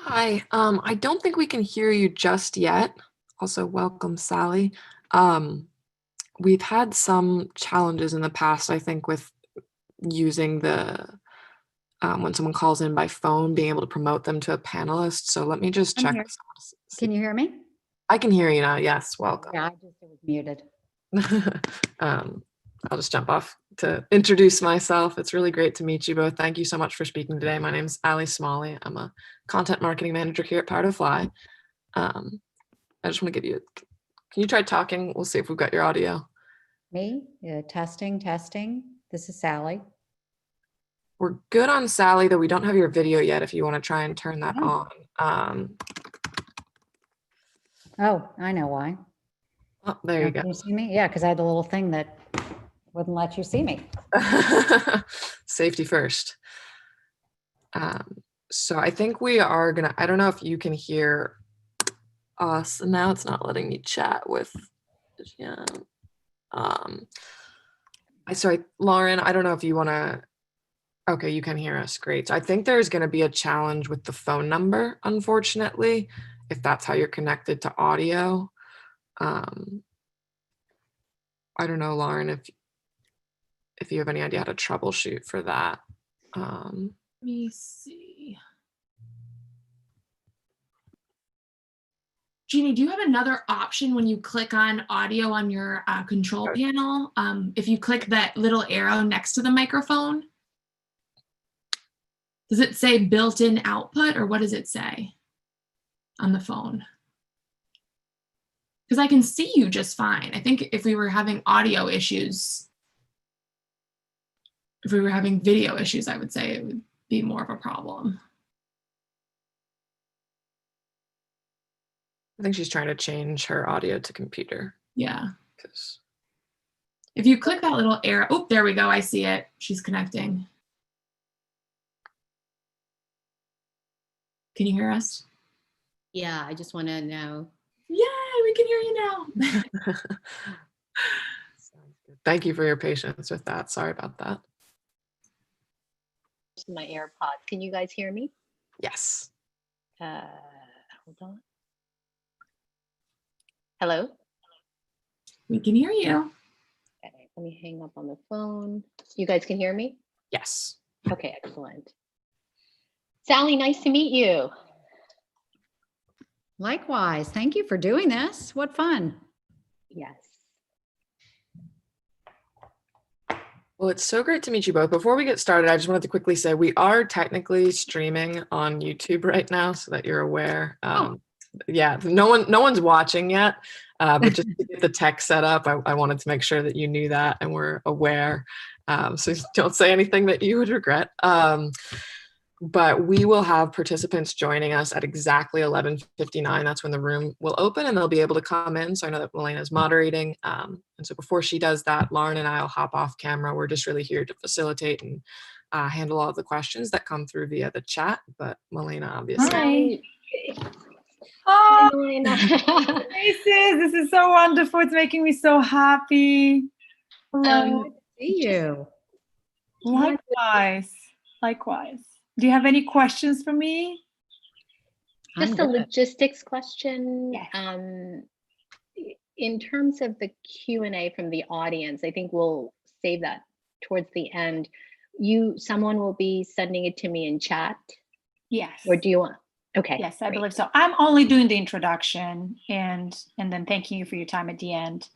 Hi, I don't think we can hear you just yet. Also, welcome, Sally. Um, we've had some challenges in the past, I think, with using when someone calls in by phone, being able to promote them to a panelist. So let me just I'm check here. this out. Can you hear me? I can hear you now. Yes, welcome. Yeah, it was muted. um, I'll just jump off to introduce myself. It's really great to meet you both. Thank you so much for speaking today. My name's Ali Smalley. I'm a content marketing manager here at Power to Fly. Um, I just want to give you, can you try talking? We'll see if we've got your audio. Me? Yeah, testing, testing. This is Sally. We're good on Sally, though we don't have your video yet if you want to try and turn that on. Oh, I know why. Oh, there you go. Can you see me? Yeah, because I had the little thing that wouldn't let you see me. Safety first. So I think we are gonna, I don't know if you can hear us. And now it's not letting me chat with, yeah. Sorry, Lauren, I don't know if you want to, okay, you can hear us. Great. So I think there's going to be a challenge with the phone number, unfortunately, if that's how you're connected to audio. I don't know, Lauren, if you have any idea how to troubleshoot for that. Let me see. Jeannie, do you have another option when you click on audio on your control panel? If you click that little arrow next to the microphone, does it say built-in output or what does it say on the phone? Because I can see you just fine. I think if we were having audio issues, if we were having video issues, I would say it would be more of a problem. I think she's trying to change her audio to computer. Yeah. If you click that little arrow, oh, there we go. I see it. She's connecting. Can you hear us? Yeah, I just want to know. Yay, we can hear you now. Thank you for your patience with that. Sorry about that. My AirPods. Can you guys hear me? Yes. Hold on. Hello? We can hear you. Okay, let me hang up on the phone. You guys can hear me? Yes. Okay, excellent. Sally, nice to meet you. Likewise. Thank you for doing this. What fun. Yes. Well, it's so great to meet you both. Before we get started, I just wanted to quickly say we are technically streaming on YouTube right now, so that you're aware. Yeah, no one's watching yet, but just to get the tech set up, I wanted to make sure that you knew that and were aware. So don't say anything that you would regret. But we will have participants joining us at exactly 11:59. That's when the room will open and they'll be able to come in. So I know that Milena is moderating. And so before she does that, Lauren and I will hop off camera. We're just really here to facilitate and handle all of the questions that come through via the chat. But Milena, obviously. Hi. Hi, Oh, Milena. Faces, this is so wonderful. It's making me so happy. Hello. See you. Likewise. Likewise. Do you have any questions for me? Just a logistics question. Yes. In terms of the Q&A from the audience, I think we'll save that towards the end. Someone will be sending it to me in chat? Yes. Or do you want? Okay. Yes, I believe so. I'm only doing the introduction and then thanking you for your time at the end.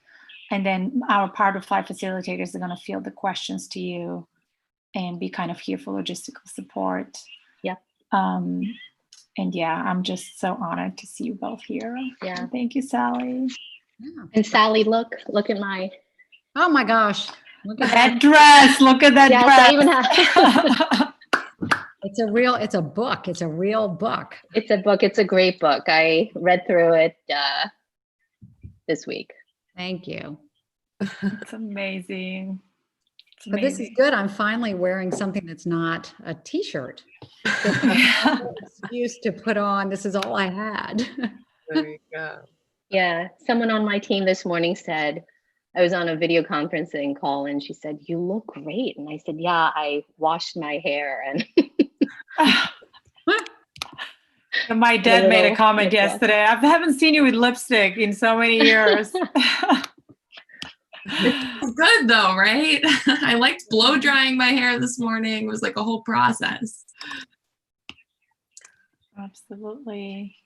And then our Power to Fly facilitators are going to field the questions to you and be kind of here for logistical support. Yep. And yeah, I'm just so honored to see you both here. Yeah. Thank you, Sally. Yeah. And Sally, look at my. Oh my gosh. Look at that dress. Look at that dress. I even have. It's a book. It's a real book. It's a book. It's a great book. I read through it this week. Thank you. It's amazing. But this is good. I'm finally wearing something that's not a t-shirt. Excuse to put on. This is all I had. There you go. Yeah. Someone on my team this morning said, I was on a video conferencing call and she said, you look great. And I said, yeah, I washed my hair. And My dad made a little comment lip gloss. yesterday. I haven't seen you with lipstick in so many years. It's good though, right? I liked blow drying my hair this morning. It was like a whole process. Absolutely.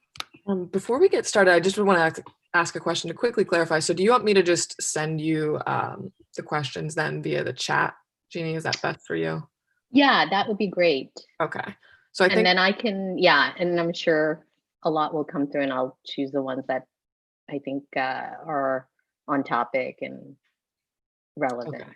Before we get started, I just want to ask a question to quickly clarify. So do you want me to just send you the questions then via the chat? Jeannie, is that best for you? Yeah, that would be great. Okay. So I think, And then I can, yeah, and I'm sure a lot will come through and I'll choose the ones that I think are on topic and relevant. okay,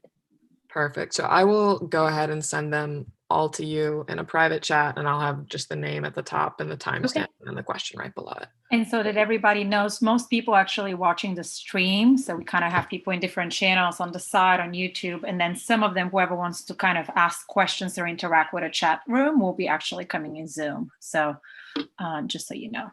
perfect. So I will go ahead and send them all to you in a private chat, and I'll have just the name at the top and the timestamp and the question right below it. And so that everybody knows, most people actually watching the stream. So we kind of have people in different channels on the side on YouTube. And then some of them, whoever wants to kind of ask questions or interact with a chat room will be actually coming in Zoom. So just so you know.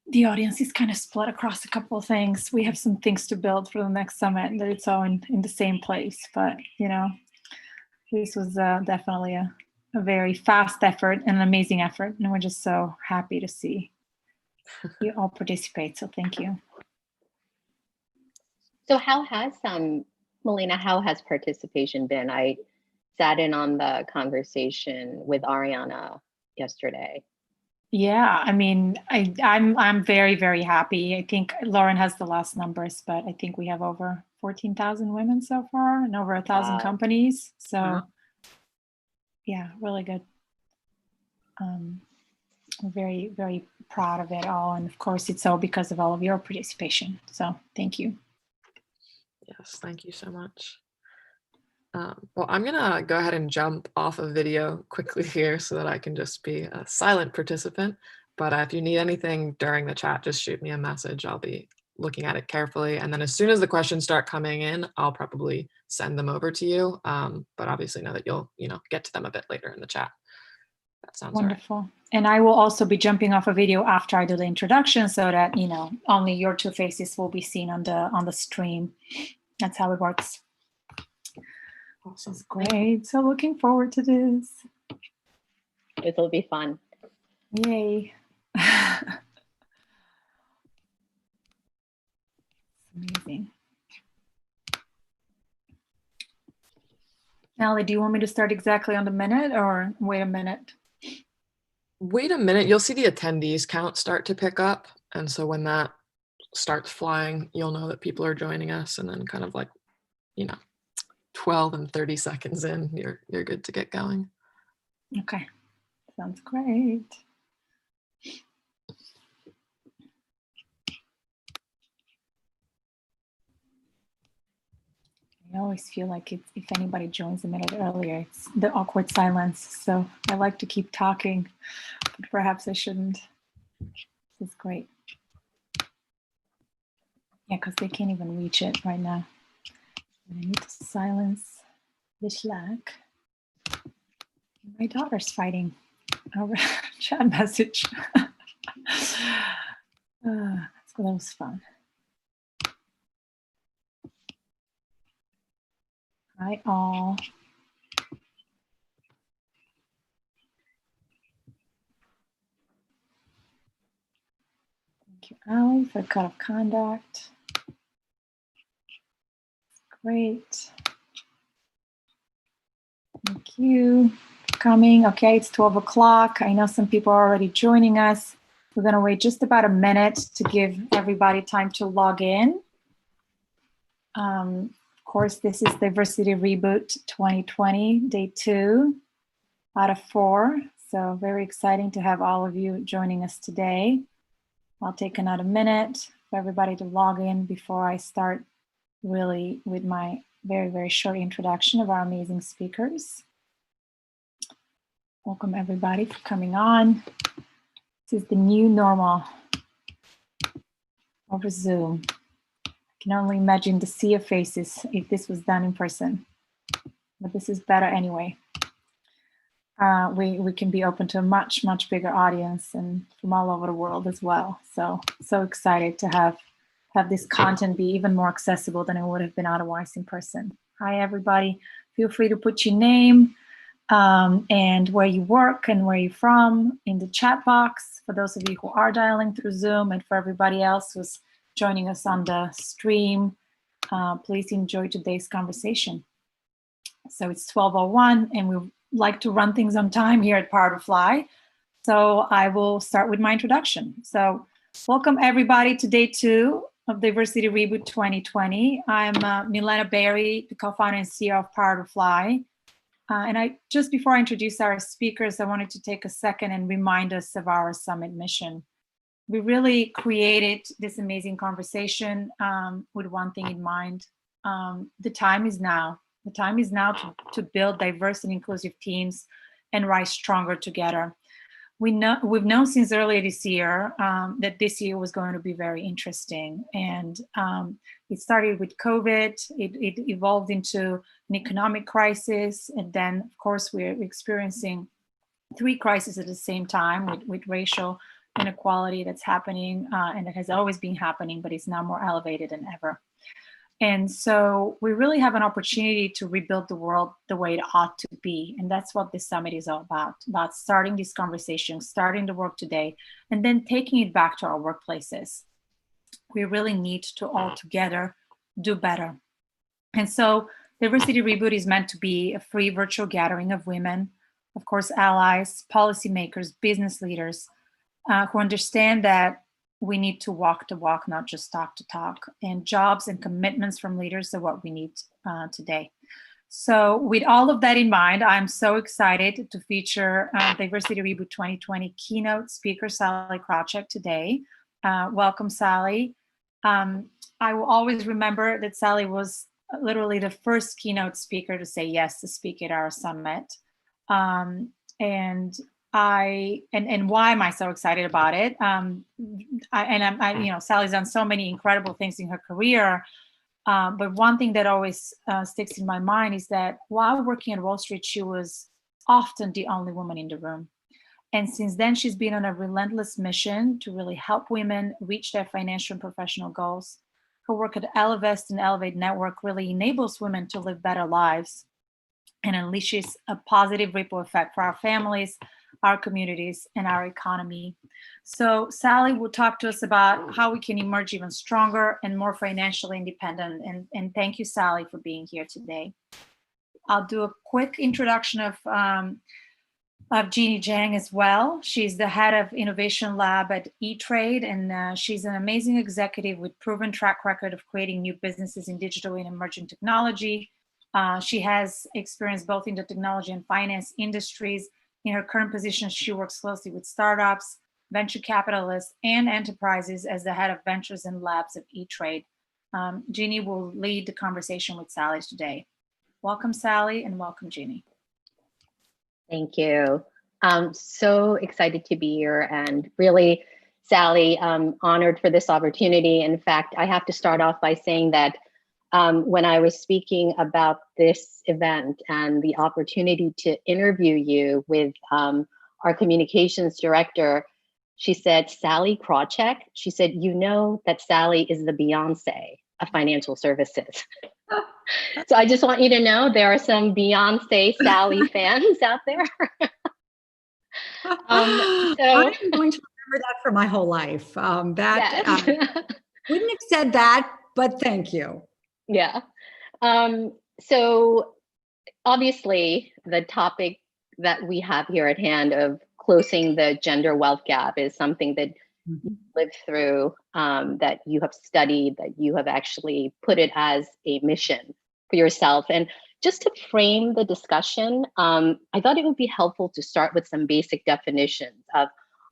The audience is kind of split across a couple of things. We have some things to build for the next summit, and it's all in the same place. But, you know, this was definitely a very fast effort and an amazing effort. And we're just so happy to see you all participate. So thank you. So how has, Melina, how has participation been? I sat in on the conversation with Ariana yesterday. Yeah, I mean, I'm very, very happy. I think Lauren has the last numbers, but I think we have over 14,000 women so far and over 1,000 companies. So yeah, really good. We're very, very proud of it all. And of course, it's all because of all of your participation. So thank you. Yes, thank you so much. Well, I'm gonna go ahead and jump off of video quickly here so that I can just be a silent participant. But if you need anything during the chat, just shoot me a message. I'll be looking at it carefully. And then as soon as the questions start coming in, I'll probably send them over to you. But obviously know that you'll, get to them a bit later in the chat. That sounds wonderful. Right. And I will also be jumping off a video after I do the introduction so that, only your two faces will be seen on the stream. That's how it works. Awesome. That's great. So looking forward to this. It'll be fun. Yay. Amazing. Allie, do you want me to start exactly on the minute or wait a minute? Wait a minute. You'll see the attendees count start to pick up. And so when that starts flying, you'll know that people are joining us, and then kind of like, 12 and 30 seconds in, you're good to get going. Okay, sounds great. I always feel like if anybody joins a minute earlier, it's the awkward silence. So I like to keep talking, but perhaps I shouldn't. This is great. Yeah, because they can't even reach it right now. I need to silence the Slack. My daughter's fighting over chat message. So that was fun. Hi all. Thank you, Allie, for the code of conduct. Great. Thank you for coming. Okay, it's 12 o'clock. I know some people are already joining us. We're going to wait just about a minute to give everybody time to log in. Of course, this is Diversity Reboot 2020, day 2 out of 4. So very exciting to have all of you joining us today. I'll take another minute for everybody to log in before I start really with my very, very short introduction of our amazing speakers. Welcome everybody for coming on. This is the new normal over Zoom. I can only imagine the sea of faces if this was done in person, but this is better anyway. We can be open to a much, much bigger audience and from all over the world as well. So excited to have this content be even more accessible than it would have been otherwise in person. Hi, everybody. Feel free to put your name, and where you work and where you're from in the chat box for those of you who are dialing through Zoom, and for everybody else who's joining us on the stream. Please enjoy today's conversation. So it's 12:01 and we like to run things on time here at Power to Fly. So I will start with my introduction. So welcome everybody to day 2 of Diversity Reboot 2020. I'm Milena Berry, the co-founder and CEO of Power to Fly. And just before I introduce our speakers, I wanted to take a second and remind us of our summit mission. We really created this amazing conversation with one thing in mind. The time is now. The time is now to build diverse and inclusive teams and rise stronger together. We've known since earlier this year that this year was going to be very interesting. And it started with COVID, it evolved into an economic crisis. And then, of course, we're experiencing 3 crises at the same time with racial inequality that's happening and it has always been happening, but it's now more elevated than ever. And so we really have an opportunity to rebuild the world the way it ought to be. And that's what this summit is all about starting this conversation, starting the work today, and then taking it back to our workplaces. We really need to all together do better. And so Diversity Reboot is meant to be a free virtual gathering of women, of course, allies, policymakers, business leaders, who understand that we need to walk the walk, not just talk the talk. And jobs and commitments from leaders are what we need today. So with all of that in mind, I'm so excited to feature Diversity Reboot 2020 keynote speaker, Sally Krawcheck, today. Welcome, Sally. I will always remember that Sally was literally the first keynote speaker to say yes to speak at our summit. And why am I so excited about it? Sally's done so many incredible things in her career. But one thing that always sticks in my mind is that while working at Wall Street, she was often the only woman in the room. And since then, she's been on a relentless mission to really help women reach their financial and professional goals. Her work at Elevest and Elevate Network really enables women to live better lives and unleashes a positive ripple effect for our families, our communities, and our economy. So Sally will talk to us about how we can emerge even stronger and more financially independent. And thank you, Sally, for being here today. I'll do a quick introduction of Jeannie Zhang as well. She's the head of Innovation Lab at E-Trade, and she's an amazing executive with proven track record of creating new businesses in digital and emerging technology. She has experience both in the technology and finance industries. In her current position, she works closely with startups, venture capitalists, and enterprises as the head of ventures and labs of E-Trade. Jeannie will lead the conversation with Sally today. Welcome, Sally, and welcome, Jeannie. Thank you. I'm so excited to be here, and really, Sally, honored for this opportunity. In fact, I have to start off by saying that when I was speaking about this event and the opportunity to interview you with our communications director, she said, Sally Krawcheck. She said, you know that Sally is the Beyonce of financial services. So I just want you to know there are some Beyonce Sally fans out there. I'm going to remember that for my whole life. Yes. Wouldn't have said that, but thank you. Yeah. So obviously the topic that we have here at hand of closing the gender wealth gap is something that you lived through, that you have studied, that you have actually put it as a mission for yourself. And just to frame the discussion, I thought it would be helpful to start with some basic definitions of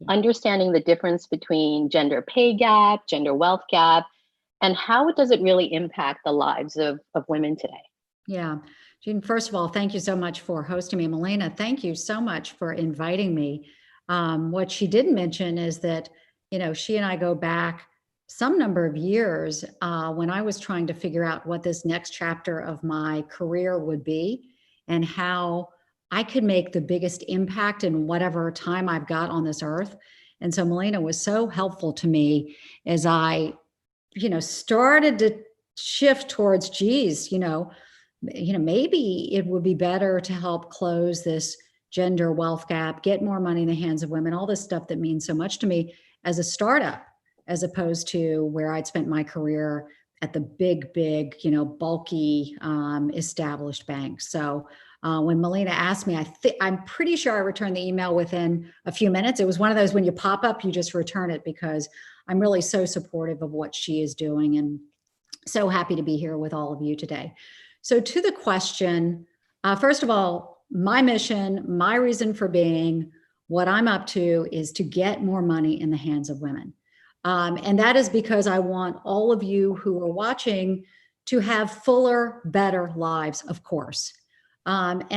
understanding the difference between gender pay gap, gender wealth gap, and how does it really impact the lives of women today? Yeah. Jean, first of all, thank you so much for hosting me. Milena, thank you so much for inviting me. What she didn't mention is that, you know, she and I go back some number of years when I was trying to figure out what this next chapter of my career would be and how I could make the biggest impact in whatever time I've got on this earth. And so Milena was so helpful to me as I, you know, started to shift towards, geez, you know, maybe it would be better to help close this gender wealth gap, get more money in the hands of women, all this stuff that means so much to me as a startup, as opposed to where I'd spent my career at the big, bulky, established banks. So when Melina asked me, I'm pretty sure I returned the email within a few minutes. It was one of those, when you pop up, you just return it, because I'm really so supportive of what she is doing, and so happy to be here with all of you today. So to the question, first of all, my mission, my reason for being, what I'm up to is to get more money in the hands of women. And that is because I want all of you who are watching to have fuller, better lives, of course. And,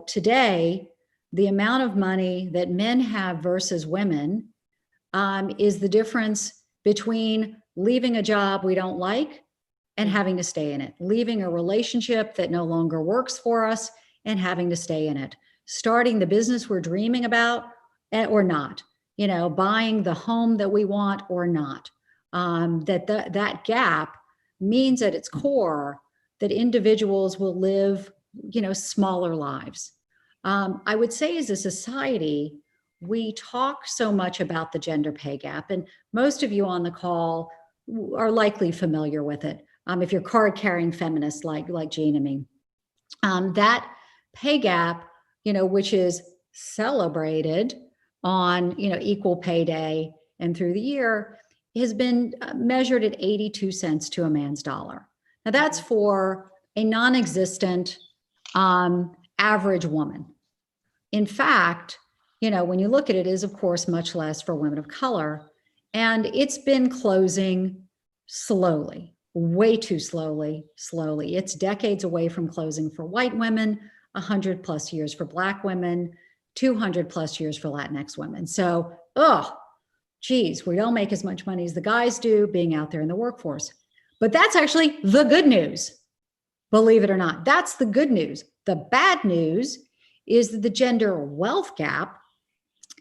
today, the amount of money that men have versus women is the difference between leaving a job we don't like and having to stay in it, leaving a relationship that no longer works for us and having to stay in it, starting the business we're dreaming about or not, buying the home that we want or not. That gap means at its core that individuals will live, smaller lives. I would say as a society, we talk so much about the gender pay gap, and most of you on the call are likely familiar with it. If you're card-carrying feminists like Jean and me, that pay gap, which is celebrated on, Equal Pay Day and through the year, has been measured at 82 cents to a man's dollar. Now that's for a non-existent average woman. In fact, when you look at it, is of course much less for women of color, and it's been closing slowly, way too slowly. It's decades away from closing for white women, 100 plus years for Black women, 200 plus years for Latinx women. So, we don't make as much money as the guys do being out there in the workforce. But that's actually the good news. Believe it or not, that's the good news. The bad news is that the gender wealth gap,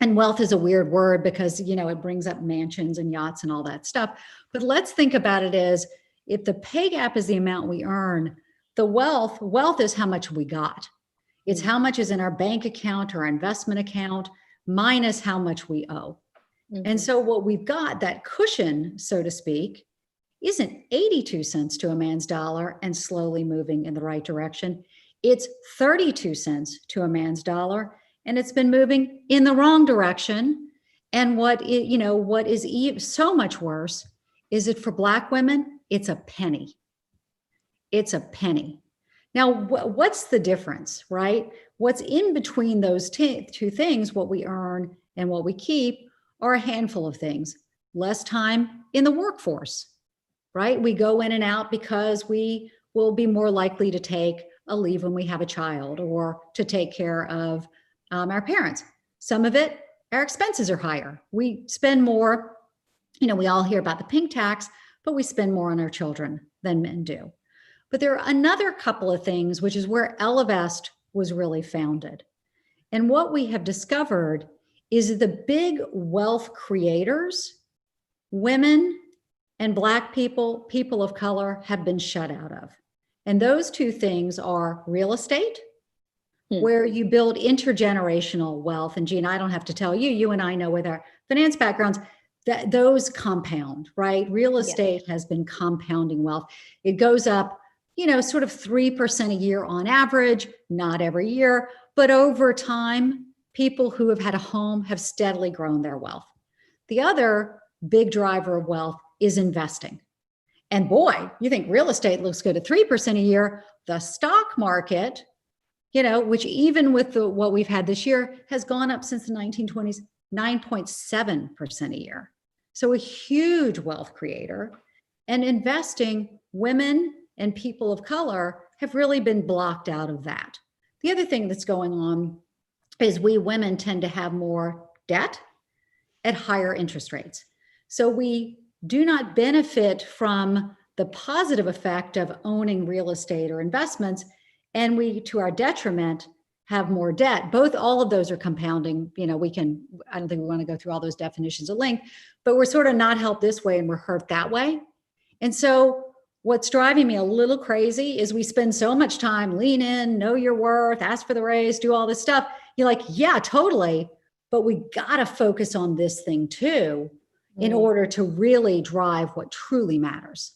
and wealth is a weird word because, it brings up mansions and yachts and all that stuff. But let's think about it as, if the pay gap is the amount we earn, the wealth is how much we got. It's how much is in our bank account or our investment account minus how much we owe. And so what we've got, that cushion, so to speak, isn't 82 cents to a man's dollar and slowly moving in the right direction. It's 32 cents to a man's dollar, and it's been moving in the wrong direction. And what is so much worse is that for Black women, it's a penny. It's a penny. Now, what's the difference, right? What's in between those two things, what we earn and what we keep, are a handful of things. Less time in the workforce, right? We go in and out because we will be more likely to take a leave when we have a child or to take care of our parents. Some of it, our expenses are higher. We spend more, we all hear about the pink tax, but we spend more on our children than men do. But there are another couple of things, which is where Ellevest was really founded. And what we have discovered is the big wealth creators, women and Black people, people of color, have been shut out of. And those two things are real estate, where you build intergenerational wealth. And Jean, I don't have to tell you, you and I know with our finance backgrounds, that those compound, right? Real estate has been compounding wealth. It goes up, sort of 3% a year on average, not every year, but over time, people who have had a home have steadily grown their wealth. The other big driver of wealth is investing. And boy, you think real estate looks good at 3% a year. The stock market, which even with what we've had this year, has gone up since the 1920s, 9.7% a year. So a huge wealth creator. And investing, women and people of color have really been blocked out of that. The other thing that's going on is we women tend to have more debt at higher interest rates. So we do not benefit from the positive effect of owning real estate or investments, and we, to our detriment, have more debt. All of those are compounding. I don't think we want to go through all those definitions at length, but we're sort of not helped this way and we're hurt that way. And so what's driving me a little crazy is we spend so much time lean in, know your worth, ask for the raise, do all this stuff. You're like, yeah, totally. But we got to focus on this thing too, in order to really drive what truly matters.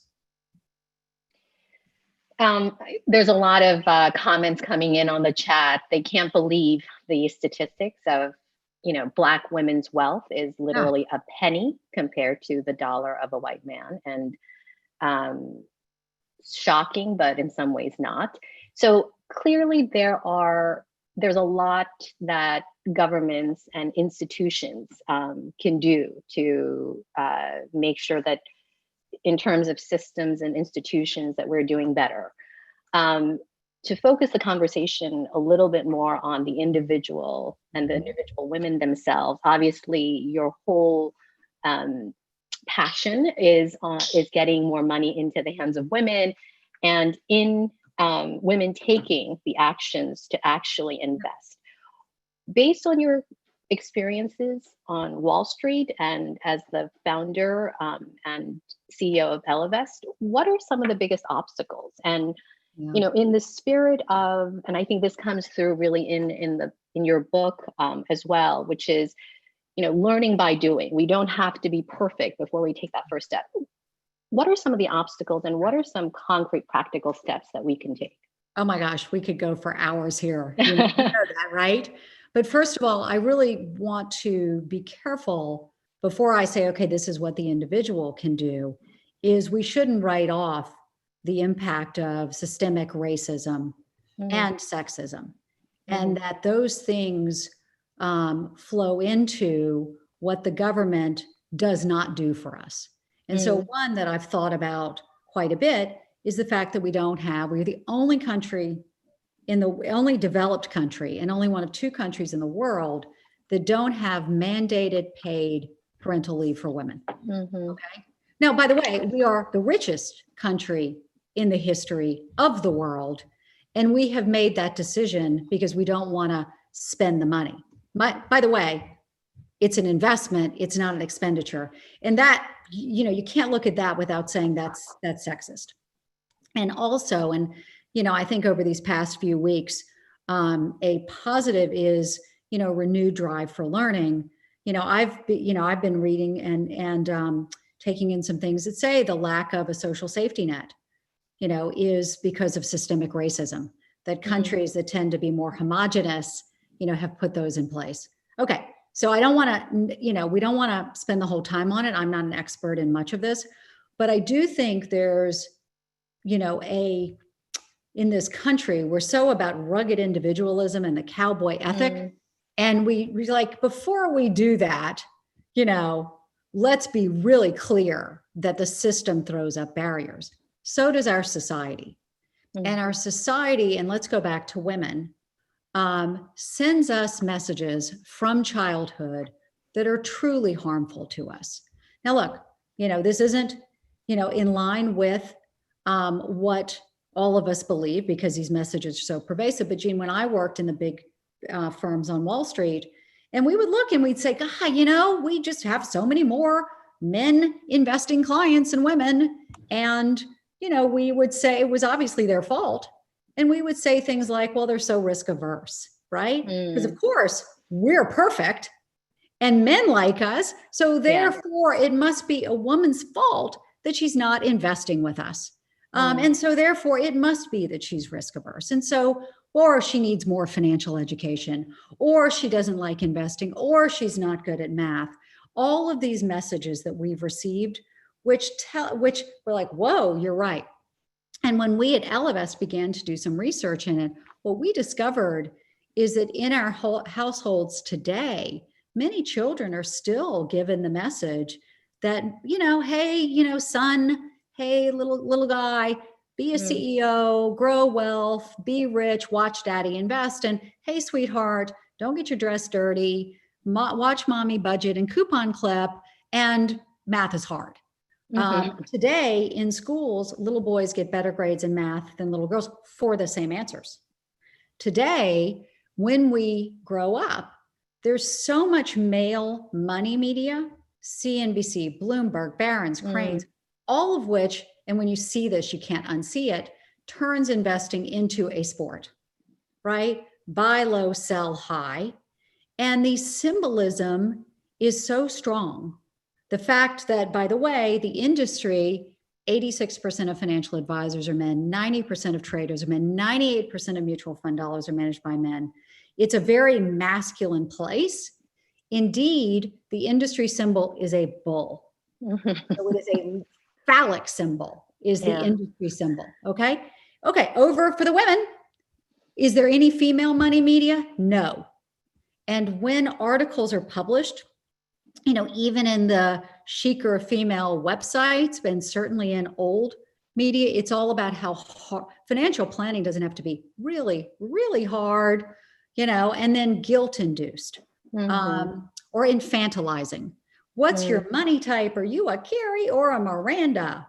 There's a lot of comments coming in on the chat. They can't believe the statistics of, Black women's wealth is literally a penny compared to the dollar of a white man. And shocking, but in some ways not. So clearly there's a lot that governments and institutions can do to make sure that in terms of systems and institutions that we're doing better. To focus the conversation a little bit more on the individual and the individual women themselves, obviously your whole passion is getting more money into the hands of women, and in women taking the actions to actually invest. Based on your experiences on Wall Street and as the founder and CEO of Ellevest, what are some of the biggest obstacles? And in the spirit of, and I think this comes through really in your book as well, which is, learning by doing. We don't have to be perfect before we take that first step. What are some of the obstacles and what are some concrete practical steps that we can take? Oh my gosh, we could go for hours here. You know that, right? But first of all, I really want to be careful before I say, okay, this is what the individual can do, is we shouldn't write off the impact of systemic racism and sexism, and that those things flow into what the government does not do for us. And so one that I've thought about quite a bit is the fact that we're the only country only developed country and only one of two countries in the world that don't have mandated paid parental leave for women. Okay. Now, by the way, we are the richest country in the history of the world. And we have made that decision because we don't want to spend the money. By the way, it's an investment. It's not an expenditure. And that, you can't look at that without saying that's sexist. And also, I think over these past few weeks, a positive is, renewed drive for learning. I've been reading and taking in some things that say the lack of a social safety net, is because of systemic racism, that countries that tend to be more homogenous, have put those in place. Okay. So I don't want to, we don't want to spend the whole time on it. I'm not an expert in much of this, but I do think there's, in this country, we're so about rugged individualism and the cowboy ethic. And we like, before we do that, let's be really clear that the system throws up barriers. So does our society. And our society, and let's go back to women, sends us messages from childhood that are truly harmful to us. Now, look, this isn't, in line with what all of us believe, because these messages are so pervasive. But Jean, when I worked in the big firms on Wall Street, and we would look and we'd say, God, we just have so many more men investing clients and women. And, we would say it was obviously their fault. And we would say things like, well, they're so risk averse, right? Because of course we're perfect and men like us. So therefore it must be a woman's fault that she's not investing with us. And so therefore it must be that she's risk averse. And so, or she needs more financial education, or she doesn't like investing, or she's not good at math. All of these messages that we've received, which we're like, whoa, you're right. And when we at Ellevest began to do some research in it, what we discovered is that in our households today, many children are still given the message that, hey, son, hey, little guy, be a CEO, grow wealth, be rich, watch daddy invest. And hey, sweetheart, don't get your dress dirty, watch mommy budget and coupon clip, and math is hard. Today in schools, little boys get better grades in math than little girls for the same answers. Today, when we grow up, there's so much male money media, CNBC, Bloomberg, Barron's, Cranes, all of which, and when you see this, you can't unsee it, turns investing into a sport, right? Buy low, sell high. And the symbolism is so strong. The fact that, by the way, the industry, 86% of financial advisors are men, 90% of traders are men, 98% of mutual fund dollars are managed by men. It's a very masculine place. Indeed, the industry symbol is a bull. So it is a phallic symbol, is the industry symbol. Okay. Okay. Over for the women. Is there any female money media? No. And when articles are published, you know, even in the chicer female websites, and certainly in old media, it's all about how hard financial planning doesn't have to be really, really hard, you know, and then guilt induced or infantilizing. What's your money type? Are you a Carrie or a Miranda?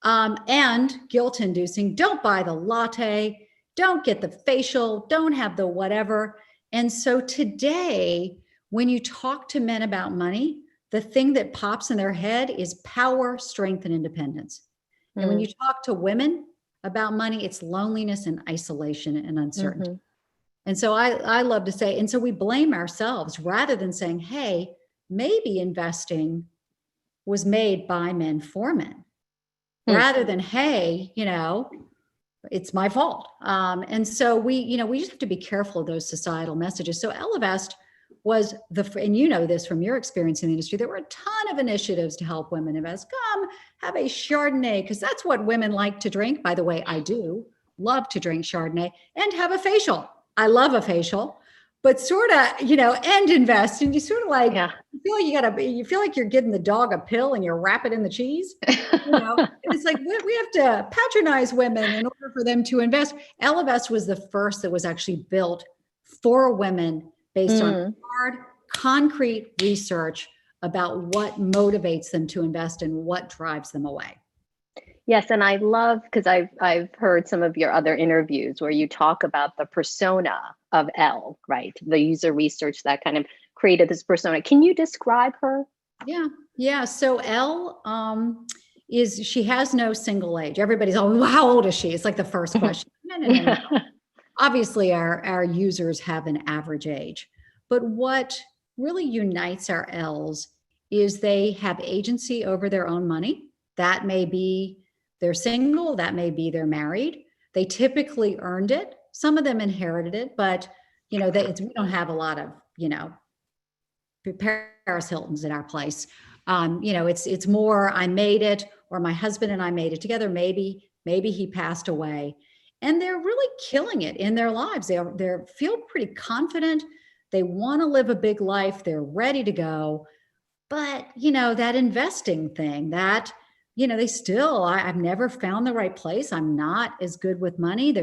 And guilt inducing. Don't buy the latte. Don't get the facial. Don't have the whatever. And so today, when you talk to men about money, the thing that pops in their head is power, strength, and independence. And when you talk to women about money, it's loneliness and isolation and uncertainty. And so I love to say, and so we blame ourselves rather than saying, hey, maybe investing was made by men for men, rather than, hey, you know, it's my fault. And so we just have to be careful of those societal messages. So Ellevest was and you know this from your experience in the industry, there were a ton of initiatives to help women invest. Come have a Chardonnay, because that's what women like to drink. By the way, I do love to drink Chardonnay, and have a facial. I love a facial, but sort of, you know, and invest. And you sort of like, you feel like you're giving the dog a pill and you wrap it in the cheese. You know, and it's like, we have to patronize women in order for them to invest. Ellevest was the first that was actually built for women based on hard, concrete research about what motivates them to invest and what drives them away. Yes, and I love, because I've heard some of your other interviews where you talk about the persona of Elle, right? The user research that kind of created this persona. Can you describe her? Yeah. So Elle she has no single age. Everybody's all, well, how old is she? It's like the first question. No. Obviously, our users have an average age, but what really unites our L's is they have agency over their own money. That may be they're single, that may be they're married. They typically earned it. Some of them inherited it, but you know, we don't have a lot of, you know, Paris Hiltons in our place. You know, it's more, I made it, or my husband and I made it together. Maybe he passed away, and they're really killing it in their lives. They feel pretty confident. They want to live a big life. They're ready to go. But, you know, that investing thing, that, you know, I've never found the right place. I'm not as good with money.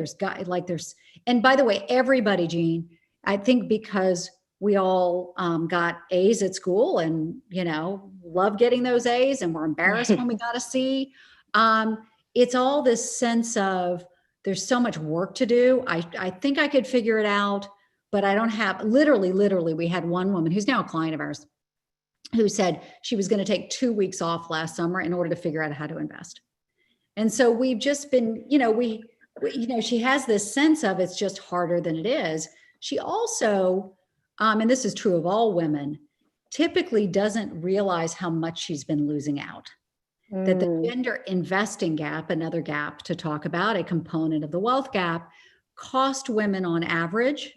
And by the way, everybody, Jean, I think because we all got A's at school and, you know, love getting those A's, and we're embarrassed when we got a C. It's all this sense of there's so much work to do. I think I could figure it out, but I don't have, literally, we had one woman who's now a client of ours who said she was going to take 2 weeks off last summer in order to figure out how to invest. And so we've just been, you know, we she has this sense of it's just harder than it is. She also, and this is true of all women, typically doesn't realize how much she's been losing out. That the gender investing gap, another gap to talk about, a component of the wealth gap, cost women on average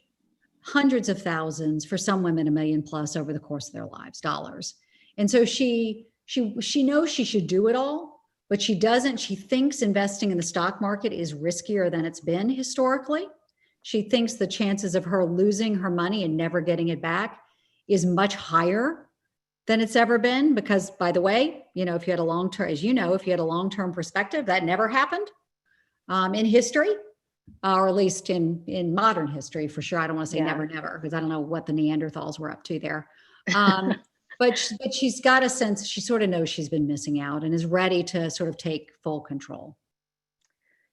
hundreds of thousands, for some women, $1 million plus over the course of their lives, dollars. And so she knows she should do it all, but she doesn't. She thinks investing in the stock market is riskier than it's been historically. She thinks the chances of her losing her money and never getting it back is much higher than it's ever been, because, by the way, you know, if you had a long-term, as you know, if you had a long-term perspective, that never happened in history. Or at least in modern history, for sure. I don't want to say never, because I don't know what the Neanderthals were up to there. But she's got a sense, she sort of knows she's been missing out and is ready to sort of take full control.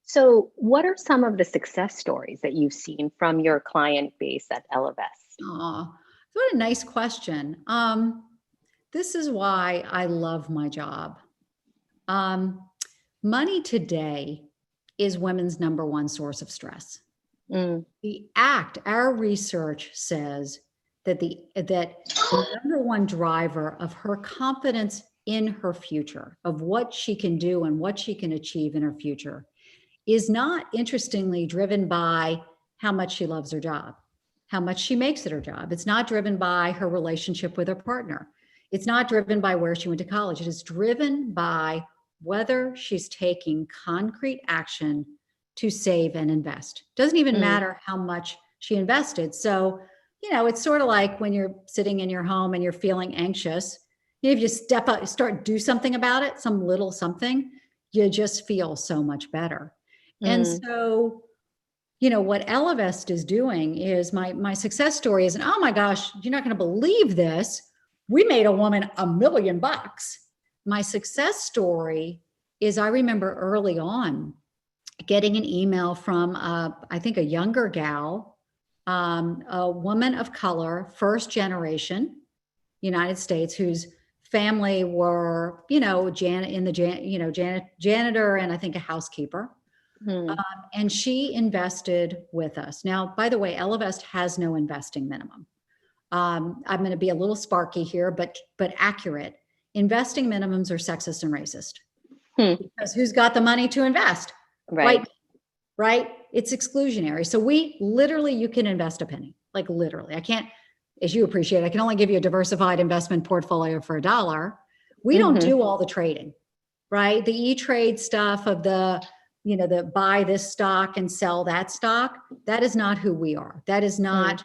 So what are some of the success stories that you've seen from your client base at Ellevest? What a nice question. This is why I love my job. money today is women's number one source of stress. Mm. Our research says that the number one driver of her confidence in her future, of what she can do and what she can achieve in her future, is not, interestingly, driven by how much she loves her job, how much she makes at her job. It's not driven by her relationship with her partner. It's not driven by where she went to college. It is driven by whether she's taking concrete action to save and invest. Doesn't even matter how much she invested. So, it's sort of like when you're sitting in your home and you're feeling anxious. If you step up, do something about it, some little something, you just feel so much better. And so, what Ellevest is doing is my success story is, and oh my gosh, you're not going to believe this. We made a woman $1 million. My success story is, I remember early on getting an email from, I think, a younger gal, a woman of color, first generation, United States, whose family were, janitor and I think a housekeeper. And she invested with us. Now, by the way, Ellevest has no investing minimum. I'm going to be a little sparky here, but accurate. Investing minimums are sexist and racist. Because who's got the money to invest? Right? It's exclusionary. So you can invest a penny, like literally. I can't, as you appreciate, I can only give you a diversified investment portfolio for $1. We don't do all the trading, right? The E-Trade stuff of the buy this stock and sell that stock, that is not who we are. That is not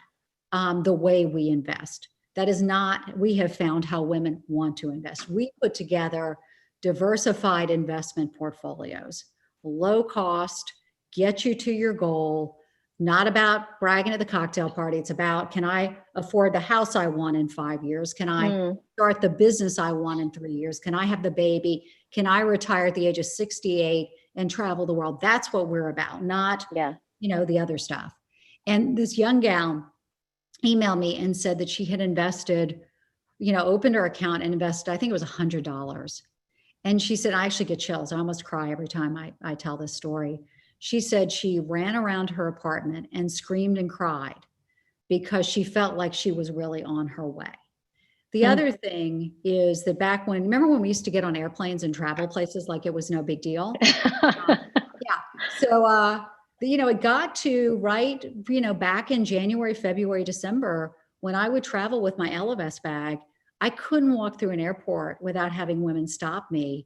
the way we invest. That is not, we have found how women want to invest. We put together diversified investment portfolios, low cost, get you to your goal, not about bragging at the cocktail party. It's about, can I afford the house I want in 5 years? Can I start the business I want in 3 years? Can I have the baby? Can I retire at the age of 68 and travel the world? That's what we're about, not, the other stuff. And this young gal emailed me and said that she had invested, opened her account and invested, I think it was $100. And she said, I actually get chills. I almost cry every time I tell this story. She said she ran around her apartment and screamed and cried because she felt like she was really on her way. The other thing is that remember when we used to get on airplanes and travel places like it was no big deal? So, it got to back in January, February, December, when I would travel with my Ellevest bag, I couldn't walk through an airport without having women stop me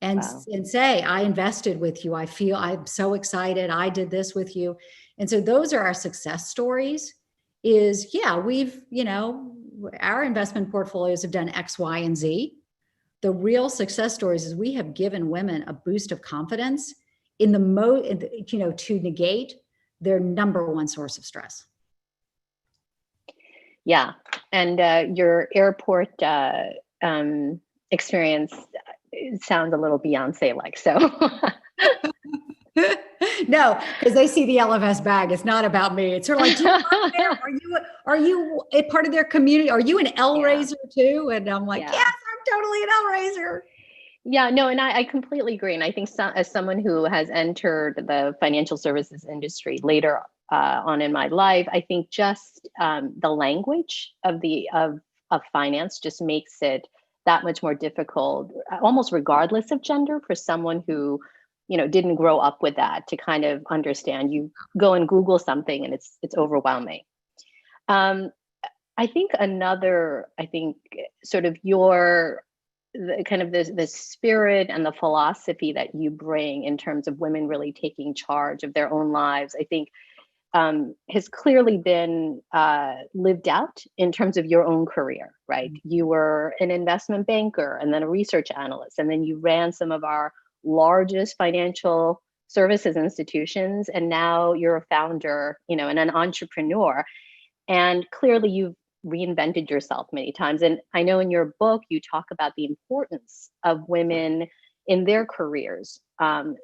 and say, I invested with you. I'm so excited. I did this with you. And so those are our success stories is, our investment portfolios have done X, Y, and Z. The real success stories is we have given women a boost of confidence in to negate their number one source of stress. Yeah. And your airport experience sounds a little Beyonce-like. So no, because they see the Ellevest bag. It's not about me. It's sort of like, do you work there? Are you a part of their community? Are you an L-raiser too? And I'm like, yes, I'm totally an L-raiser. Yeah, no, and I completely agree. And I think as someone who has entered the financial services industry later on in my life, I think just the language of finance just makes it that much more difficult, almost regardless of gender, for someone who didn't grow up with that to kind of understand. You go and Google something and it's overwhelming. I think sort of the spirit and the philosophy that you bring in terms of women really taking charge of their own lives, I think has clearly been lived out in terms of your own career, right? You were an investment banker and then a research analyst, and then you ran some of our largest financial services institutions, and now you're a founder, and an entrepreneur. And clearly you've reinvented yourself many times. And I know in your book, you talk about the importance of women in their careers,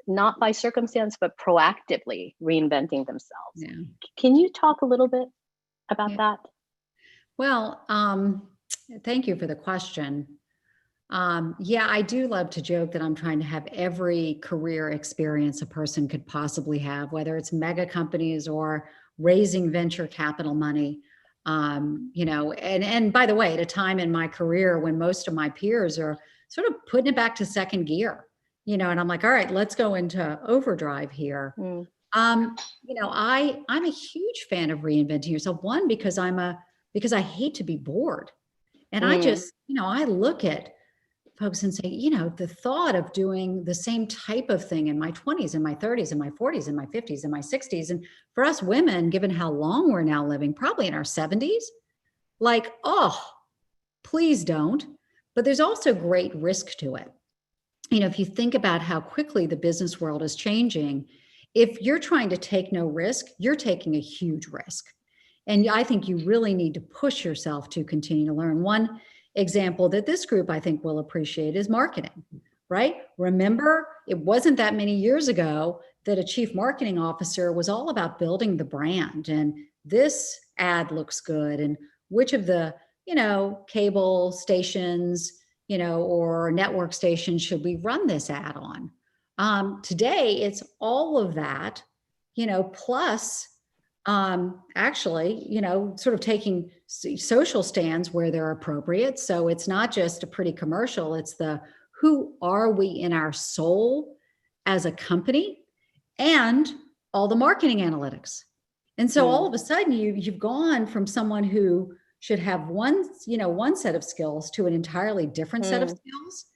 not by circumstance, but proactively reinventing themselves. Yeah. Can you talk a little bit about that? Well, thank you for the question. Yeah, I do love to joke that I'm trying to have every career experience a person could possibly have, whether it's mega companies or raising venture capital money. And by the way, at a time in my career when most of my peers are sort of putting it back to second gear, and I'm like, all right, let's go into overdrive here. Mm. I'm a huge fan of reinventing yourself. One, because because I hate to be bored. And I just, I look at folks and say, the thought of doing the same type of thing in my 20s, in my 30s, in my 40s, in my 50s, in my 60s. And for us women, given how long we're now living, probably in our 70s, like, oh, please don't. But there's also great risk to it. If you think about how quickly the business world is changing, if you're trying to take no risk, you're taking a huge risk. And I think you really need to push yourself to continue to learn. One example that this group I think will appreciate is marketing, right? Remember, it wasn't that many years ago that a chief marketing officer was all about building the brand. And this ad looks good. And which of the, cable stations, or network stations should we run this ad on? Today, it's all of that, plus actually, sort of taking social stands where they're appropriate. So it's not just a pretty commercial, it's who are we in our soul as a company, and all the marketing analytics. And so all of a sudden you've gone from someone who should have one set of skills to an entirely different set of skills.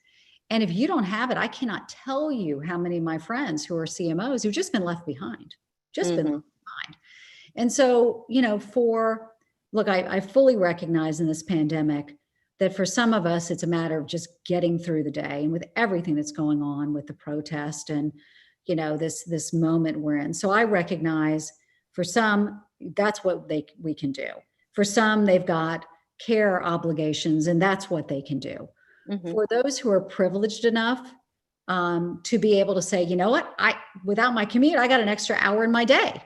And if you don't have it, I cannot tell you how many of my friends who are CMOs who've just been left behind, been left behind. And so, I fully recognize in this pandemic that for some of us, it's a matter of just getting through the day, and with everything that's going on with the protest and, this moment we're in. So I recognize for some, that's what we can do. For some, they've got care obligations, and that's what they can do. For those who are privileged enough to be able to say, you know what, without my commute, I got an extra hour in my day.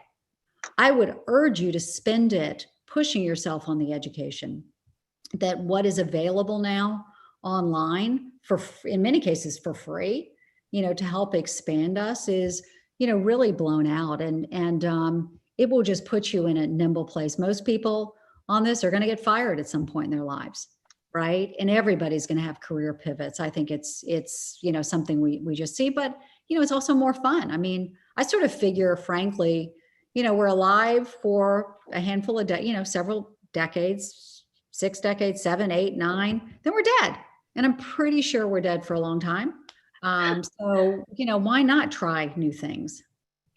I would urge you to spend it pushing yourself on the education, that what is available now online in many cases for free, to help expand us is, really blown out, and it will just put you in a nimble place. Most people on this are going to get fired at some point in their lives, right? And everybody's going to have career pivots. I think it's something we just see, but it's also more fun. I mean, I sort of figure, frankly, we're alive for a handful of several decades, 6 decades, 7, 8, 9, then we're dead. And I'm pretty sure we're dead for a long time. So, why not try new things?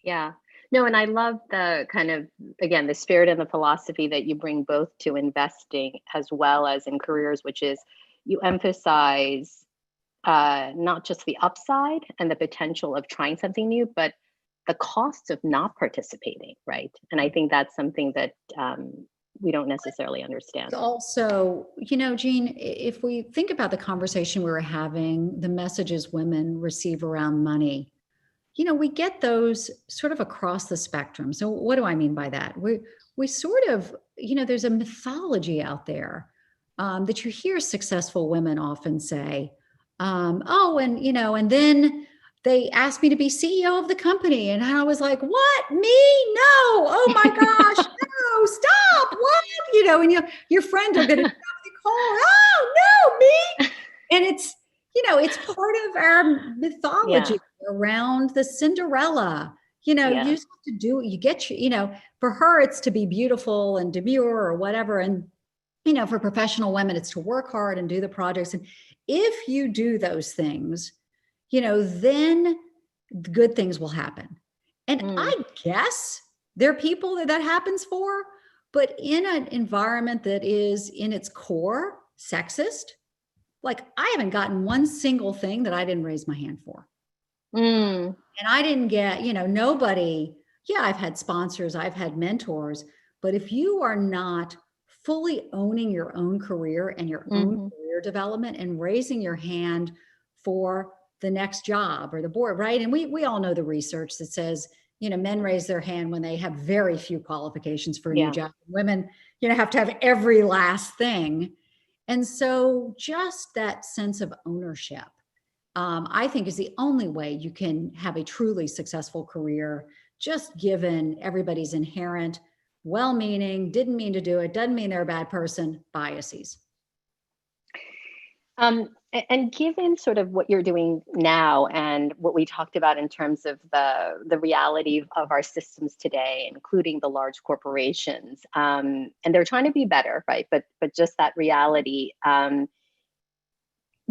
Yeah. No, and I love the kind of, again, the spirit and the philosophy that you bring both to investing as well as in careers, which is you emphasize not just the upside and the potential of trying something new, but the costs of not participating, right? And I think that's something that we don't necessarily understand. Also, Jean, if we think about the conversation we were having, the messages women receive around money, we get those sort of across the spectrum. So what do I mean by that? We sort of, there's a mythology out there that you hear successful women often say, and then they asked me to be CEO of the company. And I was like, what? Me? No. Oh my gosh. No, stop. What? And your friend will get a call. Oh, no, me. And it's, it's part of our mythology around the Cinderella. You just have to do, you get, for her, it's to be beautiful and demure or whatever. And, for professional women, it's to work hard and do the projects. And if you do those things, then good things will happen. And I guess there are people that happens for, but in an environment that is in its core sexist, like I haven't gotten one single thing that I didn't raise my hand for. And I didn't get, nobody, I've had sponsors, I've had mentors, but if you are not fully owning your own career and your own career development and raising your hand for the next job or the board, right? And we all know the research that says, men raise their hand when they have very few qualifications for a new job. Women, have to have every last thing. And so just that sense of ownership, I think is the only way you can have a truly successful career, just given everybody's inherent, well-meaning, didn't mean to do it, doesn't mean they're a bad person, biases. And given sort of what you're doing now and what we talked about in terms of the reality of our systems today, including the large corporations, and they're trying to be better, right? But just that reality,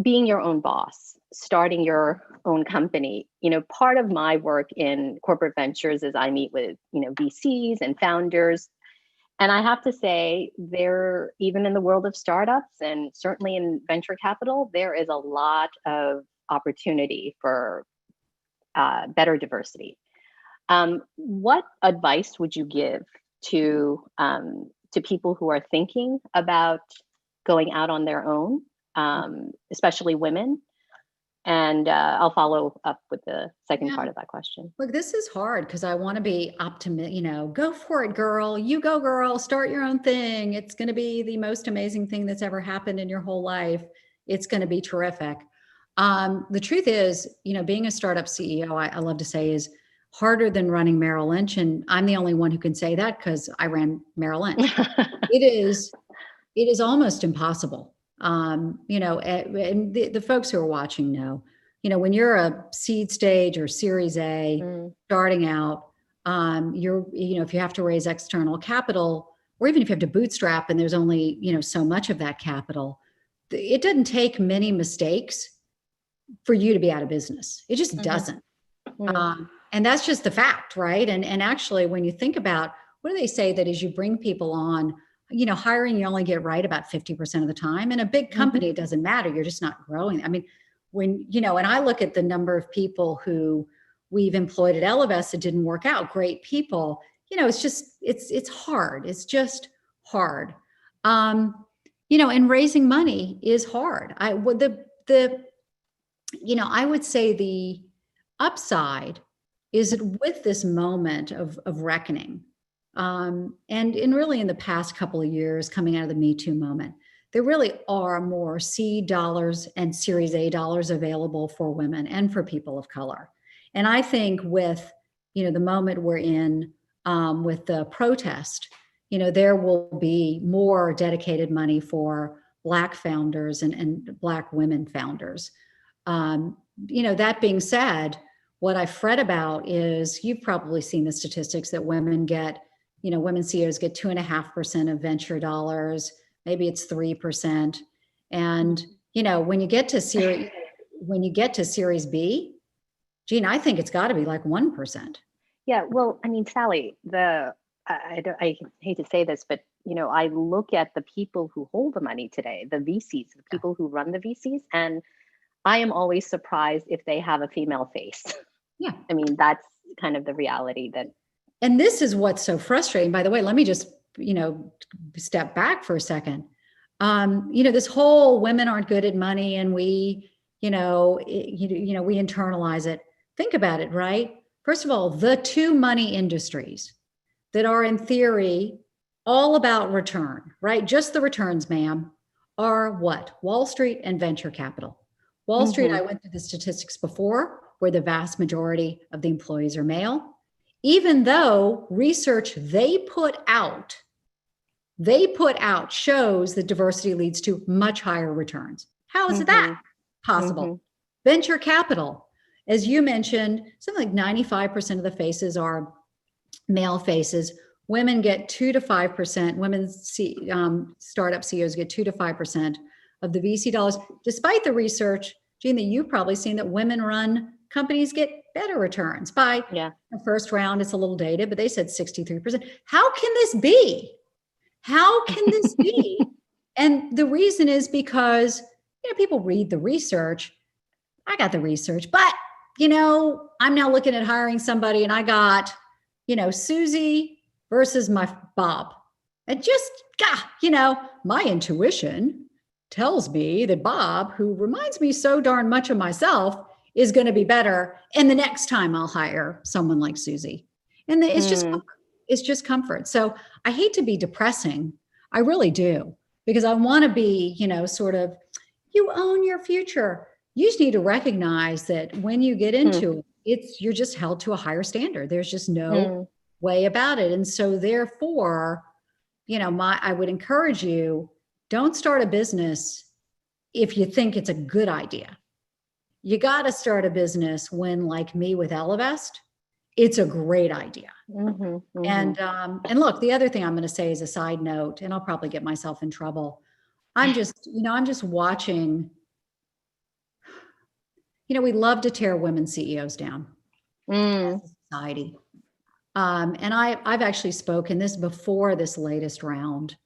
being your own boss, starting your own company, part of my work in corporate ventures is I meet with, VCs and founders. And I have to say, there, even in the world of startups and certainly in venture capital, there is a lot of opportunity for better diversity. What advice would you give to people who are thinking about going out on their own, especially women? And I'll follow up with the second part of that question. Look, this is hard because I want to be optimistic, go for it, girl. You go, girl, start your own thing. It's going to be the most amazing thing that's ever happened in your whole life. It's going to be terrific. The truth is, being a startup CEO, I love to say, is harder than running Merrill Lynch. And I'm the only one who can say that because I ran Merrill Lynch. It is almost impossible. And the folks who are watching know, when you're a seed stage or Series A starting out, if you have to raise external capital, or even if you have to bootstrap and there's only, so much of that capital, it doesn't take many mistakes for you to be out of business. It just doesn't. And that's just the fact, right? And actually, when you think about, what do they say, that as you bring people on, hiring, you only get right about 50% of the time. In a big company, it doesn't matter. You're just not growing. I mean, when, and I look at the number of people who we've employed at Elevest that didn't work out, great people, it's hard. It's just hard. And raising money is hard. I would say the upside is with this moment of reckoning. And really in the past couple of years, coming out of the Me Too moment, there really are more seed dollars and Series A dollars available for women and for people of color. And I think with, the moment we're in with the protest, there will be more dedicated money for Black founders and Black women founders. That being said, what I fret about is, you've probably seen the statistics that women CEOs get 2.5% of venture dollars. Maybe it's 3%. And, when you get to Series B, Jean, I think it's got to be like 1%. Yeah, well, I mean, Sally, I hate to say this, but, I look at the people who hold the money today, the VCs, the people who run the VCs, and I am always surprised if they have a female face. Yeah. I mean, that's kind of the reality that. And this is what's so frustrating. By the way, let me just, step back for a second. This whole women aren't good at money and we, we internalize it. Think about it, right? First of all, the two money industries that are in theory all about return, right? Just the returns, ma'am, are what? Wall Street and venture capital. Wall Street, I went through the statistics before, where the vast majority of the employees are male. Even though research they put out shows that diversity leads to much higher returns. How is that possible? Venture capital, as you mentioned, something like 95% of the faces are male faces. Women get 2 to 5%. Startup CEOs get 2 to 5% of the VC dollars, despite the research, Jean, that you've probably seen, that women-run companies get better returns by the first round. It's a little dated, but they said 63%. How can this be? How can this be? And the reason is because, people read the research. I got the research, but, I'm now looking at hiring somebody and I got, Susie versus my Bob. And just, my intuition tells me that Bob, who reminds me so darn much of myself, is going to be better. And the next time I'll hire someone like Susie. And it's just comfort. So I hate to be depressing. I really do. because I want to be, sort of, you own your future. You just need to recognize that when you get into it, you're just held to a higher standard. There's just no way about it. And so therefore, I would encourage you, don't start a business if you think it's a good idea. You got to start a business when, like me with Elevest, it's a great idea. And look, the other thing I'm going to say as a side note, and I'll probably get myself in trouble. I'm just watching, we love to tear women CEOs down as a society. And I've actually spoken this before this latest round.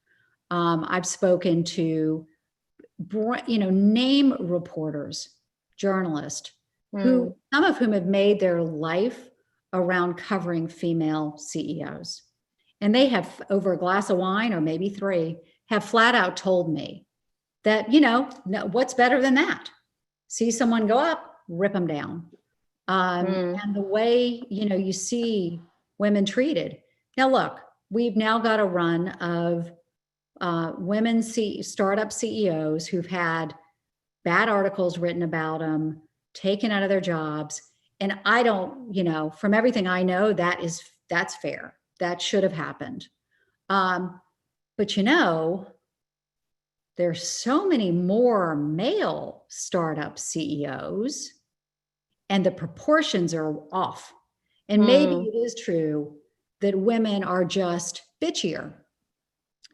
I've spoken to, name reporters, journalists, who some of whom have made their life around covering female CEOs. And they have, over a glass of wine or maybe 3, have flat out told me that, what's better than that? See someone go up, rip them down. And the way, you see women treated. Now, look, we've now got a run of women startup CEOs who've had bad articles written about them, taken out of their jobs. And I don't, from everything I know, that's fair. That should have happened. But there's so many more male startup CEOs, and the proportions are off. And maybe it is true that women are just bitchier,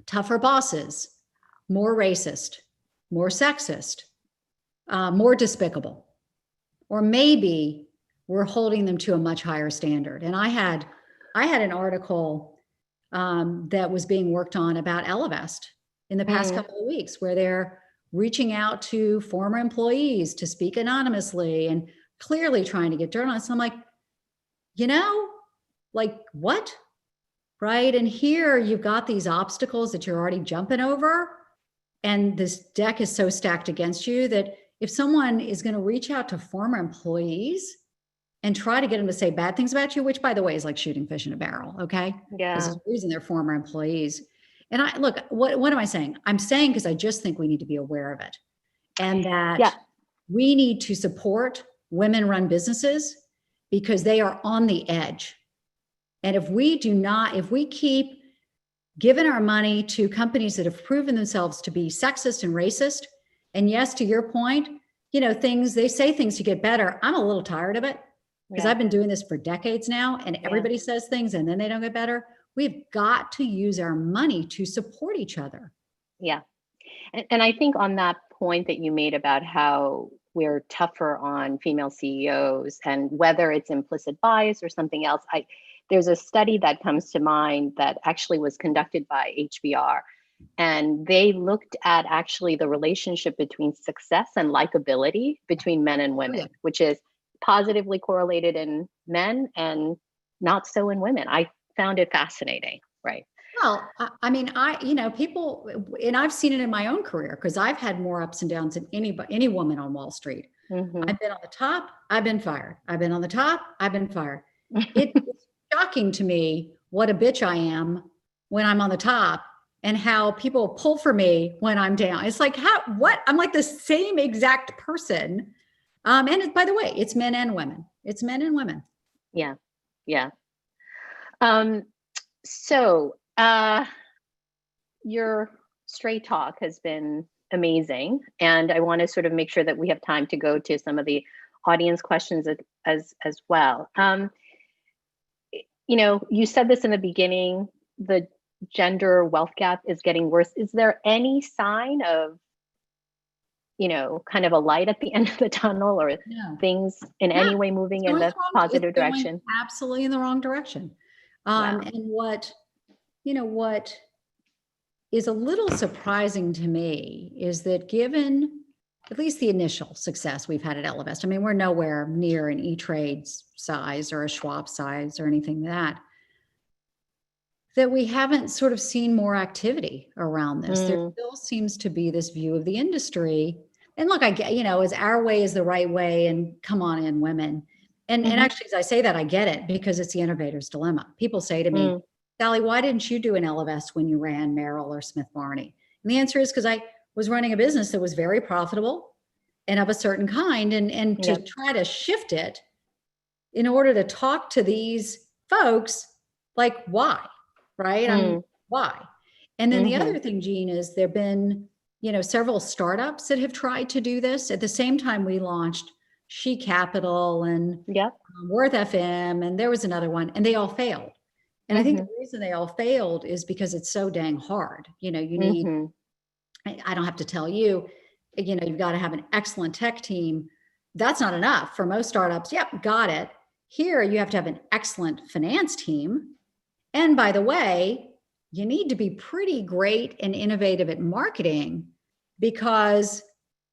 tougher bosses, more racist, more sexist, more despicable. Or maybe we're holding them to a much higher standard. And I had an article that was being worked on about Elevest in the past couple of weeks, where they're reaching out to former employees to speak anonymously and clearly trying to get journalists. I'm like, what? Right? And here you've got these obstacles that you're already jumping over. And this deck is so stacked against you that if someone is going to reach out to former employees and try to get them to say bad things about you, which, by the way, is like shooting fish in a barrel. Okay. Yeah. There's a reason they're former employees. And what am I saying? I'm saying, because I just think we need to be aware of it, and that we need to support women-run businesses because they are on the edge. And if we keep giving our money to companies that have proven themselves to be sexist and racist, and yes, to your point, they say things to get better. I'm a little tired of it because I've been doing this for decades now, and everybody says things and then they don't get better. We've got to use our money to support each other. Yeah. And I think on that point that you made about how we're tougher on female CEOs and whether it's implicit bias or something else, there's a study that comes to mind that actually was conducted by HBR. And they looked at actually the relationship between success and likability between men and women, which is positively correlated in men and not so in women. I found it fascinating, right? Well, I mean, people, and I've seen it in my own career because I've had more ups and downs than any woman on Wall Street. I've been on the top, I've been fired. I've been on the top, I've been fired. It's shocking to me what a bitch I am when I'm on the top and how people pull for me when I'm down. It's like, what? I'm like the same exact person. And by the way, it's men and women. It's men and women. Yeah. Yeah. So your straight talk has been amazing. And I want to sort of make sure that we have time to go to some of the audience questions as well. You said this in the beginning, the gender wealth gap is getting worse. Is there any sign of, kind of a light at the end of the tunnel, or things in any way moving in the positive direction? Absolutely in the wrong direction. And what is a little surprising to me is that given at least the initial success we've had at Elevest, I mean, we're nowhere near an E-Trade's size or a Schwab size or anything that we haven't sort of seen more activity around this. There still seems to be this view of the industry. And look, I get, is our way is the right way, and come on in, women. And actually, as I say that, I get it, because it's the innovator's dilemma. People say to me, Sally, why didn't you do an Elevest when you ran Merrill or Smith Barney? And the answer is because I was running a business that was very profitable and of a certain kind. And to try to shift it in order to talk to these folks, like, why? Right? Why? And then the other thing, Jean, is there've been, several startups that have tried to do this. At the same time, we launched She Capital and Worth FM, and there was another one, and they all failed. And I think the reason they all failed is because it's so dang hard. You need, I don't have to tell you, you've got to have an excellent tech team. That's not enough for most startups. Yep, got it. Here, you have to have an excellent finance team. And by the way, you need to be pretty great and innovative at marketing because,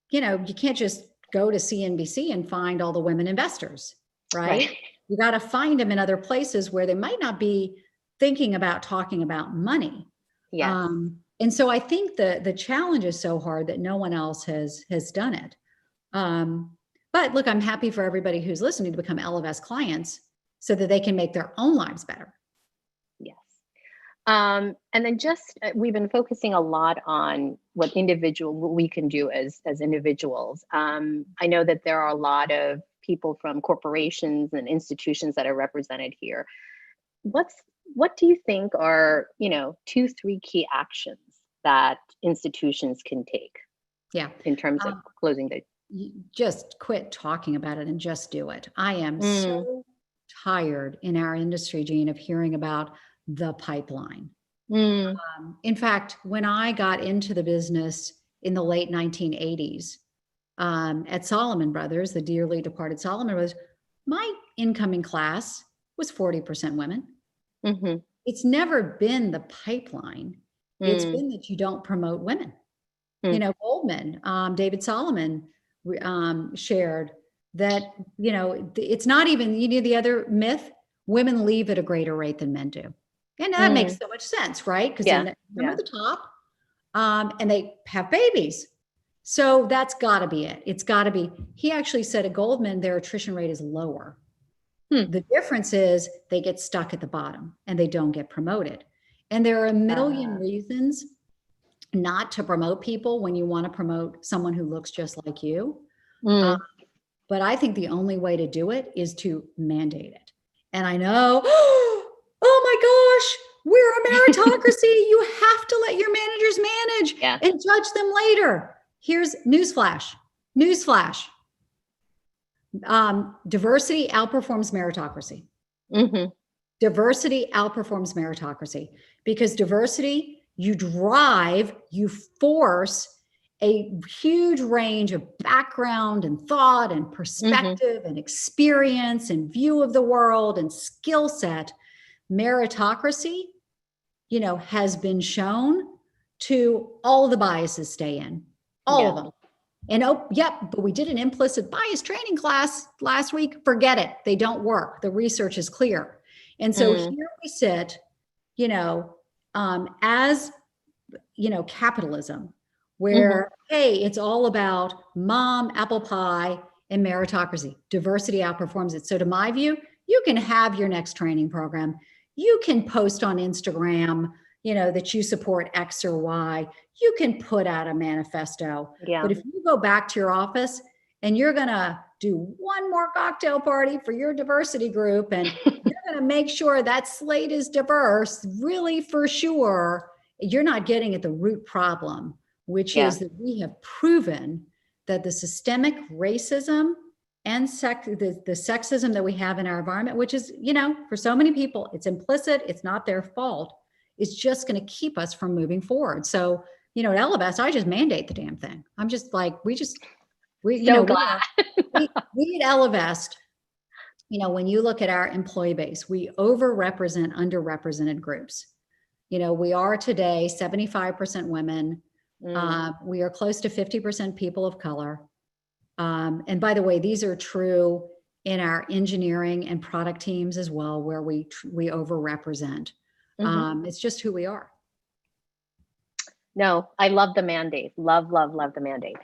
you can't just go to CNBC and find all the women investors, right? You got to find them in other places where they might not be thinking about talking about money. And so I think the challenge is so hard that no one else has done it. But look, I'm happy for everybody who's listening to become LFS clients so that they can make their own lives better. Yes. And then we've been focusing a lot on what we can do as individuals. I know that there are a lot of people from corporations and institutions that are represented here. What do you think are, 2-3 key actions that institutions can take? In terms of closing the. Just quit talking about it and just do it. I am so tired in our industry, Jean, of hearing about the pipeline. In fact, when I got into the business in the late 1980s at Salomon Brothers, the dearly departed Salomon Brothers, my incoming class was 40% women. It's never been the pipeline. It's been that you don't promote women. Goldman, David Solomon shared that, it's not even, the other myth, women leave at a greater rate than men do. And that makes so much sense, right? Because they're at the top and they have babies. So that's got to be it. It's got to be. He actually said at Goldman, their attrition rate is lower. The difference is they get stuck at the bottom and they don't get promoted. And there are a million reasons not to promote people when you want to promote someone who looks just like you. But I think the only way to do it is to mandate it. And I know, oh my gosh, we're a meritocracy. You have to let your managers manage and judge them later. Here's newsflash. Diversity outperforms meritocracy. Diversity outperforms meritocracy because diversity, you force a huge range of background and thought and perspective and experience and view of the world and skill set. Meritocracy, has been shown to all the biases stay in, all of them. And but we did an implicit bias training class last week. Forget it. They don't work. The research is clear. And so here we sit, as, capitalism, where, hey, it's all about mom, apple pie, and meritocracy. Diversity outperforms it. So to my view, you can have your next training program. You can post on Instagram, that you support X or Y. You can put out a manifesto. But if you go back to your office and you're going to do one more cocktail party for your diversity group and you're going to make sure that slate is diverse, really for sure, you're not getting at the root problem, which is that we have proven that the systemic racism and the sexism that we have in our environment, which is, for so many people, it's implicit, it's not their fault. It's just going to keep us from moving forward. So, at LFS, I just mandate the damn thing. I'm just like, we at LFS, when you look at our employee base, we overrepresent underrepresented groups. We are today 75% women. We are close to 50% people of color. And by the way, these are true in our engineering and product teams as well, where we overrepresent. It's just who we are. No, I love the mandate. Love the mandate.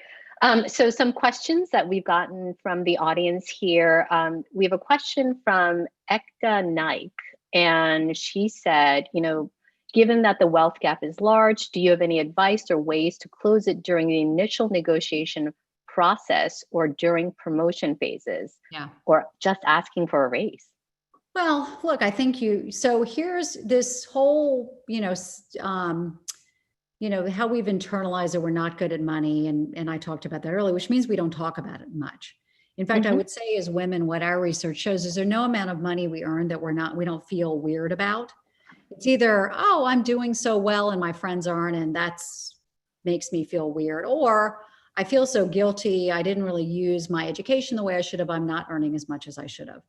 So some questions that we've gotten from the audience here. We have a question from Ekta Naik, and she said, Given that the wealth gap is large, do you have any advice or ways to close it during the initial negotiation process or during promotion phases, Yeah. or just asking for a raise? Well, look, I think so here's this whole, how we've internalized that we're not good at money. And I talked about that earlier, which means we don't talk about it much. In fact, I would say as women, what our research shows is there's no amount of money we earn that we don't feel weird about. It's either, oh, I'm doing so well and my friends aren't, and that's makes me feel weird. Or I feel so guilty. I didn't really use my education the way I should have. I'm not earning as much as I should have.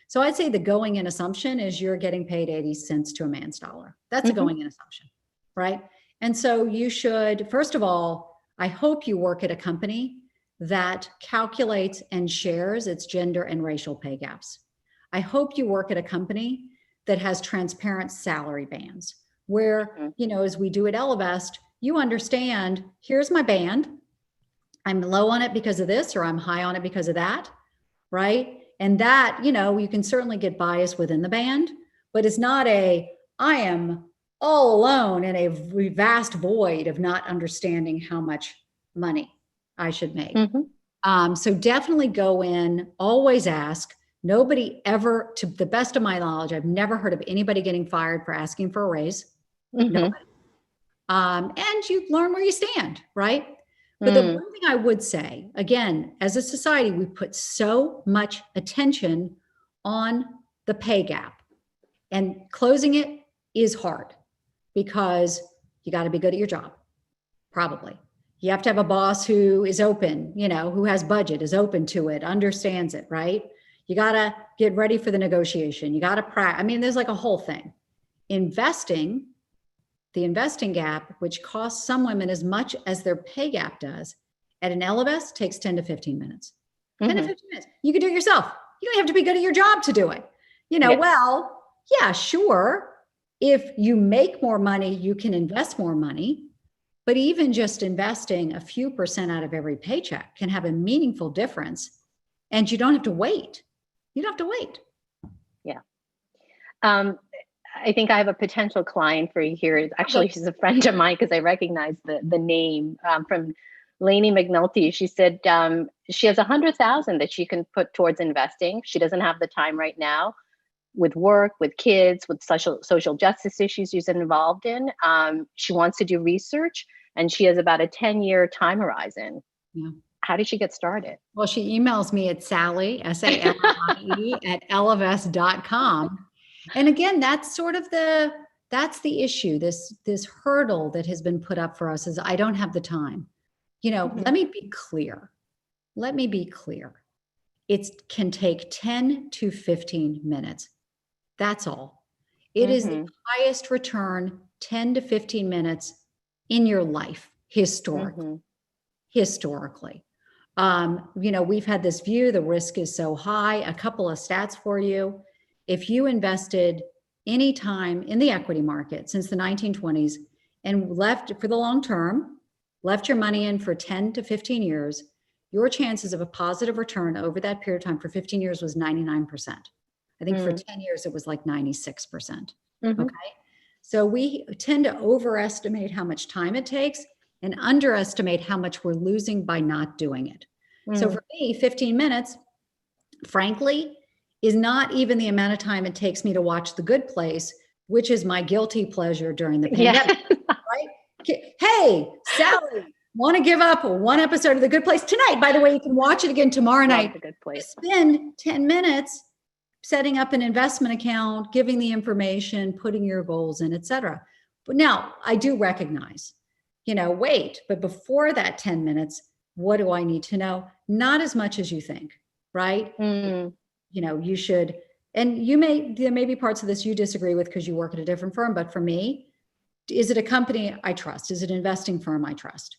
So I'd say the going in assumption is you're getting paid 80 cents to a man's dollar. That's a going in assumption, right? And so you should, first of all, I hope you work at a company that calculates and shares its gender and racial pay gaps. I hope you work at a company that has transparent salary bands where, as we do at Elevest, you understand, here's my band. I'm low on it because of this, or I'm high on it because of that, right? And that, you can certainly get bias within the band, but it's not I am all alone in a vast void of not understanding how much money I should make. So definitely go in, always ask. Nobody ever, to the best of my knowledge, I've never heard of anybody getting fired for asking for a raise. Nobody. And you learn where you stand, right? But the one thing I would say, again, as a society, we put so much attention on the pay gap, and closing it is hard because you got to be good at your job. Probably. You have to have a boss who is open, who has budget, is open to it, understands it, right? You got to get ready for the negotiation. You got to practice. I mean, there's like a whole thing. Investing, the investing gap, which costs some women as much as their pay gap does, at an Elevest takes 10 to 15 minutes. 10 to 15 minutes. You can do it yourself. You don't have to be good at your job to do it. Well, yeah, sure. If you make more money, you can invest more money. But even just investing a few percent out of every paycheck can have a meaningful difference. And you don't have to wait. You don't have to wait. Yeah. I think I have a potential client for you here. Actually, she's a friend of mine because I recognize the name from Lainey McNulty. She said she has 100,000 that she can put towards investing. She doesn't have the time right now with work, with kids, with social justice issues she's involved in. She wants to do research, and she has about a 10-year time horizon. Yeah. How did she get started? Well, she emails me at Sally, SALLIE, at elevest.com. And again, that's sort of that's the issue. This hurdle that has been put up for us is I don't have the time. Let me be clear. It can take 10 to 15 minutes. That's all. It is the highest return, 10 to 15 minutes in your life, historically. We've had this view, the risk is so high. A couple of stats for you. If you invested any time in the equity market since the 1920s and left for the long term, left your money in for 10 to 15 years, your chances of a positive return over that period of time for 15 years was 99%. I think for 10 years, it was like 96%. Okay. So we tend to overestimate how much time it takes and underestimate how much we're losing by not doing it. So for me, 15 minutes, frankly, is not even the amount of time it takes me to watch The Good Place, which is my guilty pleasure during the pandemic, right? Hey, Sally, want to give up one episode of The Good Place tonight? By the way, you can watch it again tomorrow night. The Good Place. Spend 10 minutes setting up an investment account, giving the information, putting your goals in, et cetera. But now I do recognize, wait, but before that 10 minutes, what do I need to know? Not as much as you think, right? You should, and there may be parts of this you disagree with because you work at a different firm, but for me, is it a company I trust? Is it an investing firm I trust?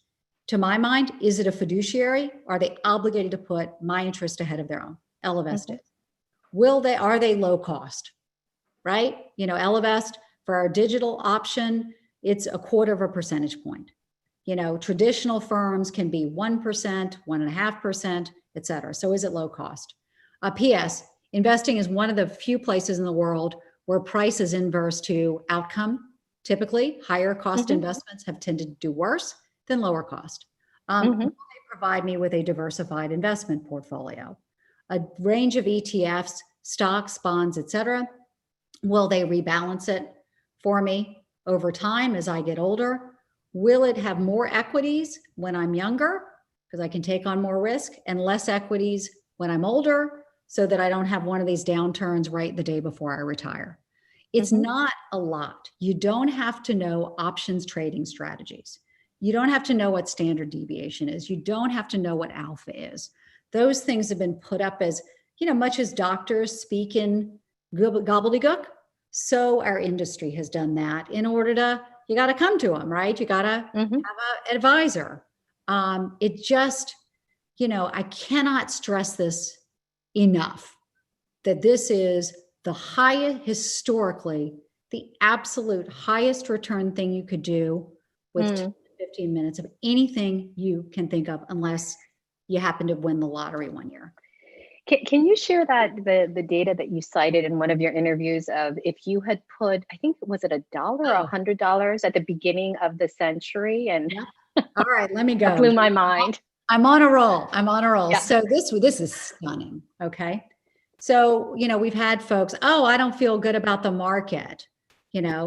To my mind, is it a fiduciary? Are they obligated to put my interest ahead of their own? Elevest is. Are they low cost? Right? Elevest, for our digital option, it's 1/4 percentage point. Traditional firms can be 1%, 1.5%, et cetera. So is it low cost? P.S. Investing is one of the few places in the world where price is inverse to outcome. Typically, higher cost investments have tended to do worse than lower cost. Will they provide me with a diversified investment portfolio, a range of ETFs, stocks, bonds, et cetera? Will they rebalance it for me over time as I get older? Will it have more equities when I'm younger, because I can take on more risk, and less equities when I'm older, so that I don't have one of these downturns right the day before I retire? It's not a lot. You don't have to know options trading strategies. You don't have to know what standard deviation is. You don't have to know what alpha is. Those things have been put up as, much as doctors speak in gobbledygook, so our industry has done that in order to, you got to come to them, right? You got to have an advisor. It just, I cannot stress this enough, that this is the highest, historically, the absolute highest return thing you could do with 10 to 15 minutes of anything you can think of, unless you happen to win the lottery one year. Can you share that the data that you cited in one of your interviews of, if you had put, I think, was it $1 or $100 at the beginning of the century? And all right, let me go. That blew my mind. I'm on a roll. Yeah. So this is stunning. Okay. So, we've had folks, I don't feel good about the market.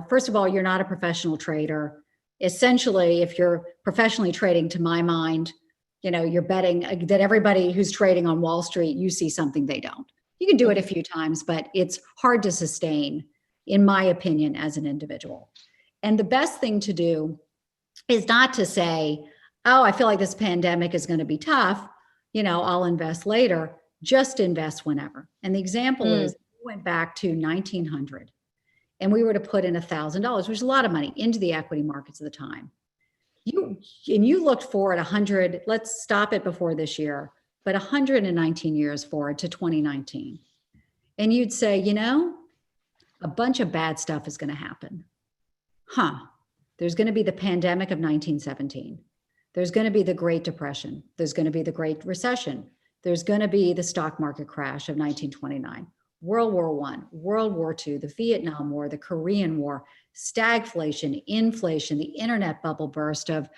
First of all, you're not a professional trader. Essentially, if you're professionally trading, to my mind, you're betting that everybody who's trading on Wall Street, you see something they don't. You can do it a few times, but it's hard to sustain, in my opinion, as an individual. And the best thing to do is not to say, I feel like this pandemic is going to be tough, I'll invest later. Just invest whenever. And the example is, we went back to 1900 and we were to put in $1,000, which is a lot of money, into the equity markets at the time. You looked forward 100, let's stop it before this year, but 119 years forward to 2019. And you'd say, a bunch of bad stuff is going to happen. There's going to be the pandemic of 1917. There's going to be the Great Depression. There's going to be the Great Recession. There's going to be the stock market crash of 1929, World War I, World War II, the Vietnam War, the Korean War, stagflation, inflation, the internet bubble burst of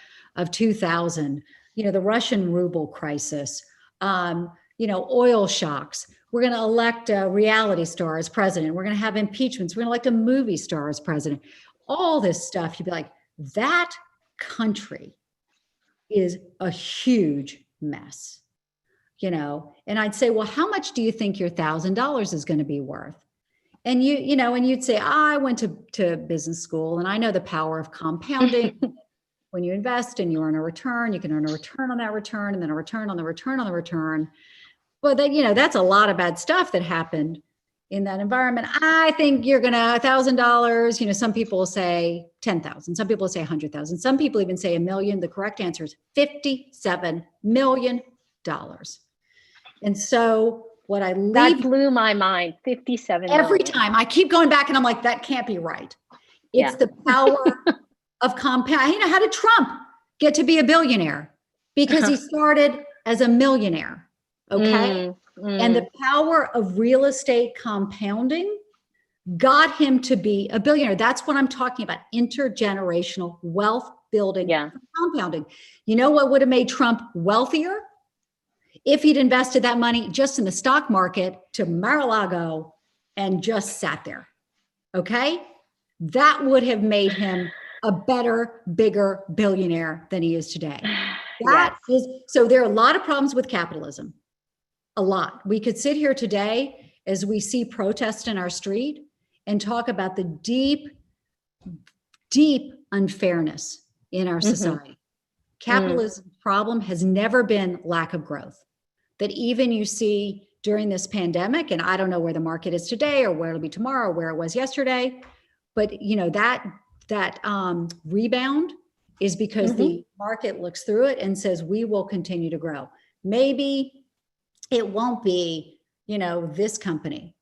2000, the Russian ruble crisis, oil shocks. We're going to elect a reality star as president. We're going to have impeachments. We're going to elect a movie star as president. All this stuff, you'd be like, that country is a huge mess. And I'd say, well, how much do you think your $1,000 is going to be worth? And you'd say, I went to business school and I know the power of compounding. When you invest and you earn a return, you can earn a return on that return, and then a return on the return on the return. But that's a lot of bad stuff that happened in that environment. I think you're going to $1,000. Some people will say 10,000. Some people will say 100,000. Some people even say $1 million. The correct answer is $57 million. And so what I leave, that blew my mind. 57 every million. time I keep going back and I'm like, that can't be right. It's the power of compound. How did Trump get to be a billionaire? Because he started as a millionaire. Okay. And the power of real estate compounding got him to be a billionaire. That's what I'm talking about. Intergenerational wealth building, compounding. You know what would have made Trump wealthier? If he'd invested that money just in the stock market to Mar-a-Lago and just sat there. Okay. That would have made him a better, bigger billionaire than he is today. So there are a lot of problems with capitalism. A lot. We could sit here today as we see protests in our street and talk about the deep, deep unfairness in our society. Capitalism's problem has never been lack of growth. That even you see during this pandemic, and I don't know where the market is today or where it'll be tomorrow, or where it was yesterday, but that rebound is because the market looks through it and says, we will continue to grow. Maybe it won't be, this company,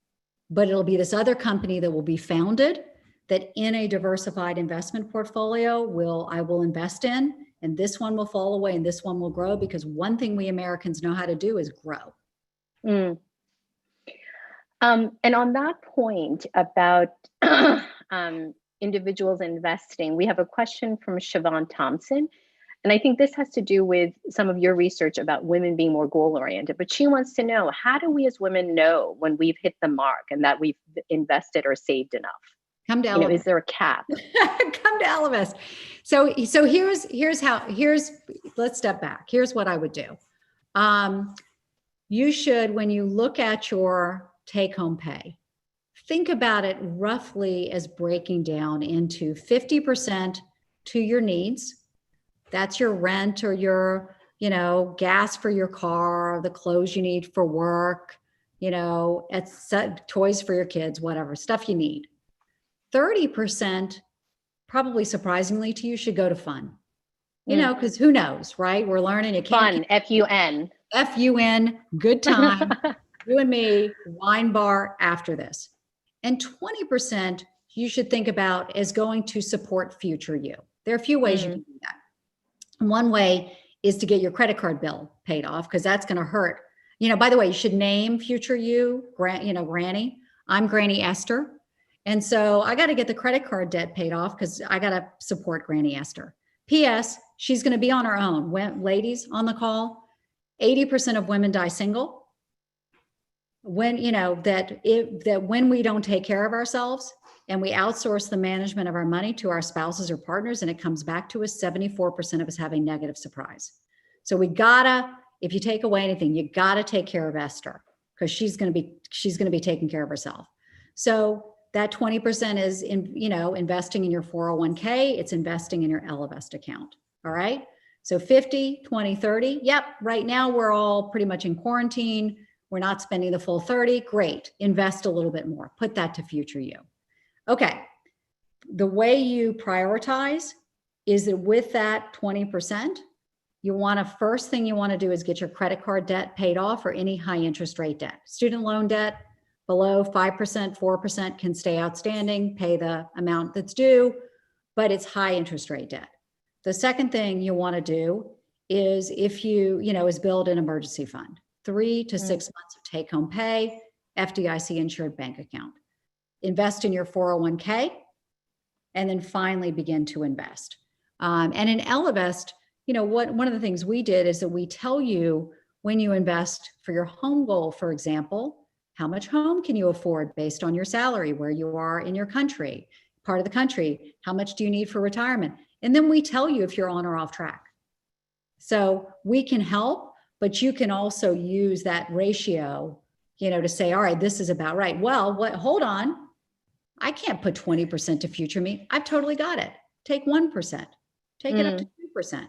but it'll be this other company that will be founded that in a diversified investment portfolio I will invest in, and this one will fall away and this one will grow, because one thing we Americans know how to do is grow. And on that point about, individuals investing, we have a question from Siobhan Thompson. And I think this has to do with some of your research about women being more goal-oriented. But she wants to know, how do we as women know when we've hit the mark and that we've invested or saved enough? Come to You know, Elevest. is there a cap? Come to Elevest. So let's step back. Here's what I would do. You should, when you look at your take-home pay, think about it roughly as breaking down into 50% to your needs. That's your rent or your, gas for your car, the clothes you need for work, it's toys for your kids, whatever, stuff you need. 30%, probably surprisingly to you, should go to fun. Because who knows, right? We're learning. You can't. Fun, F-U-N. F-U-N, good time. You and me, wine bar after this. And 20% you should think about as going to support future you. There are a few ways you can do that. One way is to get your credit card bill paid off, because that's going to hurt. By the way, you should name future you, Granny. I'm Granny Esther. And so I got to get the credit card debt paid off because I got to support Granny Esther. P.S. She's going to be on her own. Ladies on the call, 80% of women die single. When, that when we don't take care of ourselves and we outsource the management of our money to our spouses or partners, and it comes back to us, 74% of us have a negative surprise. So if you take away anything, you gotta take care of Esther, because she's gonna be taking care of herself. So that 20% is investing in your 401k, it's investing in your Elevest account. All right. So 50, 20, 30. Yep. Right now we're all pretty much in quarantine. We're not spending the full 30. Great. Invest a little bit more. Put that to future you. Okay. The way you prioritize is that with that 20%, first thing you want to do is get your credit card debt paid off, or any high interest rate debt. Student loan debt below 5%, 4% can stay outstanding, pay the amount that's due, but it's high interest rate debt. The second thing you want to do is is build an emergency fund, 3 to 6 months of take home pay, FDIC insured bank account. Invest in your 401k, and then finally begin to invest. And in Elevest, one of the things we did is that we tell you when you invest for your home goal, for example, how much home can you afford based on your salary, where you are in your country, part of the country, how much do you need for retirement? And then we tell you if you're on or off track. So we can help, but you can also use that ratio, to say, all right, this is about right. Well, hold on. I can't put 20% to future me. I've totally got it. Take 1%, take it up to 2%.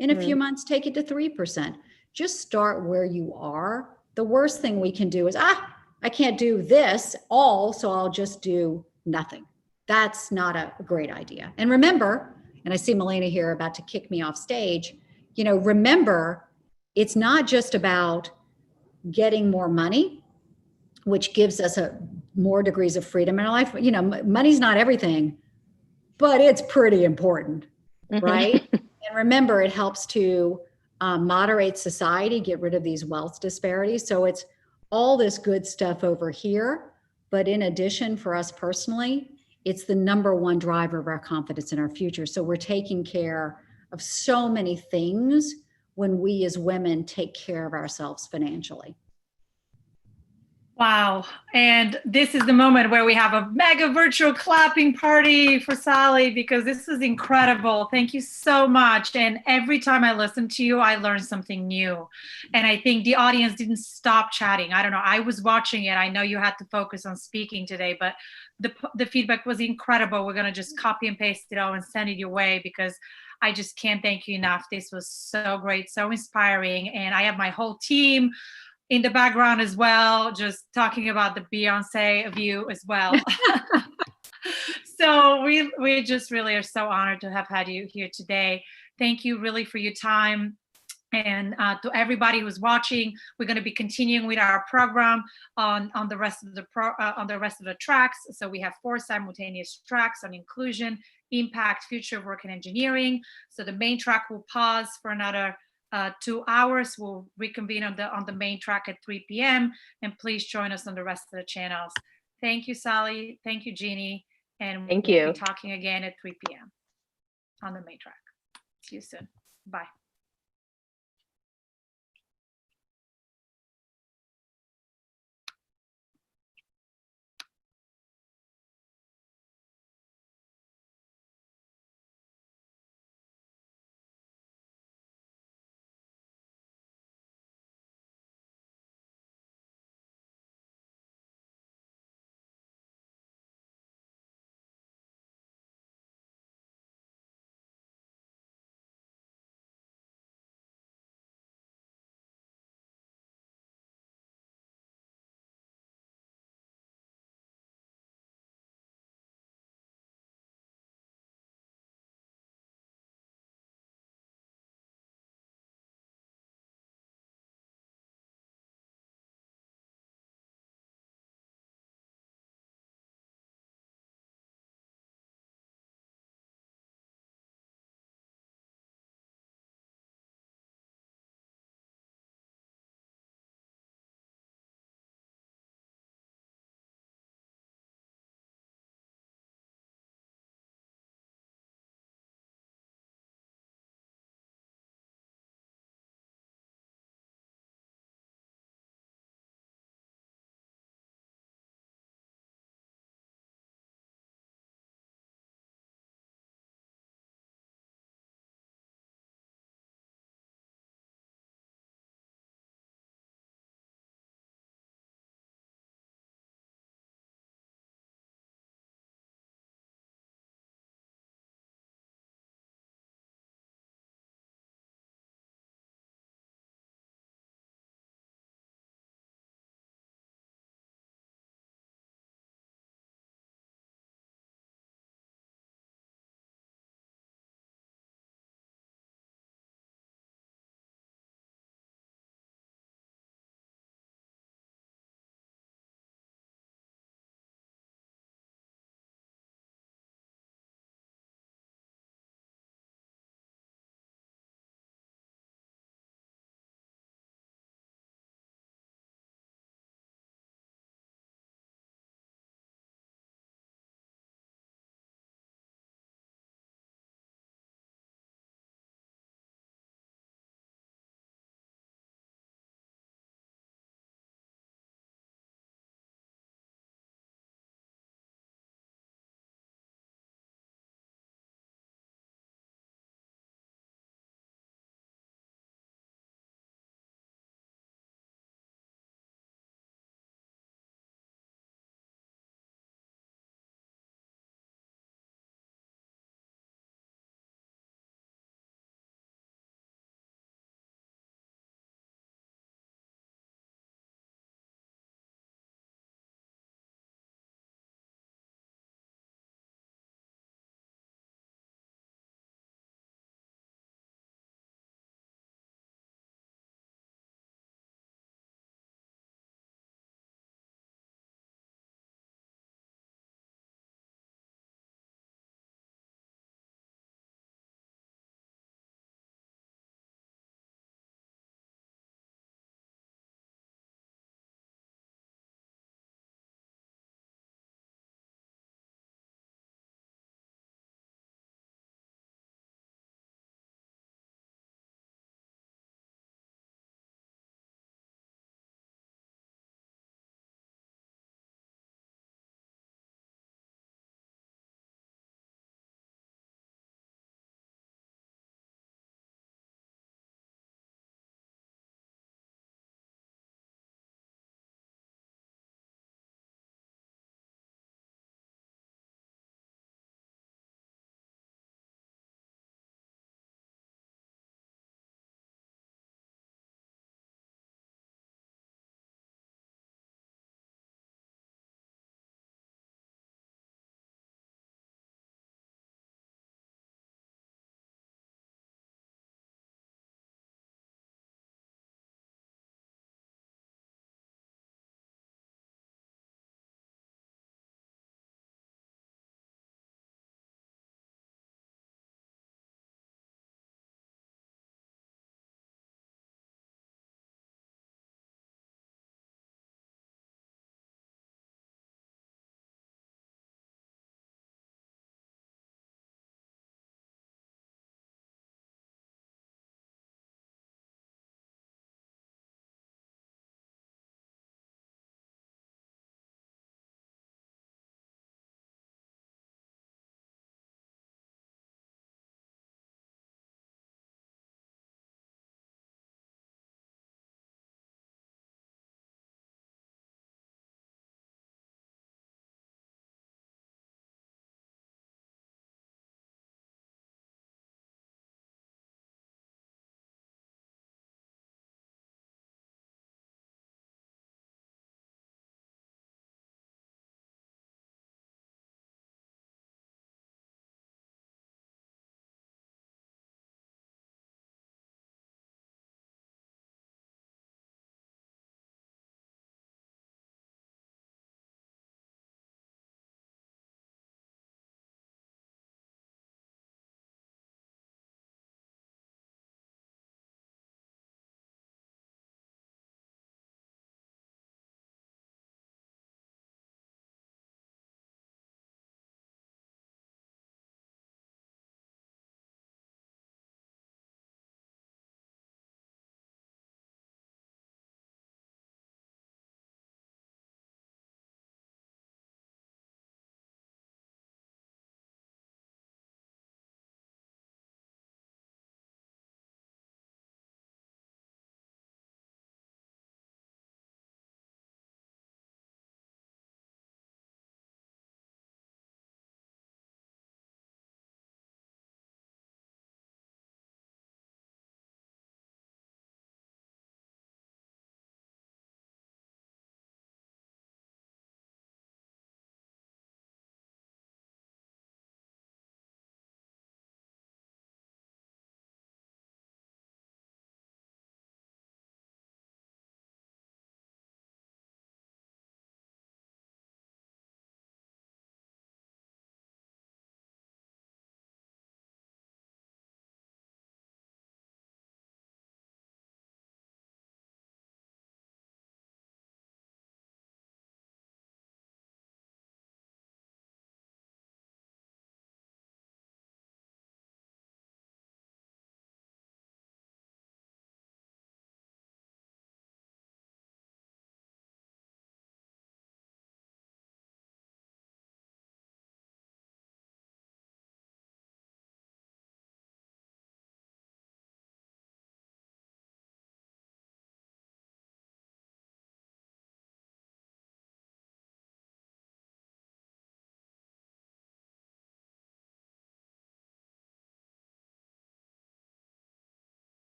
In a few months, take it to 3%. Just start where you are. The worst thing we can do is, I can't do this all, so I'll just do nothing. That's not a great idea. And remember, and I see Milena here about to kick me off stage, remember, it's not just about getting more money, which gives us more degrees of freedom in our life. Money's not everything, but it's pretty important, right? And remember, it helps to moderate society, get rid of these wealth disparities. So it's all this good stuff over here. But in addition, for us personally, it's the number one driver of our confidence in our future. So we're taking care of so many things when we as women take care of ourselves financially. Wow. And this is the moment where we have a mega virtual clapping party for Sally, because this is incredible. Thank you so much. And every time I listen to you, I learn something new. And I think the audience didn't stop chatting. I don't know. I was watching it. I know you had to focus on speaking today, but the feedback was incredible. We're going to just copy and paste it all and send it your way, because I just can't thank you enough. This was so great, so inspiring. And I have my whole team in the background as well, just talking about the Beyonce of you as well. So we just really are so honored to have had you here today. Thank you really for your time. And to everybody who's watching, we're going to be continuing with our program on the rest of the tracks. So we have 4 simultaneous tracks on inclusion, impact, future of work, and engineering. So the main track will pause for another 2 hours. We'll reconvene on the main track at 3 p.m. And please join us on the rest of the channels. Thank you, Sally. Thank you, Jeannie. And Thank we'll you. be talking again at 3 p.m. on the main track. See you soon. Bye.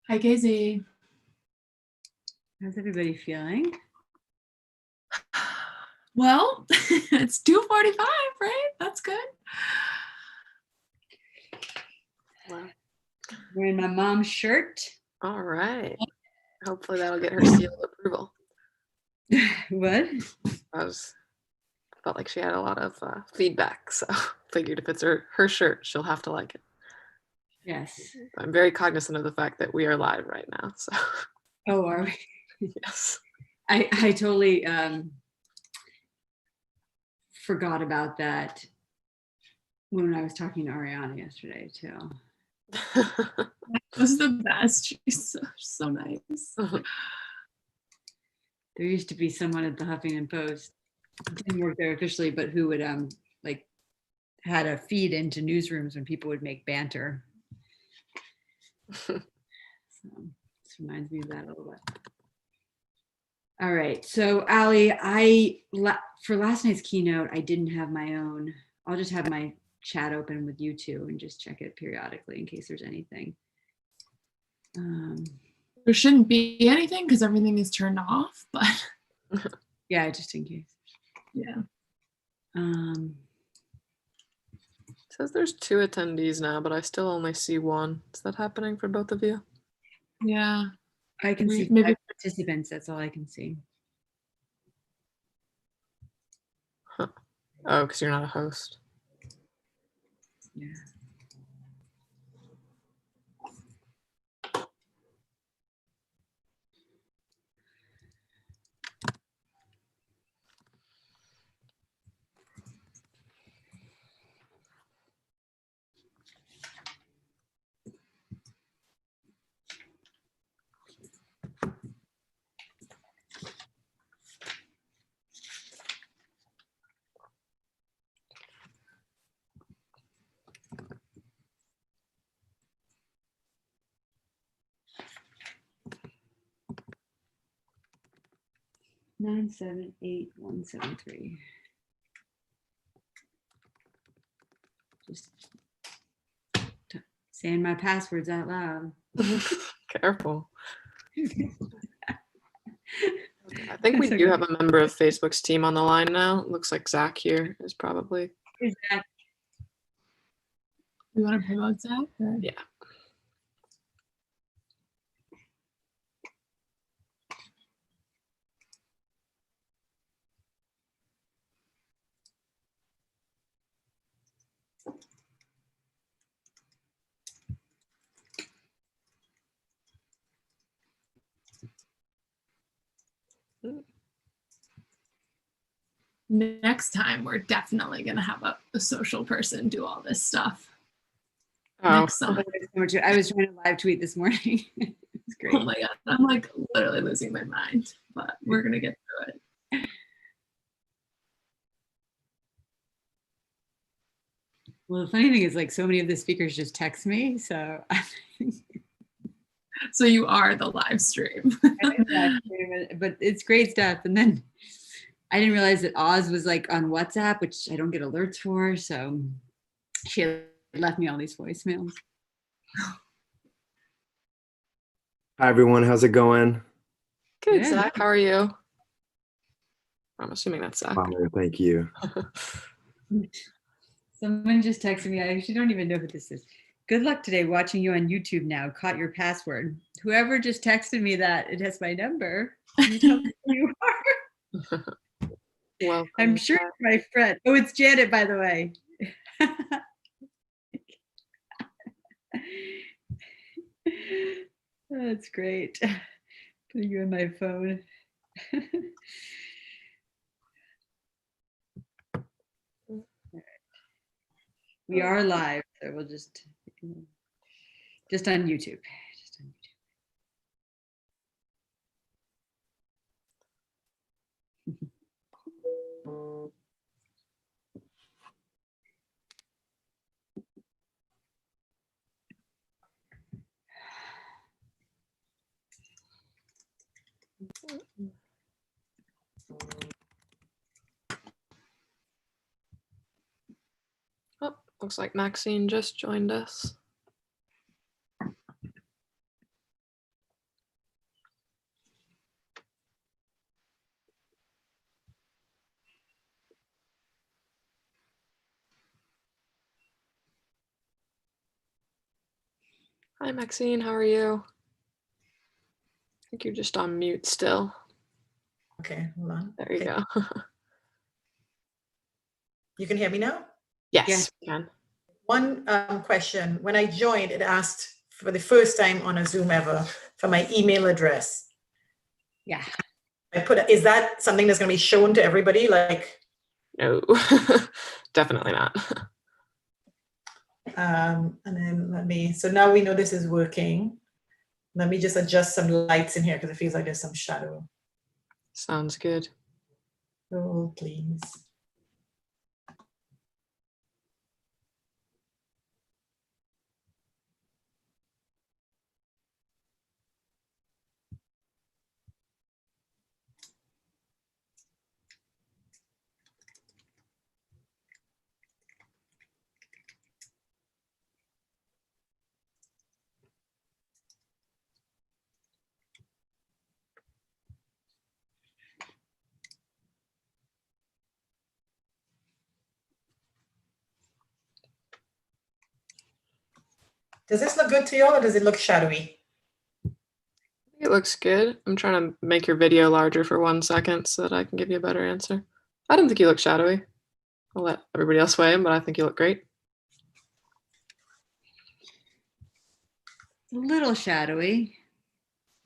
Hi, Casey. How's everybody feeling? Well, it's 2:45, right? That's good. Wow. Wearing my mom's shirt. All right. Hopefully that'll get her seal of approval. What? Felt like she had a lot of feedback, so figured if it's her shirt, she'll have to like it. Yes. I'm very cognizant of the fact that we are live right now, so Oh, are we? yes. I totally forgot about that when I was talking to Ariana yesterday too. That was the best. She's so nice. There used to be someone at the Huffington Post, didn't work there officially, but who would like had a feed into newsrooms when people would make banter. So this reminds me of that a little bit. All right, so Allie, for last night's keynote, I didn't have my own. I'll just have my chat open with you two and just check it periodically in case there's anything. There shouldn't be anything because everything is turned off, but Yeah, just in case. yeah. It says there's 2 attendees now, but I still only see 1. Is that happening for both of you? Yeah. I can see Maybe 5 participants. That's all I can see. Huh. Oh, because you're not a host. Yeah. Nine seven eight 173. Just saying my passwords out loud. Careful. I think we That's do okay. have a member of Facebook's team on the line now. Looks like Zach here is probably. Is that You want to promote Zach? Or? Yeah. Next time, we're definitely going to have a social person do all this stuff. Oh, Next summer. I was trying to live tweet this morning. It's great. Oh my God. I'm like literally losing my mind, but we're going to get through it. Well, the funny thing is, like, so many of the speakers just text me, so So you are the live stream. but it's great stuff. And then I didn't realize that Oz was like on WhatsApp, which I don't get alerts for. So she had left me all these voicemails. Hi, everyone. How's it going? good, Yeah. Zach. How are you? I'm assuming that's Zach. Fine, thank you. Someone just texted me. I actually don't even know who this is. Good luck today watching you on YouTube now. Caught your password. Whoever just texted me that, it has my number. Can you tell me who you are? Welcome. I'm sure it's my friend. Oh, it's Janet, by the way. That's great. Putting you in my phone. We are live, so we'll just on YouTube. Just on YouTube. Oh, looks like Maxine just joined us. Hi, Maxine. How are you? I think you're just on mute still. Okay, hold on. There you Okay, go. you can hear me now? Yes, we can. One question. When I joined, it asked for the first time on a Zoom ever for my email address. Yeah. Is that something that's going to be shown to everybody? Like, No, definitely not. and then so now we know this is working. Let me just adjust some lights in here because it feels like there's some shadow. Sounds good. Oh, please. Does this look good to you all or does it look shadowy? It looks good. I'm trying to make your video larger for 1 second so that I can give you a better answer. I don't think you look shadowy. I'll let everybody else weigh in, but I think you look great. It's a little shadowy.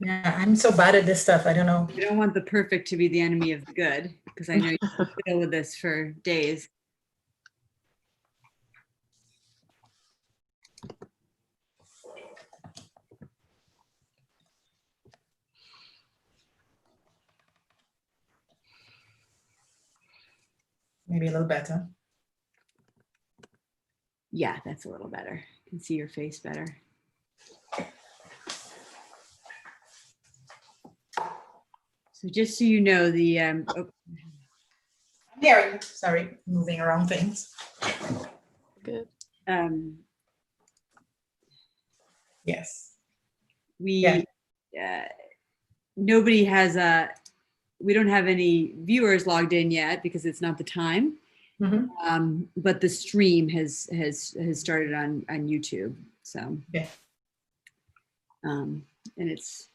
Yeah, I'm so bad at this stuff. I don't know. I don't want the perfect to be the enemy of the good because I know you can deal with this for days. Maybe a little better. Yeah, that's a little better. You can see your face better. So just so you know, the Hearing, sorry, moving around things. Good. Yes. we nobody has we don't have any viewers logged in yet because it's not the time. Mhm. But the stream has started on YouTube. So Yeah. and it's,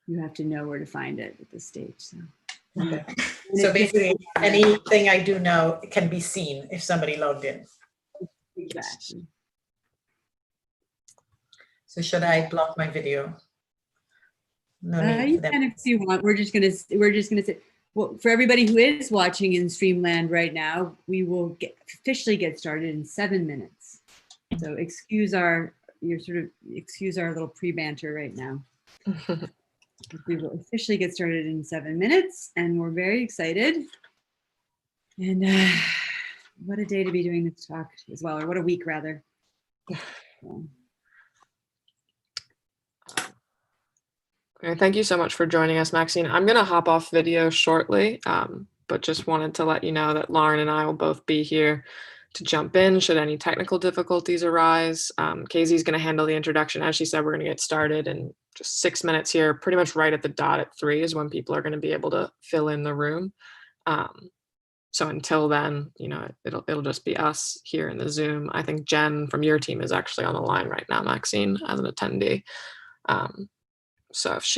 you have to know where to find it at this stage. So Okay. So basically, anything I do now can be seen if somebody logged in. exactly. So should I block my video? No need You for them. can if you want. We're just gonna say, well, for everybody who is watching in Streamland right now, we will officially get started in 7 minutes. So excuse our little pre-banter right now. We will officially get started in 7 minutes, and we're very excited. And what a day to be doing this talk as well, or what a week rather. Okay, thank you so much for joining us, Maxine. I'm going to hop off video shortly, but just wanted to let you know that Lauren and I will both be here to jump in should any technical difficulties arise. Casey's going to handle the introduction. As she said, we're going to get started in just 6 minutes here, pretty much right at the dot at 3 is when people are going to be able to fill in the room. So until then, you know, it'll just be us here in the Zoom. I think Jen from your team is actually on the line right now, Maxine, as an attendee. So if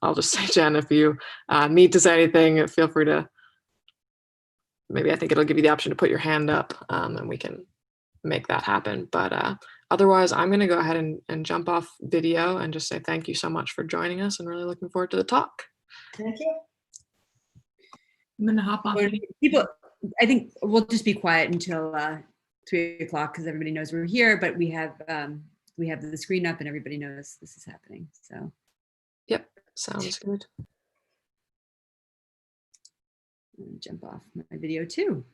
I'll just say, Jen, if you need to say anything, feel free to, maybe I think it'll give you the option to put your hand up and we can make that happen. But otherwise, I'm going to go ahead and jump off video and just say thank you so much for joining us and really looking forward to the talk. Thank you. I'm gonna hop off. People, I think we'll just be quiet until 3 o'clock because everybody knows we're here, but we have the screen up and everybody knows this is happening. So. Yep, sounds good. Jump off my video too.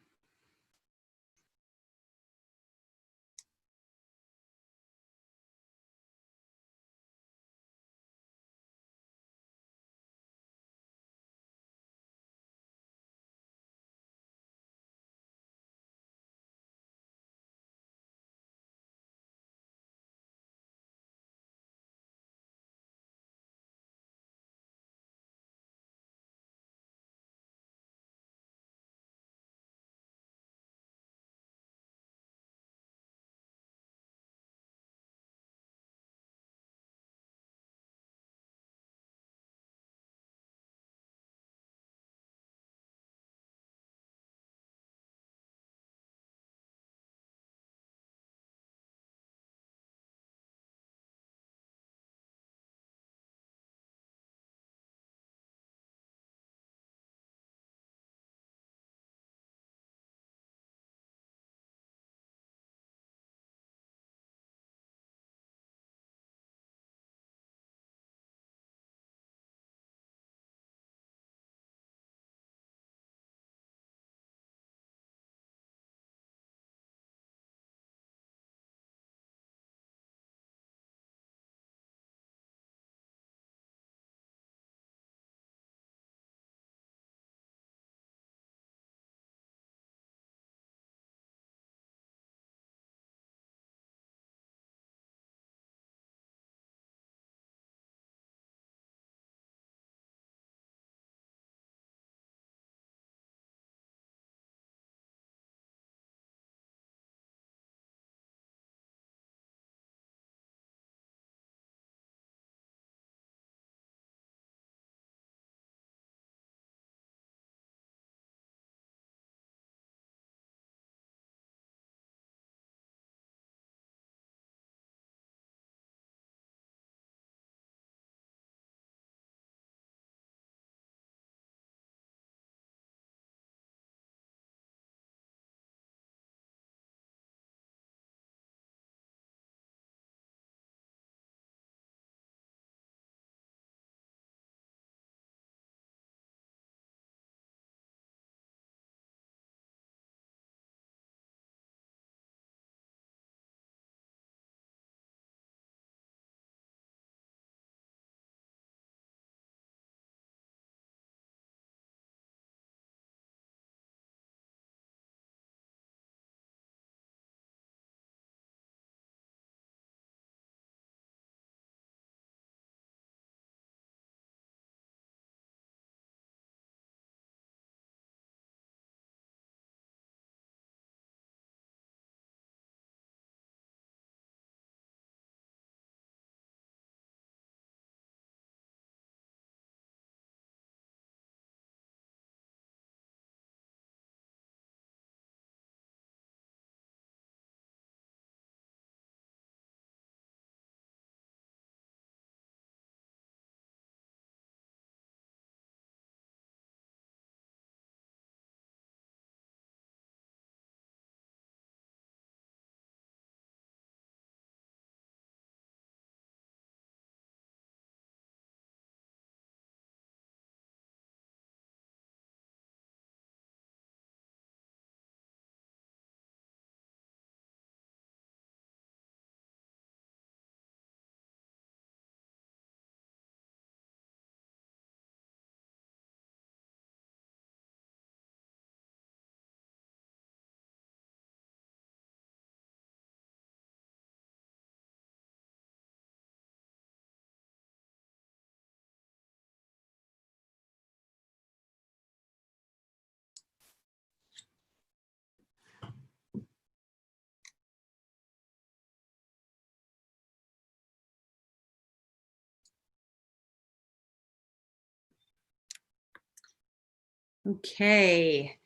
Okay.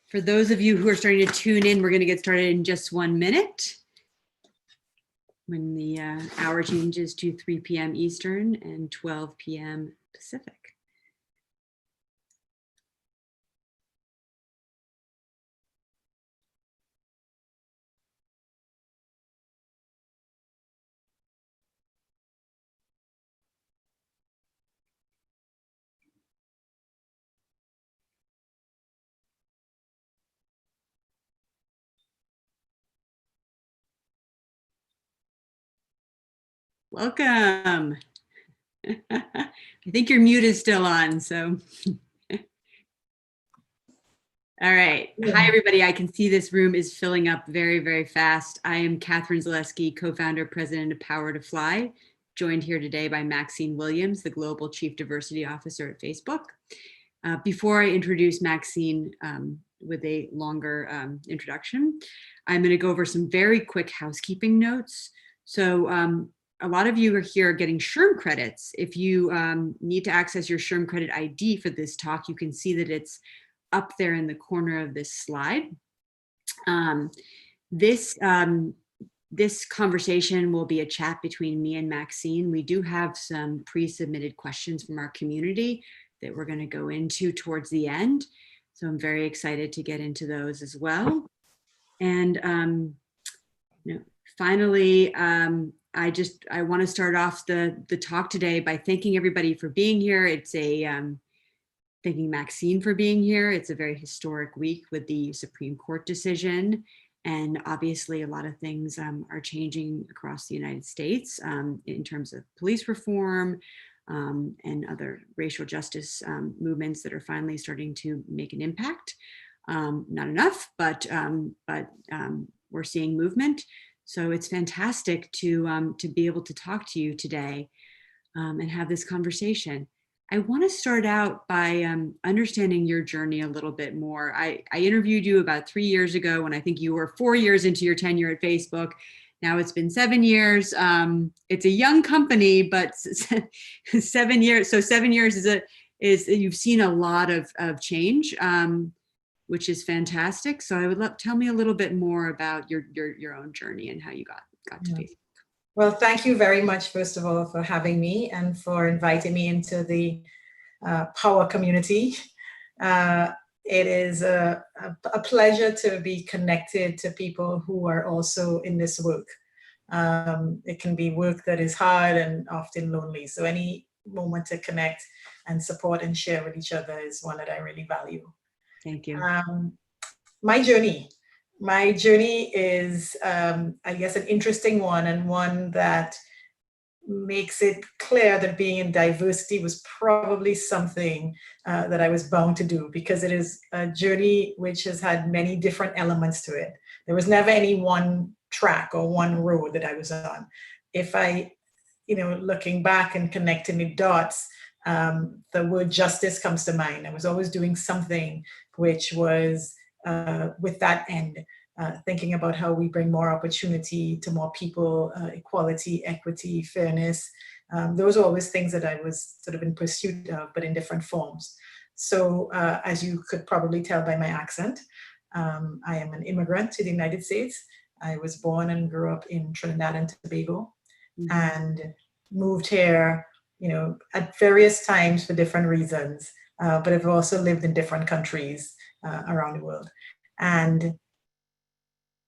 For those of you who are starting to tune in, we're going to get started in just 1 minute when the hour changes to 3 p.m. Eastern and 12 p.m. Pacific. Welcome. I think your mute is still on, so. All right. Hi, everybody. I can see this room is filling up very, very fast. I am Catherine Zaleski, co-founder, president of Power to Fly, joined here today by Maxine Williams, the Global Chief Diversity Officer at Facebook. Before I introduce Maxine with a longer introduction, I'm going to go over some very quick housekeeping notes. So a lot of you are here getting SHRM credits. If you need to access your SHRM credit ID for this talk, you can see that it's up there in the corner of this slide. This conversation will be a chat between me and Maxine. We do have some pre-submitted questions from our community that we're going to go into towards the end. So I'm very excited to get into those as well. And finally, I want to start off the talk today by thanking everybody for being here. It's thanking Maxine for being here. It's a very historic week with the Supreme Court decision. And obviously a lot of things are changing across the United States in terms of police reform and other racial justice movements that are finally starting to make an impact. Not enough, but we're seeing movement. So it's fantastic to be able to talk to you today and have this conversation. I want to start out by understanding your journey a little bit more. I interviewed you about 3 years ago when I think you were 4 years into your tenure at Facebook. Now it's been 7 years. It's a young company, but 7 years. So 7 years is you've seen a lot of change, which is fantastic. So I would love, tell me a little bit more about your own journey and how you got to Facebook. Well, thank you very much, first of all, for having me and for inviting me into the Power community. It is a pleasure to be connected to people who are also in this work. It can be work that is hard and often lonely. So any moment to connect and support and share with each other is one that I really value. Thank you. My journey is, I guess, an interesting one, and one that makes it clear that being in diversity was probably something that I was bound to do, because it is a journey which has had many different elements to it. There was never any one track or one road that I was on. If I, looking back and connecting the dots, the word justice comes to mind. I was always doing something which was with that end, thinking about how we bring more opportunity to more people, equality, equity, fairness. Those are always things that I was sort of in pursuit of, but in different forms. So as you could probably tell by my accent, I am an immigrant to the United States. I was born and grew up in Trinidad and Tobago, and moved here, at various times for different reasons, but I've also lived in different countries around the world. And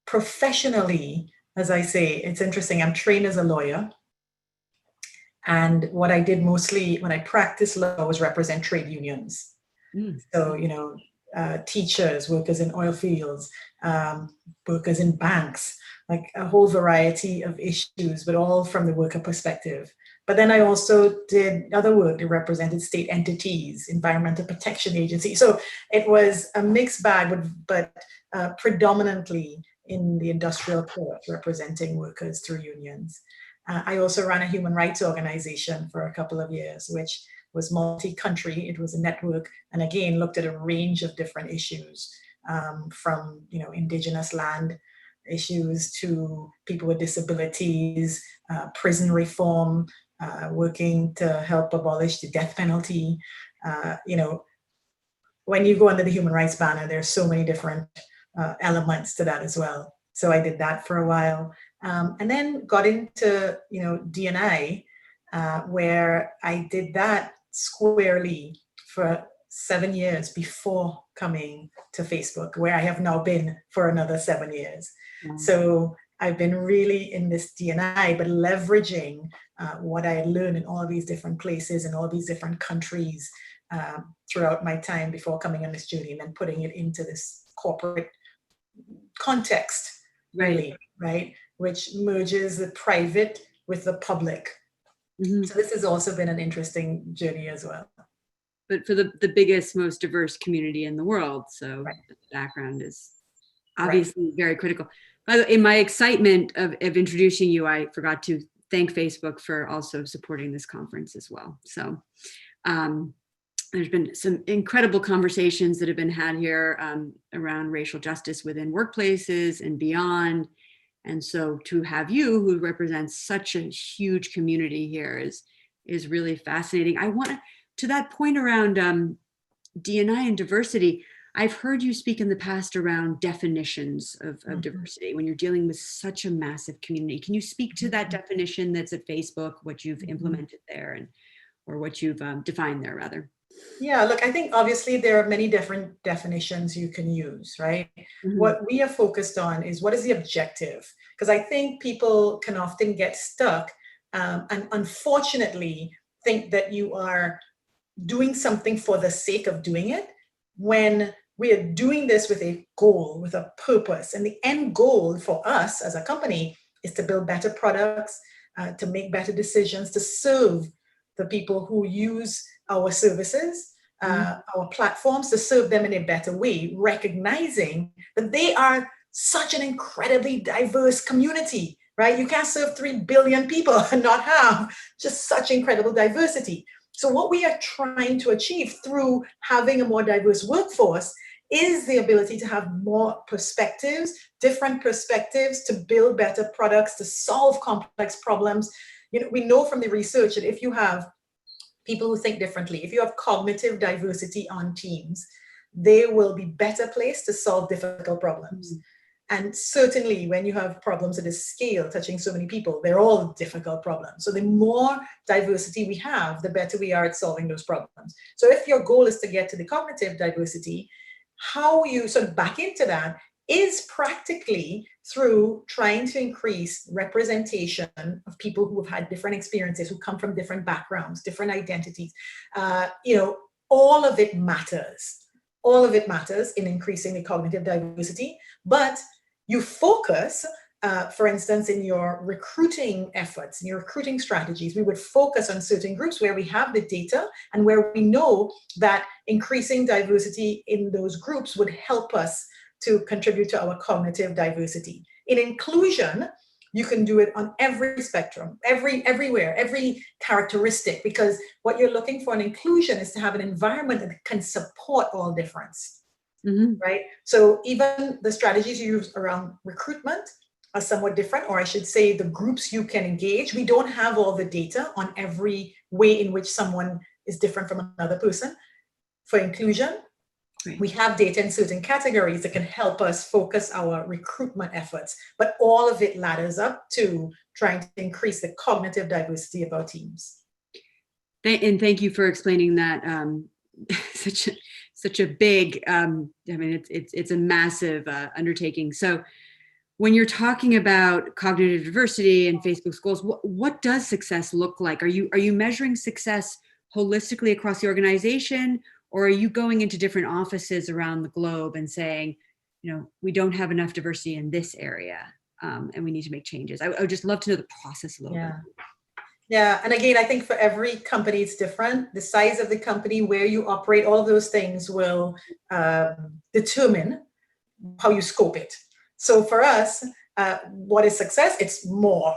professionally, as I say, it's interesting, I'm trained as a lawyer. And what I did mostly when I practiced law was represent trade unions. So, teachers, workers in oil fields, workers in banks, like a whole variety of issues, but all from the worker perspective. But then I also did other work that represented state entities, environmental protection agencies. So it was a mixed bag, but predominantly in the industrial court, representing workers through unions. I also ran a human rights organization for a couple of years, which was multi-country. It was a network, and again, looked at a range of different issues, from indigenous land issues to people with disabilities, prison reform, working to help abolish the death penalty, when you go under the human rights banner, there's so many different elements to that as well. So I did that for a while, and then got into D&I, where I did that squarely for 7 years before coming to Facebook, where I have now been for another 7 years. Wow. So I've been really in this D&I, but leveraging what I learned in all these different places and all these different countries throughout my time before coming on this journey, and then putting it into this corporate context, really, right? Which merges the private with the public. Mm-hmm. So this has also been an interesting journey as well. But for the biggest, most diverse community in the world. So Right. the background is obviously very critical. By the way, in my excitement of introducing you, I forgot to thank Facebook for also supporting this conference as well. So there's been some incredible conversations that have been had here around racial justice within workplaces and beyond. And so to have you, who represents such a huge community here, is really fascinating. I want to that point around D&I and diversity. I've heard you speak in the past around definitions of diversity when you're dealing with such a massive community. Can you speak to that definition that's at Facebook, what you've implemented there, or what you've defined there, rather? Yeah, look, I think obviously there are many different definitions you can use, right? Mm-hmm. What we are focused on is what is the objective? Because I think people can often get stuck and unfortunately think that you are doing something for the sake of doing it, when we are doing this with a goal, with a purpose. And the end goal for us as a company is to build better products, to make better decisions, to serve the people who use our services, our platforms, to serve them in a better way, recognizing that they are such an incredibly diverse community, right? You can't serve 3 billion people and not have just such incredible diversity. So what we are trying to achieve through having a more diverse workforce is the ability to have more perspectives, different perspectives, to build better products, to solve complex problems. We know from the research that if you have people who think differently, if you have cognitive diversity on teams, they will be better placed to solve difficult problems. And certainly when you have problems at this scale touching so many people, they're all difficult problems. So the more diversity we have, the better we are at solving those problems. So if your goal is to get to the cognitive diversity, how you sort of back into that is practically through trying to increase representation of people who have had different experiences, who come from different backgrounds, different identities. All of it matters. All of it matters in increasing the cognitive diversity, but you focus, for instance, in your recruiting efforts, in your recruiting strategies, we would focus on certain groups where we have the data and where we know that increasing diversity in those groups would help us to contribute to our cognitive diversity. In inclusion, you can do it on every spectrum, everywhere, every characteristic, because what you're looking for in inclusion is to have an environment that can support all difference, right? So even the strategies you use around recruitment are somewhat different, or I should say the groups you can engage. We don't have all the data on every way in which someone is different from another person. For inclusion, we have data in certain categories that can help us focus our recruitment efforts, but all of it ladders up to trying to increase the cognitive diversity of our teams. And thank you for explaining that. Such a big, it's a massive undertaking. So when you're talking about cognitive diversity and Facebook's goals, what does success look like? Are you measuring success holistically across the organization? Or are you going into different offices around the globe and saying, we don't have enough diversity in this area and we need to make changes? I would just love to know the process a little bit. Yeah, and again, I think for every company it's different. The size of the company, where you operate, all of those things will determine how you scope it. So for us, what is success? It's more.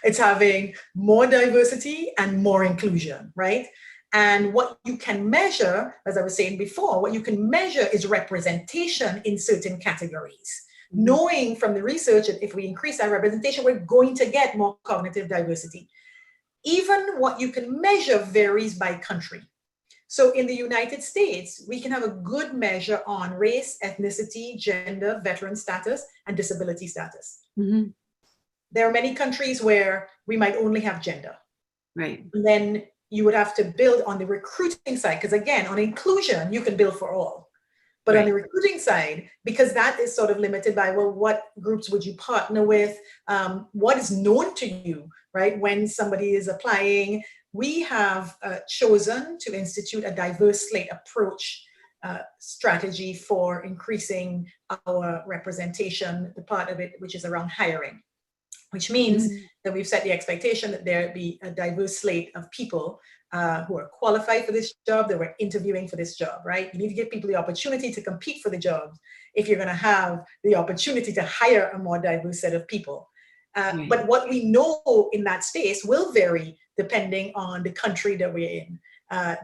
It's having more diversity and more inclusion, right? And what you can measure, as I was saying before, what you can measure is representation in certain categories. Knowing from the research that if we increase our representation, we're going to get more cognitive diversity. Even what you can measure varies by country. So in the United States, we can have a good measure on race, ethnicity, gender, veteran status, and disability status. Mhm. There are many countries where we might only have gender. Right. And then you would have to build on the recruiting side, because again, on inclusion, you can build for all. But on the recruiting side, because that is sort of limited by, well, what groups would you partner with? What is known to you, right? When somebody is applying, we have chosen to institute a diverse slate approach strategy for increasing our representation, the part of it which is around hiring, which means that we've set the expectation that there be a diverse slate of people who are qualified for this job, that we're interviewing for this job, right? You need to give people the opportunity to compete for the jobs if you're going to have the opportunity to hire a more diverse set of people. But what we know in that space will vary depending on the country that we're in,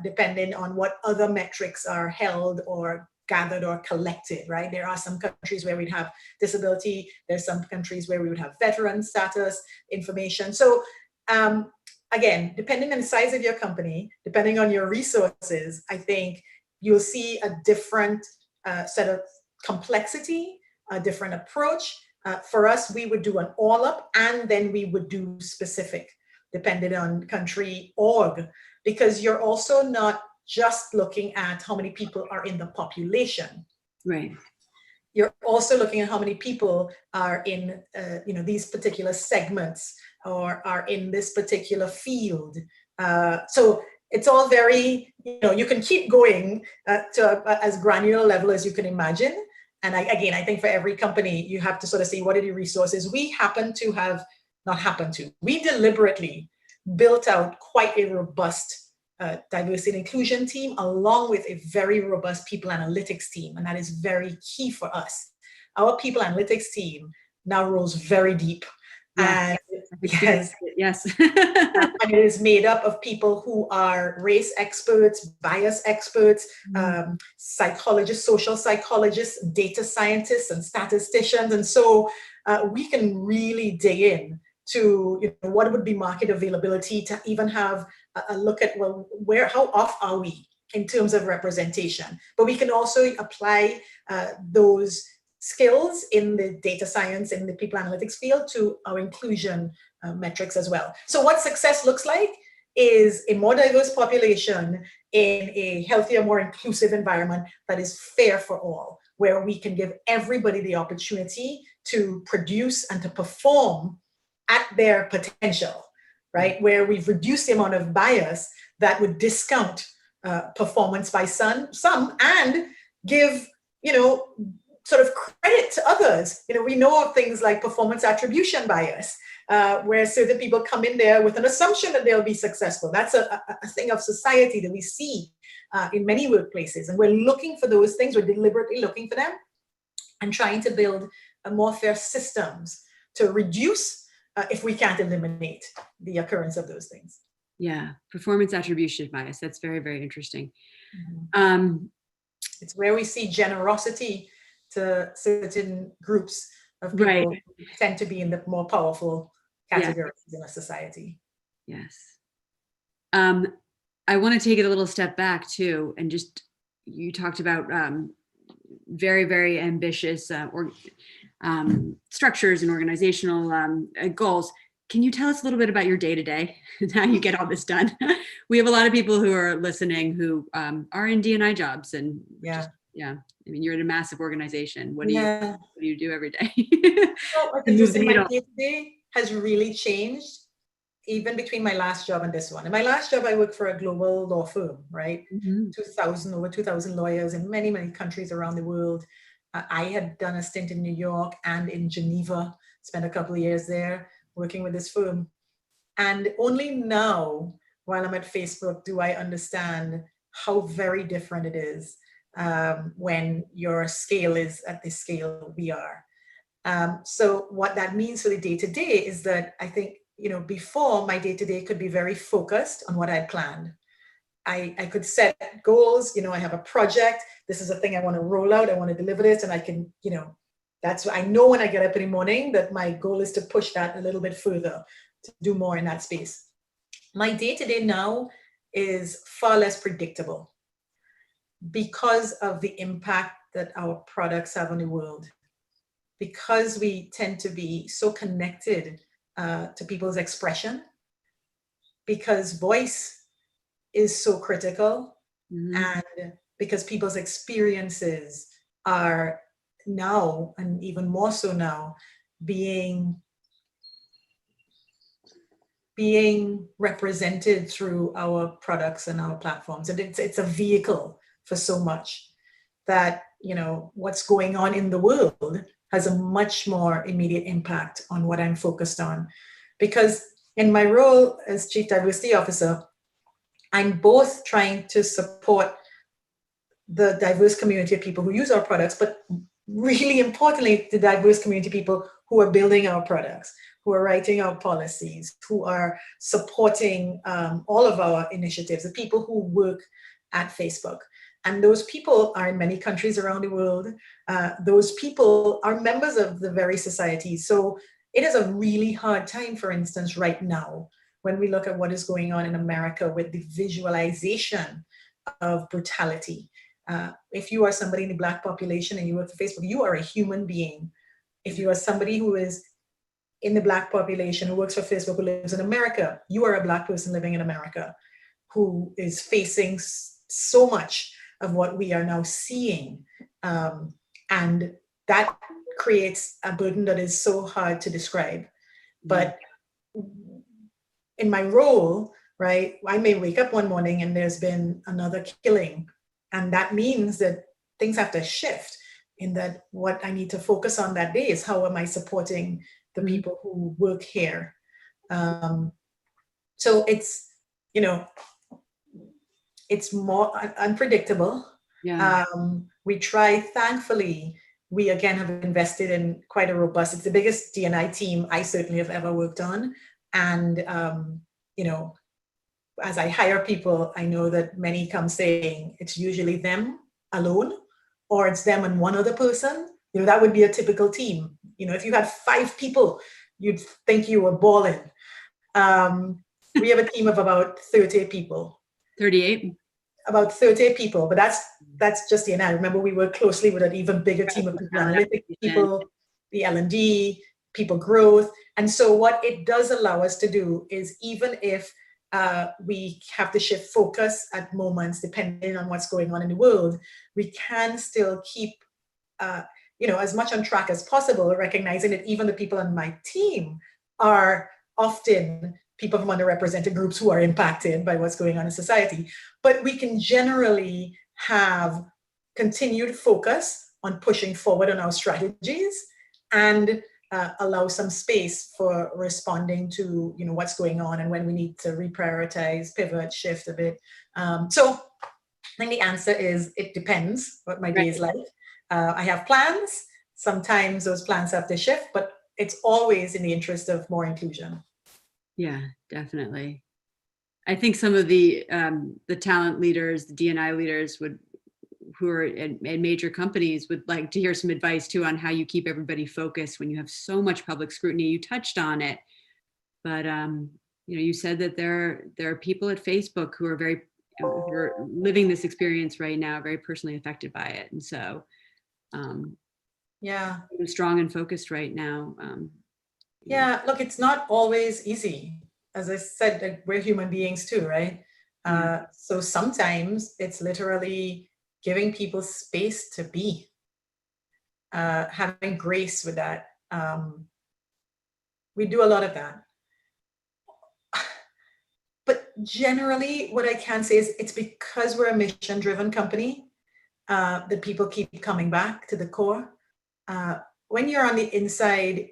depending on what other metrics are held or gathered or collected, right? There are some countries where we'd have disability. There's some countries where we would have veteran status information. So again, depending on the size of your company, depending on your resources, I think you'll see a different set of complexity, a different approach. For us, we would do an all up and then we would do specific, depending on country org, because you're also not just looking at how many people are in the population. Right. You're also looking at how many people are in these particular segments or are in this particular field. So it's all very, you can keep going to as granular level as you can imagine. And I think for every company, you have to sort of see what are the resources. We we deliberately built out quite a robust diversity and inclusion team, along with a very robust people analytics team. And that is very key for us. Our people analytics team now rolls very deep. Yes. And yes. and it is made up of people who are race experts, bias experts, psychologists, social psychologists, data scientists, and statisticians. And so we can really dig in to what would be market availability, to even have a look at, well, how off are we in terms of representation? But we can also apply those skills in the data science and the people analytics field to our inclusion metrics as well. So what success looks like is a more diverse population in a healthier, more inclusive environment that is fair for all, where we can give everybody the opportunity to produce and to perform at their potential, right? Where we've reduced the amount of bias that would discount performance by some and give, sort of credit to others. We know of things like performance attribution bias, where certain people come in there with an assumption that they'll be successful. That's a thing of society that we see in many workplaces. And we're looking for those things. We're deliberately looking for them and trying to build a more fair systems to reduce, if we can't eliminate, the occurrence of those things. Yeah, performance attribution bias. That's very, very interesting. It's where we see generosity to certain groups of people who tend to be in the more powerful categories in a society. Yes. I want to take it a little step back too, and just, you talked about very, very ambitious structures and organizational goals. Can you tell us a little bit about your day-to-day and how you get all this done? We have a lot of people who are listening who are in D&I jobs, and I mean, you're in a massive organization. What do you do every day? Well, I think my day-to-day has really changed, even between my last job and this one. In my last job, I worked for a global law firm, right? Over 2,000 lawyers in many, many countries around the world. I had done a stint in New York and in Geneva, spent a couple of years there working with this firm. And only now, while I'm at Facebook, do I understand how very different it is when your scale is at the scale we are. So what that means for the day-to-day is that I think, before, my day-to-day could be very focused on what I planned. I could set goals, I have a project, this is a thing I want to roll out, I want to deliver this, and I can, that's what I know when I get up in the morning, that my goal is to push that a little bit further, to do more in that space. My day-to-day now is far less predictable. because of the impact that our products have on the world, because we tend to be so connected to people's expression, because voice is so critical, and because people's experiences are now, and even more so now, being represented through our products and our platforms. And it's a vehicle for so much that, you know, what's going on in the world has a much more immediate impact on what I'm focused on. Because in my role as Chief Diversity Officer, I'm both trying to support the diverse community of people who use our products, but really importantly, the diverse community of people who are building our products, who are writing our policies, who are supporting all of our initiatives, the people who work at Facebook. And those people are in many countries around the world. Those people are members of the very society. So it is a really hard time, for instance, right now, when we look at what is going on in America with the visualization of brutality. If you are somebody in the Black population and you work for Facebook, you are a human being. If you are somebody who is in the Black population who works for Facebook, who lives in America, you are a Black person living in America who is facing so much of what we are now seeing. And that creates a burden that is so hard to describe. But in my role, right, I may wake up one morning and there's been another killing. And that means that things have to shift, in that what I need to focus on that day is how am I supporting the people who work here. So it's, you know, it's more unpredictable. Yeah. We try, thankfully, we again have invested in quite a robust, it's the biggest D&I team I certainly have ever worked on. And, you know, as I hire people, I know that many come saying it's usually them alone, or it's them and one other person. You know, that would be a typical team. You know, if you had 5 people, you'd think you were balling. We have a team of about 30 people. 38? About 30 people, but that's just the D&I. Remember, we work closely with an even bigger team of people, analytics people, the L&D, people growth. And so what it does allow us to do is, even if we have to shift focus at moments, depending on what's going on in the world, we can still keep, you know, as much on track as possible, recognizing that even the people on my team are often people from underrepresented groups who are impacted by what's going on in society. But we can generally have continued focus on pushing forward on our strategies and allow some space for responding to, you know, what's going on and when we need to reprioritize, pivot, shift a bit. So I think the answer is it depends what my day is like. I have plans. Sometimes those plans have to shift, but it's always in the interest of more inclusion. Yeah, definitely. I think some of the talent leaders, the D&I leaders who are at major companies would like to hear some advice too on how you keep everybody focused when you have so much public scrutiny. You touched on it, but you know, you said that there are people at Facebook who are living this experience right now, very personally affected by it, and so yeah, strong and focused right now. Yeah, look, it's not always easy. As I said, like, we're human beings too, right? So sometimes it's literally giving people space to be, having grace with that. We do a lot of that. But generally, what I can say is it's because we're a mission-driven company that people keep coming back to the core. When you're on the inside,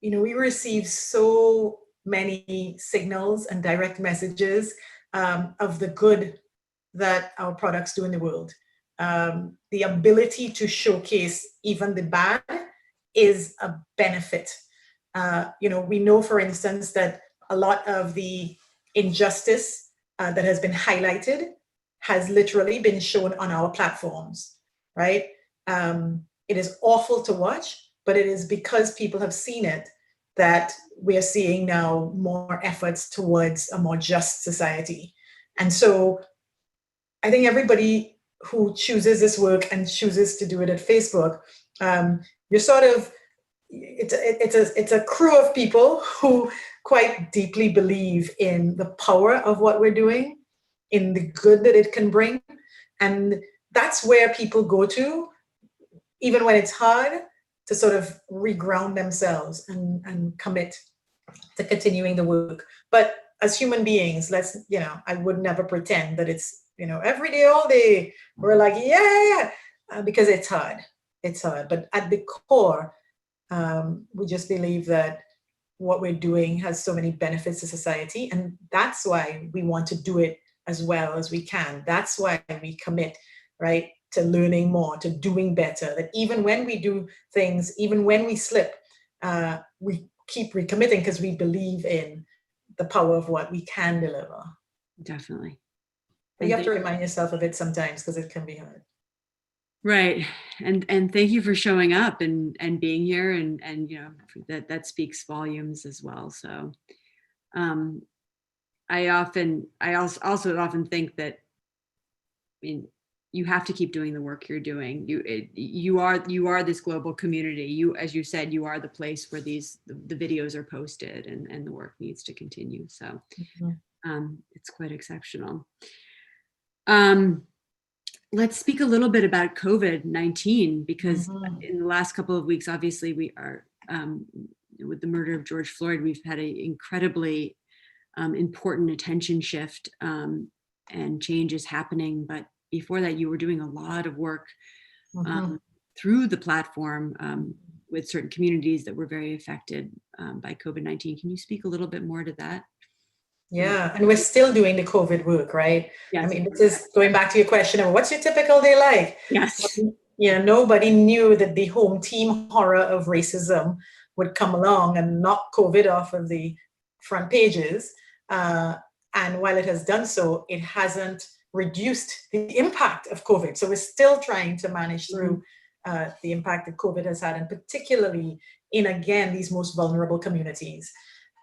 you know, we receive so many signals and direct messages of the good that our products do in the world. The ability to showcase even the bad is a benefit. You know, we know, for instance, that a lot of the injustice that has been highlighted has literally been shown on our platforms, right? It is awful to watch, but it is because people have seen it that we are seeing now more efforts towards a more just society. And so I think everybody who chooses this work and chooses to do it at Facebook, you're sort of, it's a crew of people who quite deeply believe in the power of what we're doing, in the good that it can bring. And that's where people go to, even when it's hard, to sort of reground themselves and commit to continuing the work. But as human beings, I would never pretend that it's, every day, all day, we're like, because it's hard. It's hard. But at the core, we just believe that what we're doing has so many benefits to society. And that's why we want to do it as well as we can. That's why we commit, right, to learning more, to doing better. That even when we do things, even when we slip, we keep recommitting because we believe in the power of what we can deliver. Definitely. But you have to remind yourself of it sometimes because it can be hard. Right. And thank you for showing up and being here and that speaks volumes as well. So I also often think that, you have to keep doing the work you're doing. You are this global community. You, as you said, you are the place where the videos are posted and the work needs to continue. So it's quite exceptional. Let's speak a little bit about COVID-19, because in the last couple of weeks, obviously we are, with the murder of George Floyd, we've had an incredibly important attention shift and changes happening. But before that, you were doing a lot of work through the platform with certain communities that were very affected by COVID-19. Can you speak a little bit more to that? Yeah, and we're still doing the COVID work, right? Yes. I mean, this is going back to your question of what's your typical day like? Yes. Nobody knew that the home team horror of racism would come along and knock COVID off of the front pages. And while it has done so, it hasn't reduced the impact of COVID. So we're still trying to manage through the impact that COVID has had, and particularly in, again, these most vulnerable communities.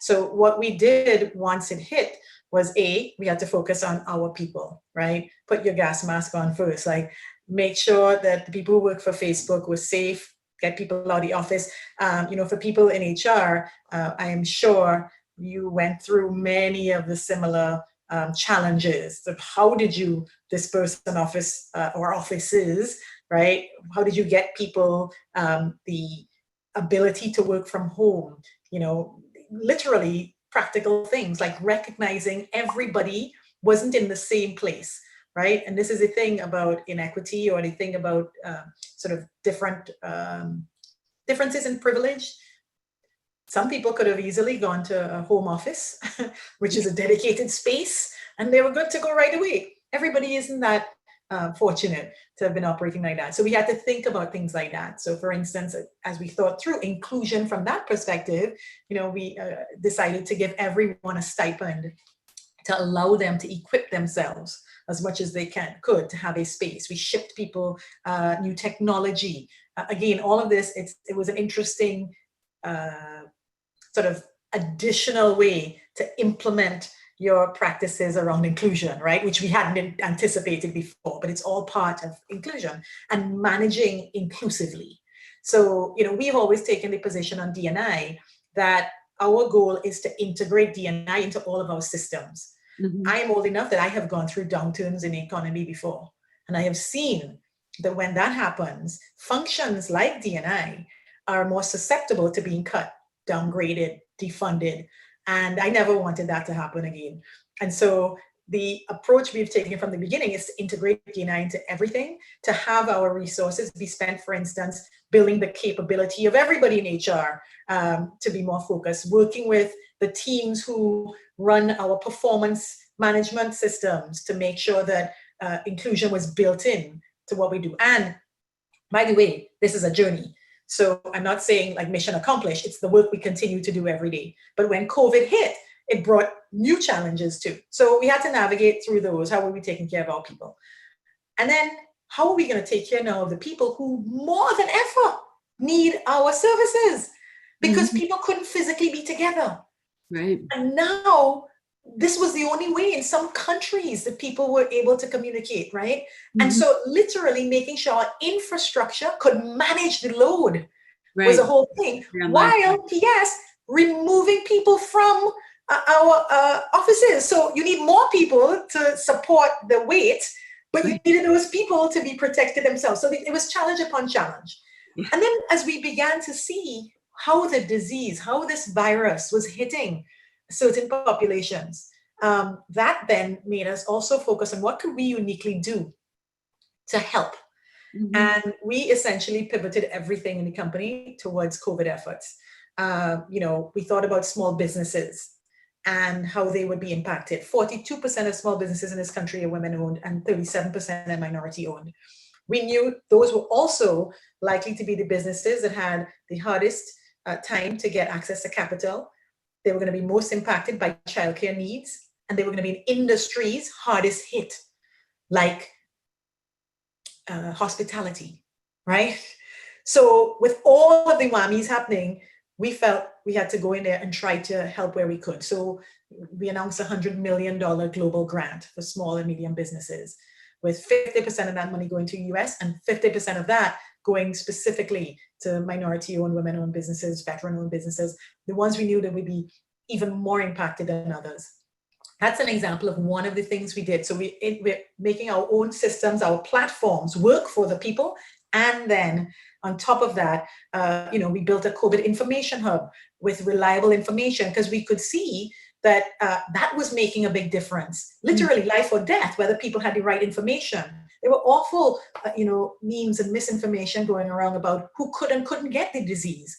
So what we did once it hit was we had to focus on our people, right? Put your gas mask on first, like make sure that the people who work for Facebook were safe, get people out of the office. For people in HR, I am sure you went through many of the similar challenges of how did you disperse an office or offices, right? How did you get people the ability to work from home? Literally practical things like recognizing everybody wasn't in the same place, right? And this is the thing about inequity, or the thing about sort of different differences in privilege. Some people could have easily gone to a home office, which is a dedicated space, and they were good to go right away. Everybody isn't that fortunate to have been operating like that. So we had to think about things like that. So for instance, as we thought through inclusion from that perspective, we decided to give everyone a stipend to allow them to equip themselves as much as they could to have a space. We shipped people new technology. Again, all of this, it was an interesting sort of additional way to implement your practices around inclusion, right? Which we hadn't anticipated before, but it's all part of inclusion and managing inclusively. So, we've always taken the position on D&I that our goal is to integrate D&I into all of our systems. I am old enough that I have gone through downturns in the economy before, and I have seen that when that happens, functions like D&I are more susceptible to being cut, downgraded, defunded. And I never wanted that to happen again. And so the approach we've taken from the beginning is to integrate D&I into everything, to have our resources be spent, for instance, building the capability of everybody in HR to be more focused, working with the teams who run our performance management systems to make sure that inclusion was built in to what we do. And by the way, this is a journey. So I'm not saying like mission accomplished, it's the work we continue to do every day. But when COVID hit, it brought new challenges too. So we had to navigate through those. How are we taking care of our people? And then how are we going to take care now of the people who more than ever need our services? Because people couldn't physically be together. Right. And now this was the only way in some countries that people were able to communicate, right? And so literally making sure our infrastructure could manage the load was a whole thing. While PS removing people from our offices. So you need more people to support the weight, but you needed those people to be protected themselves. So it was challenge upon challenge. Yeah. And then as we began to see how the disease, how this virus was hitting certain populations, that then made us also focus on what could we uniquely do to help. And we essentially pivoted everything in the company towards COVID efforts. We thought about small businesses and how they would be impacted. 42% of small businesses in this country are women owned and 37% are minority owned. We knew those were also likely to be the businesses that had the hardest time to get access to capital. They were going to be most impacted by childcare needs, and they were going to be in industries hardest hit, like hospitality, right? So with all of the whammies happening, we felt we had to go in there and try to help where we could. So we announced a $100 million global grant for small and medium businesses, with 50% of that money going to US and 50% of that going specifically to minority-owned, women-owned businesses, veteran-owned businesses, the ones we knew that would be even more impacted than others. That's an example of one of the things we did. So we're making our own systems, our platforms work for the people. And then on top of that, we built a COVID information hub with reliable information, because we could see that that was making a big difference, literally life or death, whether people had the right information. There were awful, memes and misinformation going around about who could and couldn't get the disease.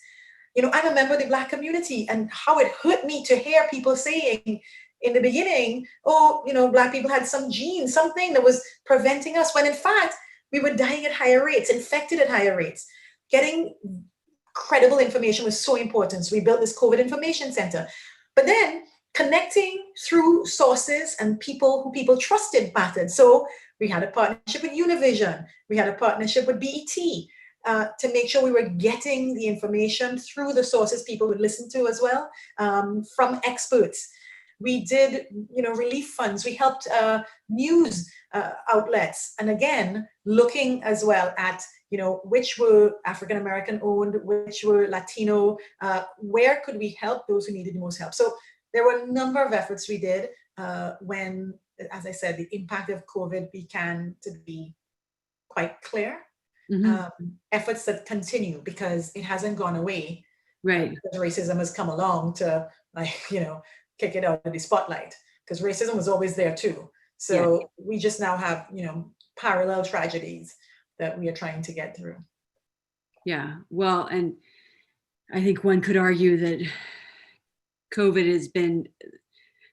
I'm a member of the Black community, and how it hurt me to hear people saying in the beginning, Black people had some gene, something that was preventing us, when in fact, we were dying at higher rates, infected at higher rates. Getting credible information was so important. So we built this COVID information center. But then connecting through sources and people who people trusted mattered. So we had a partnership with Univision. We had a partnership with BET to make sure we were getting the information through the sources people would listen to as well, from experts. We did, relief funds. We helped news outlets. And again, looking as well at, which were African-American owned, which were Latino, where could we help those who needed the most help? So there were a number of efforts we did when, as I said, the impact of COVID began to be quite clear. Efforts that continue because it hasn't gone away. Right. Because racism has come along to, kick it out of the spotlight, because racism was always there too. So we just now have, parallel tragedies that we are trying to get through. Yeah, well, and I think one could argue that COVID has been,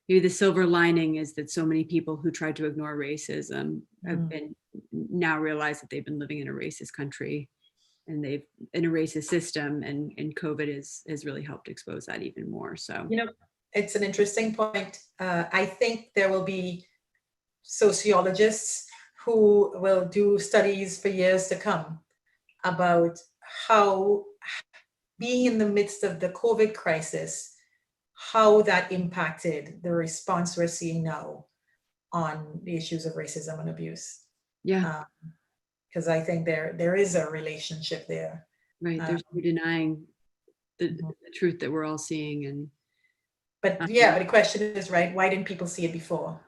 maybe the silver lining is that so many people who tried to ignore racism have been now realize that they've been living in a racist country and they've in a racist system, and COVID has really helped expose that even more. So, it's an interesting point. I think there will be sociologists who will do studies for years to come about how being in the midst of the COVID crisis, how that impacted the response we're seeing now on the issues of racism and abuse. Yeah. Because I think there is a relationship there. Right. There's no denying the truth that we're all seeing. But the question is, right, why didn't people see it before?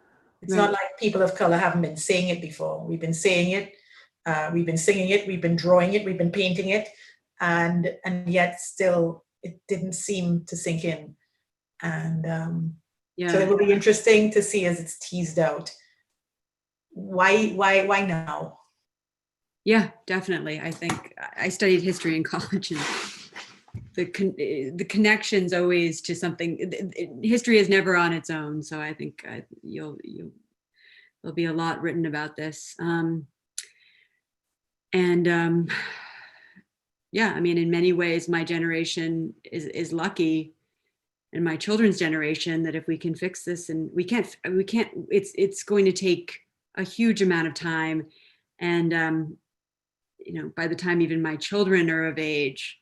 It's not like people of color haven't been saying it before. We've been saying it, we've been singing it, we've been drawing it, we've been painting it, and yet still it didn't seem to sink in. And so it will be interesting to see as it's teased out. Why now? Yeah, definitely. I think I studied history in college, and the connections always to something. History is never on its own, so I think there'll be a lot written about this. I mean, in many ways, my generation is lucky, and my children's generation, that if we can fix this, and we can't. It's going to take a huge amount of time, and by the time even my children are of age,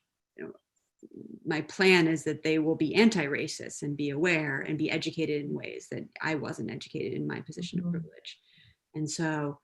my plan is that they will be anti-racist and be aware and be educated in ways that I wasn't educated in my position of privilege. And so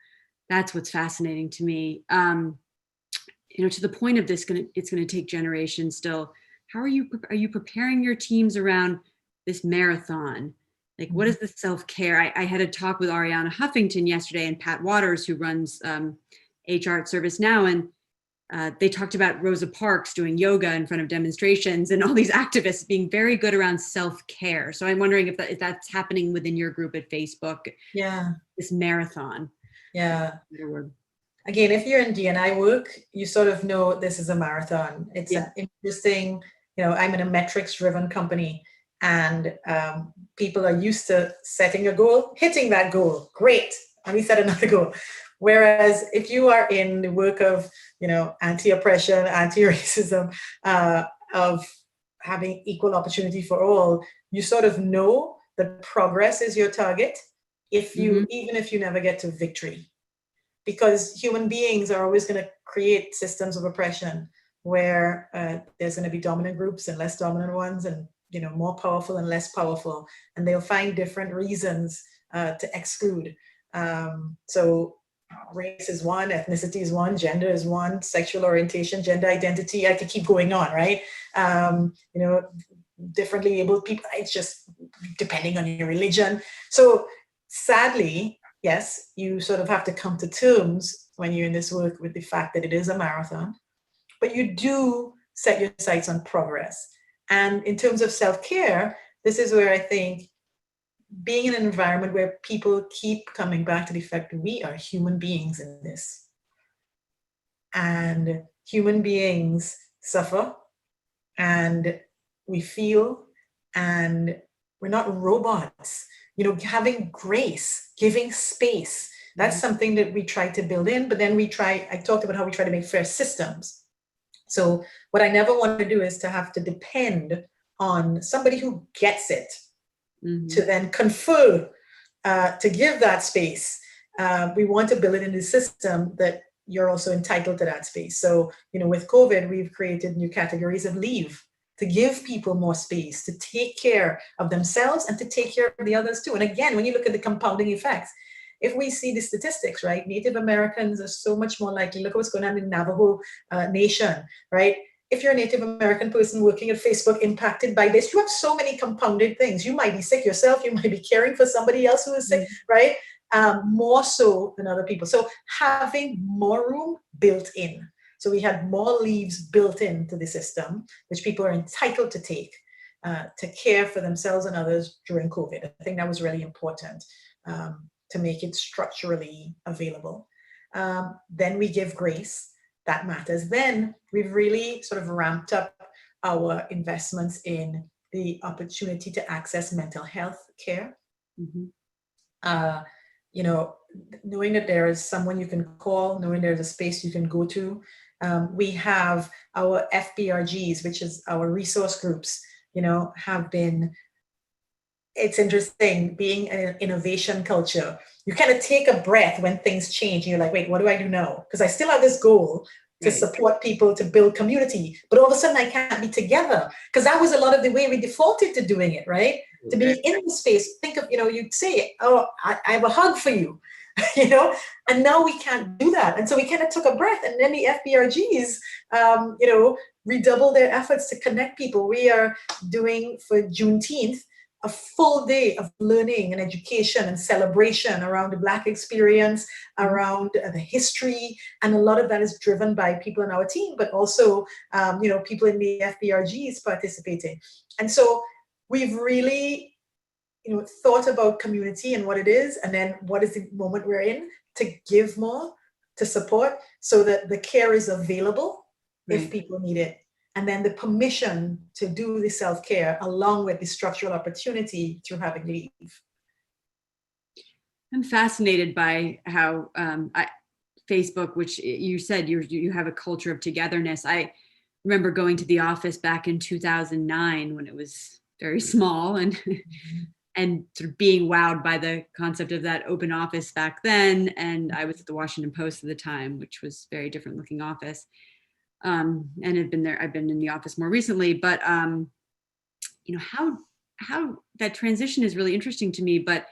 that's what's fascinating to me. To the point of this, it's going to take generations still. How are you preparing your teams around this marathon? Like, what is the self-care? I had a talk with Ariana Huffington yesterday and Pat Waters, who runs HR at ServiceNow, and they talked about Rosa Parks doing yoga in front of demonstrations and all these activists being very good around self-care. So I'm wondering if that's happening within your group at Facebook. Yeah. This marathon. Yeah. Again, if you're in D&I work, you sort of know this is a marathon. It's an interesting, I'm in a metrics-driven company, and people are used to setting a goal, hitting that goal. Great. Let me set another goal. Whereas if you are in the work of, anti-oppression, anti-racism, of having equal opportunity for all, you sort of know that progress is your target, even if you never get to victory. Because human beings are always going to create systems of oppression where there's going to be dominant groups and less dominant ones, and more powerful and less powerful, and they'll find different reasons to exclude. So race is one, ethnicity is one, gender is one, sexual orientation, gender identity. I could keep going on, right? Differently abled people. It's just depending on your religion. So sadly, yes, you sort of have to come to terms when you're in this work with the fact that it is a marathon, but you do set your sights on progress. And in terms of self-care, this is where I think being in an environment where people keep coming back to the fact that we are human beings in this. And human beings suffer, and we feel, and we're not robots. Having grace, giving space, that's something that we try to build in, but then I talked about how we try to make fair systems. So what I never want to do is to have to depend on somebody who gets it to then confer, to give that space. We want to build it in the system that you're also entitled to that space. So, with COVID, we've created new categories of leave to give people more space, to take care of themselves and to take care of the others too. And again, when you look at the compounding effects, if we see the statistics, right, Native Americans are so much more likely. Look at what's going on in the Navajo Nation, right? If you're a Native American person working at Facebook impacted by this, you have so many compounded things. You might be sick yourself. You might be caring for somebody else who is sick, right? More so than other people. So having more room built in. So we had more leaves built into the system, which people are entitled to take to care for themselves and others during COVID. I think that was really important to make it structurally available. Then we give grace. That matters. Then we've really sort of ramped up our investments in the opportunity to access mental health care. Knowing that there is someone you can call, knowing there's a space you can go to. We have our FBRGs, which is our resource groups, have been, it's interesting being an innovation culture. You kind of take a breath when things change. And you're like, wait, what do I do now? Because I still have this goal to support people, to build community, but all of a sudden I can't be together, because that was a lot of the way we defaulted to doing it, right? To be in the space, think of, you'd say, oh, I have a hug for you, and now we can't do that. And so we kind of took a breath, and then the FBRGs, redouble their efforts to connect people. We are doing for Juneteenth a full day of learning and education and celebration around the Black experience, around the history. And a lot of that is driven by people in our team, but also, people in the FBRGs participating. And so we've really, thought about community and what it is, and then what is the moment we're in to give more, to support, so that the care is available if people need it. And then the permission to do the self-care along with the structural opportunity through having leave. I'm fascinated by how Facebook, which you said you have a culture of togetherness. I remember going to the office back in 2009 when it was very small, and and sort of being wowed by the concept of that open office back then. And I was at the Washington Post at the time, which was a very different looking office. and have been there. I've been in the office more recently, but how that transition is really interesting to me. But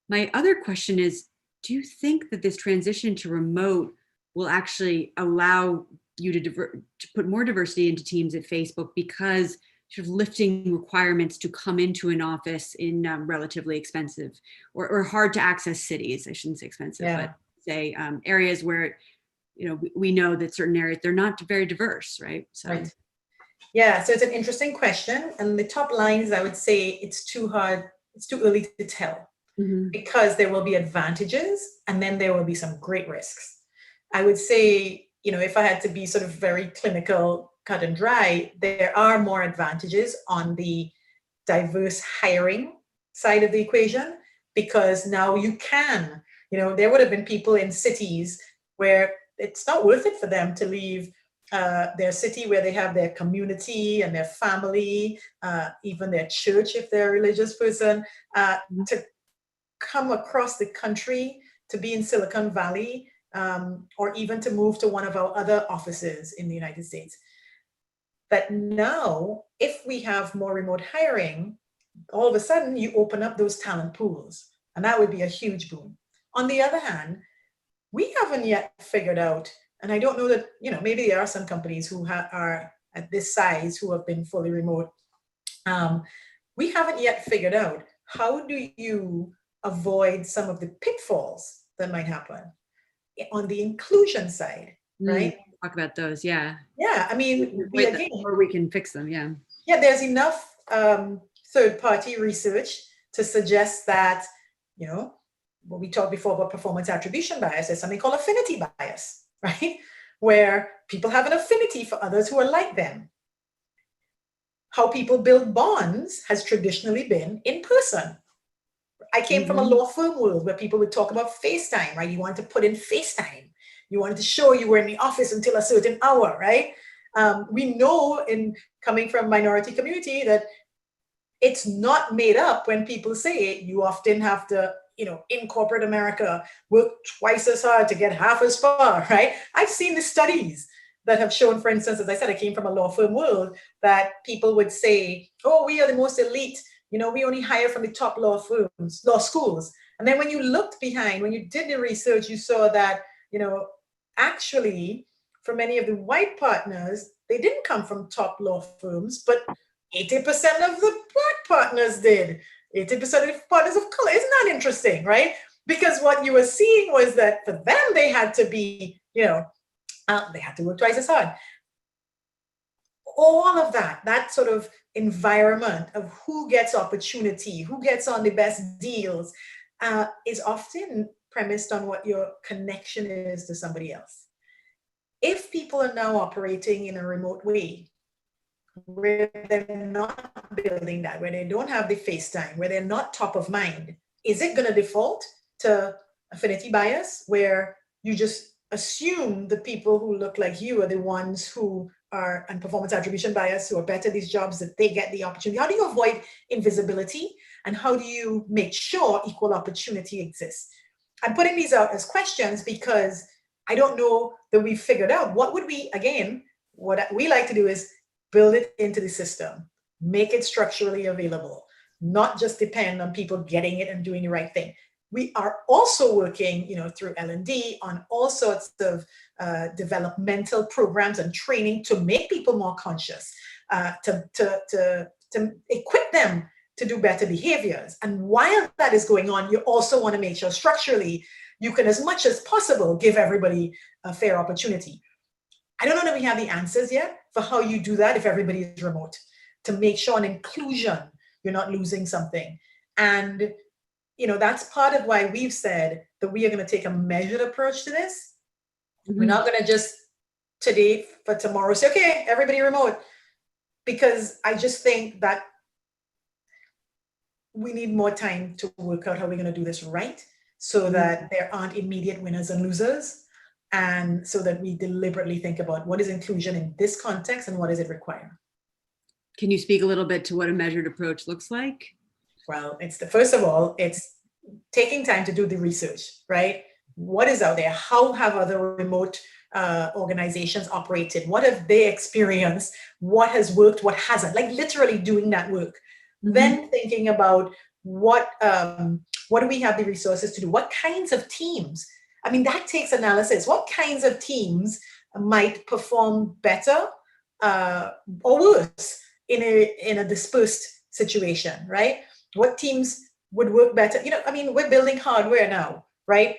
my other question is, do you think that this transition to remote will actually allow you to put more diversity into teams at Facebook, because sort of lifting requirements to come into an office in relatively expensive or hard to access cities? I shouldn't say expensive, but say areas where, we know that certain areas, they're not very diverse, right? So. Right. Yeah, so it's an interesting question. And the top lines, I would say it's too early to tell, because there will be advantages and then there will be some great risks. I would say, if I had to be sort of very clinical, cut and dry, there are more advantages on the diverse hiring side of the equation, because now you can, there would have been people in cities where it's not worth it for them to leave their city where they have their community and their family, even their church if they're a religious person, to come across the country to be in Silicon Valley, or even to move to one of our other offices in the United States. But now, if we have more remote hiring, all of a sudden you open up those talent pools, and that would be a huge boom. On the other hand, we haven't yet figured out, and I don't know that, maybe there are some companies who are at this size who have been fully remote. We haven't yet figured out, how do you avoid some of the pitfalls that might happen on the inclusion side, right? Talk about those, yeah. Yeah, I mean, or we can fix them, yeah. Yeah, there's enough third-party research to suggest that, what we talked before about performance attribution bias, there's something called affinity bias, right? Where people have an affinity for others who are like them. How people build bonds has traditionally been in person. I came from a law firm world where people would talk about FaceTime, right? You wanted to put in FaceTime. You wanted to show you were in the office until a certain hour, right? We know, in coming from minority community, that it's not made up when people say you often have to, in corporate America, work twice as hard to get half as far, right? I've seen the studies that have shown, for instance, as I said, I came from a law firm world, that people would say, oh, we are the most elite. We only hire from the top law schools. And then when you looked behind, when you did the research, you saw that, actually, for many of the white partners, they didn't come from top law firms, but 80% of the Black partners did. 80% of the partners of color. Isn't that interesting, right? Because what you were seeing was that for them, they had to be, they had to work twice as hard. All of that sort of environment of who gets opportunity, who gets on the best deals, is often premised on what your connection is to somebody else. If people are now operating in a remote way, where they're not building that, where they don't have the FaceTime, where they're not top of mind, is it going to default to affinity bias, where you just assume the people who look like you are the ones who are, and performance attribution bias, who are better at these jobs, that they get the opportunity? How do you avoid invisibility, and how do you make sure equal opportunity exists? I'm putting these out as questions because I don't know that we've figured out what we like to do is build it into the system, make it structurally available, not just depend on people getting it and doing the right thing. We are also working, through L&D on all sorts of developmental programs and training to make people more conscious, to equip them to do better behaviors. And while that is going on, you also want to make sure structurally you can, as much as possible, give everybody a fair opportunity. I don't know that we have the answers yet for how you do that if everybody is remote, to make sure an inclusion, you're not losing something. And that's part of why we've said that we are going to take a measured approach to this. We're not going to just today for tomorrow say, okay, everybody remote, because I just think that we need more time to work out how we're going to do this right, so that there aren't immediate winners and losers, and so that we deliberately think about what is inclusion in this context and what does it require. Can you speak a little bit to what a measured approach looks like? Well, first of all, it's taking time to do the research, right? what is out there? How have other remote organizations operated? What have they experienced? What has worked? What hasn't? Like literally doing that work. Then thinking about what do we have the resources to do? What kinds of teams? I mean, that takes analysis. What kinds of teams might perform better or worse in a dispersed situation, right? What teams would work better? I mean, we're building hardware now, right?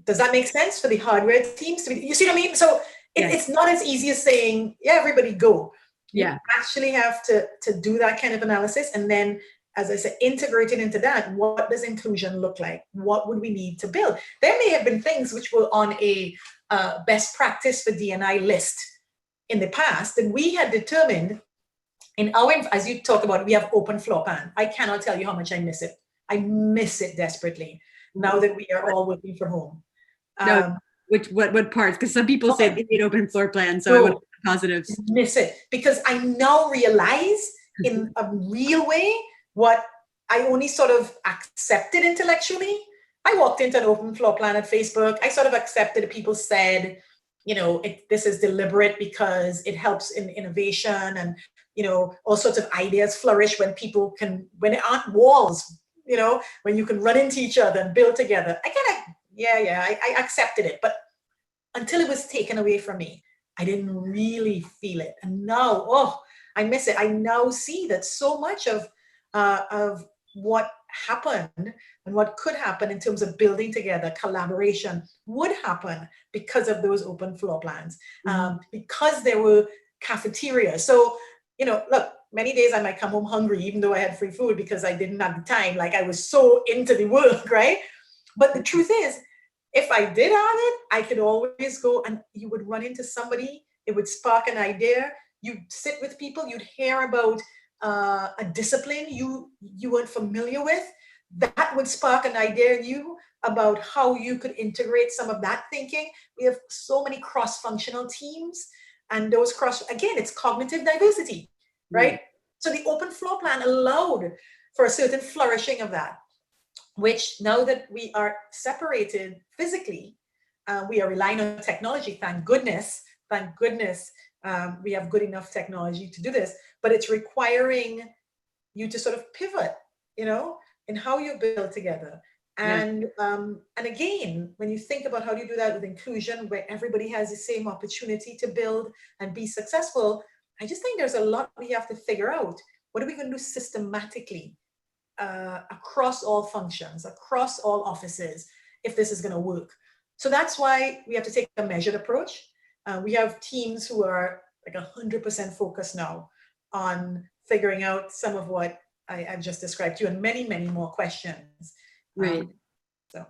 Does that make sense for the hardware teams to be? You see what I mean? So it's not as easy as saying, yeah, everybody go. You actually have to do that kind of analysis, and then, as I said, integrate it into that. What does inclusion look like? What would we need to build? There may have been things which were on a best practice for D&I list in the past that we had determined in our, as you talk about, we have open floor plan. I cannot tell you how much I miss it. I miss it desperately now that we are all working from home. No, what parts? Because some people say they need open floor plan, so I want positives. Miss it, because I now realize in a real way what I only sort of accepted intellectually. I walked into an open floor plan at Facebook. I sort of accepted that people said, this is deliberate because it helps in innovation, and all sorts of ideas flourish when when there aren't walls, when you can run into each other and build together. I accepted it, but until it was taken away from me, I didn't really feel it. And now, I miss it. I now see that so much of what happened and what could happen in terms of building together, collaboration would happen because of those open floor plans, because there were cafeterias. So, look, many days I might come home hungry, even though I had free food, because I didn't have the time. Like I was so into the work, right? But the truth is, if I did have it, I could always go, and you would run into somebody, it would spark an idea. You'd sit with people, you'd hear about a discipline you weren't familiar with. That would spark an idea in you about how you could integrate some of that thinking. We have so many cross-functional teams, and those again, it's cognitive diversity, right? So the open floor plan allowed for a certain flourishing of that, which now that we are separated physically, we are relying on technology. Thank goodness, we have good enough technology to do this, but it's requiring you to sort of pivot, in how you build together. And again, when you think about how do you do that with inclusion, where everybody has the same opportunity to build and be successful, I just think there's a lot we have to figure out. What are we going to do systematically across all functions, across all offices, if this is going to work? So that's why we have to take a measured approach. We have teams who are like 100% focused now on figuring out some of what I've just described to you, and many, many more questions. Right. So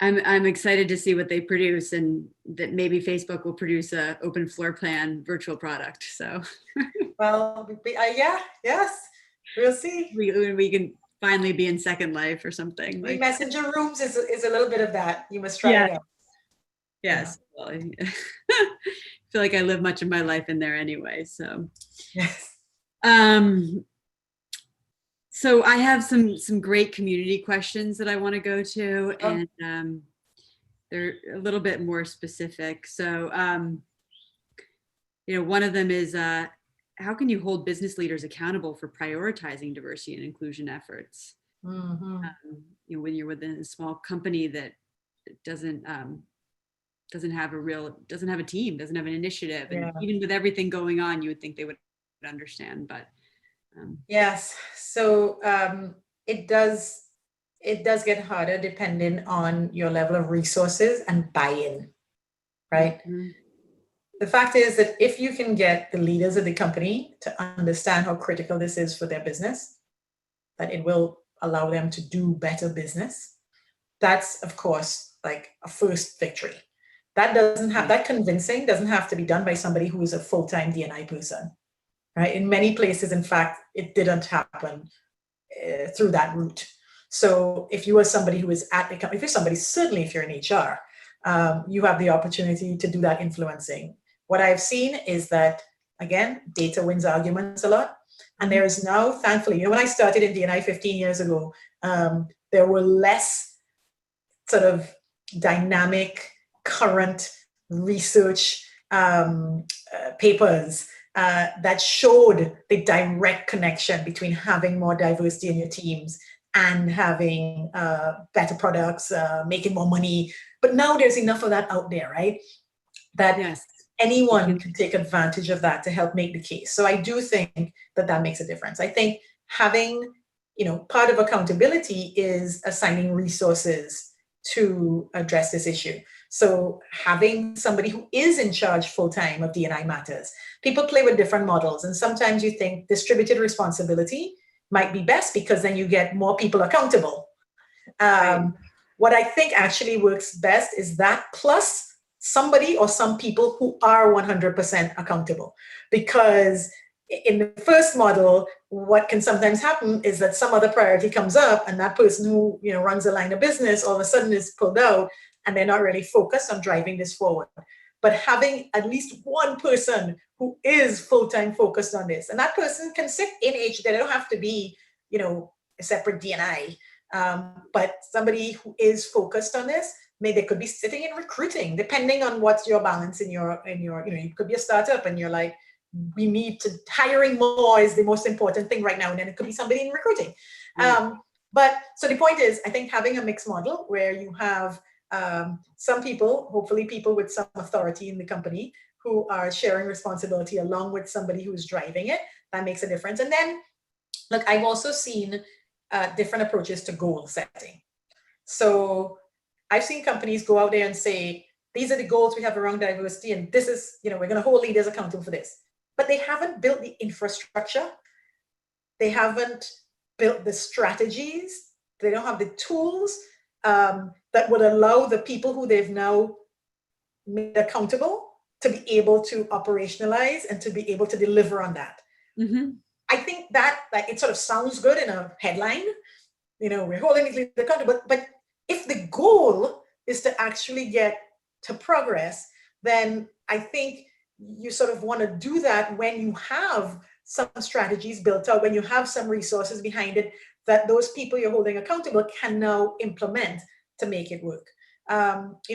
I'm excited to see what they produce, and that maybe Facebook will produce a open floor plan virtual product. So, well, yes, we'll see. We can finally be in Second Life or something. Like Messenger Rooms is a little bit of that. You must try it out. Yes. Well, I feel like I live much of my life in there anyway. So, yes. So I have some great community questions that I want to go to, and they're a little bit more specific. So, one of them is, how can you hold business leaders accountable for prioritizing diversity and inclusion efforts? When you're within a small company that doesn't have a team, doesn't have an initiative, and even with everything going on, you would think they would understand, but. Yes, so it does get harder depending on your level of resources and buy-in, right? The fact is that if you can get the leaders of the company to understand how critical this is for their business, that it will allow them to do better business, that's of course like a first victory. That convincing doesn't have to be done by somebody who is a full-time D&I person. Right? In many places, in fact, it didn't happen through that route. So if you are somebody who is at the company, certainly if you're in HR, you have the opportunity to do that influencing. What I've seen is that, again, data wins arguments a lot. And there is now, thankfully, when I started in D&I 15 years ago, there were less sort of dynamic, current research papers that showed the direct connection between having more diversity in your teams and having better products, making more money. But now there's enough of that out there, right? That Yes. anyone can take advantage of that to help make the case. So I do think that that makes a difference. I think having, part of accountability is assigning resources to address this issue. So having somebody who is in charge full-time of D&I matters. People play with different models, and sometimes you think distributed responsibility might be best because then you get more people accountable. Right. What I think actually works best is that plus somebody or some people who are 100% accountable. Because in the first model, what can sometimes happen is that some other priority comes up and that person who runs a line of business all of a sudden is pulled out and they're not really focused on driving this forward. But having at least one person who is full-time focused on this, and that person can sit in HR, they don't have to be, a separate D&I, but somebody who is focused on this. Maybe they could be sitting in recruiting, depending on what's your balance in your, you could be a startup and you're like, we need to, hiring more is the most important thing right now. And then it could be somebody in recruiting. But so the point is, I think having a mixed model where you have some people, hopefully people with some authority in the company who are sharing responsibility along with somebody who's driving it, that makes a difference. And then, look, I've also seen different approaches to goal setting. So I've seen companies go out there and say, these are the goals we have around diversity, and this is, we're going to hold leaders accountable for this. But they haven't built the infrastructure. They haven't built the strategies. They don't have the tools that would allow the people who they've now made accountable to be able to operationalize and to be able to deliver on that. Mm-hmm. I think that it sort of sounds good in a headline, we're holding these leaders accountable, but if the goal is to actually get to progress, then I think you sort of want to do that when you have some strategies built out, when you have some resources behind it that those people you're holding accountable can now implement to make it work.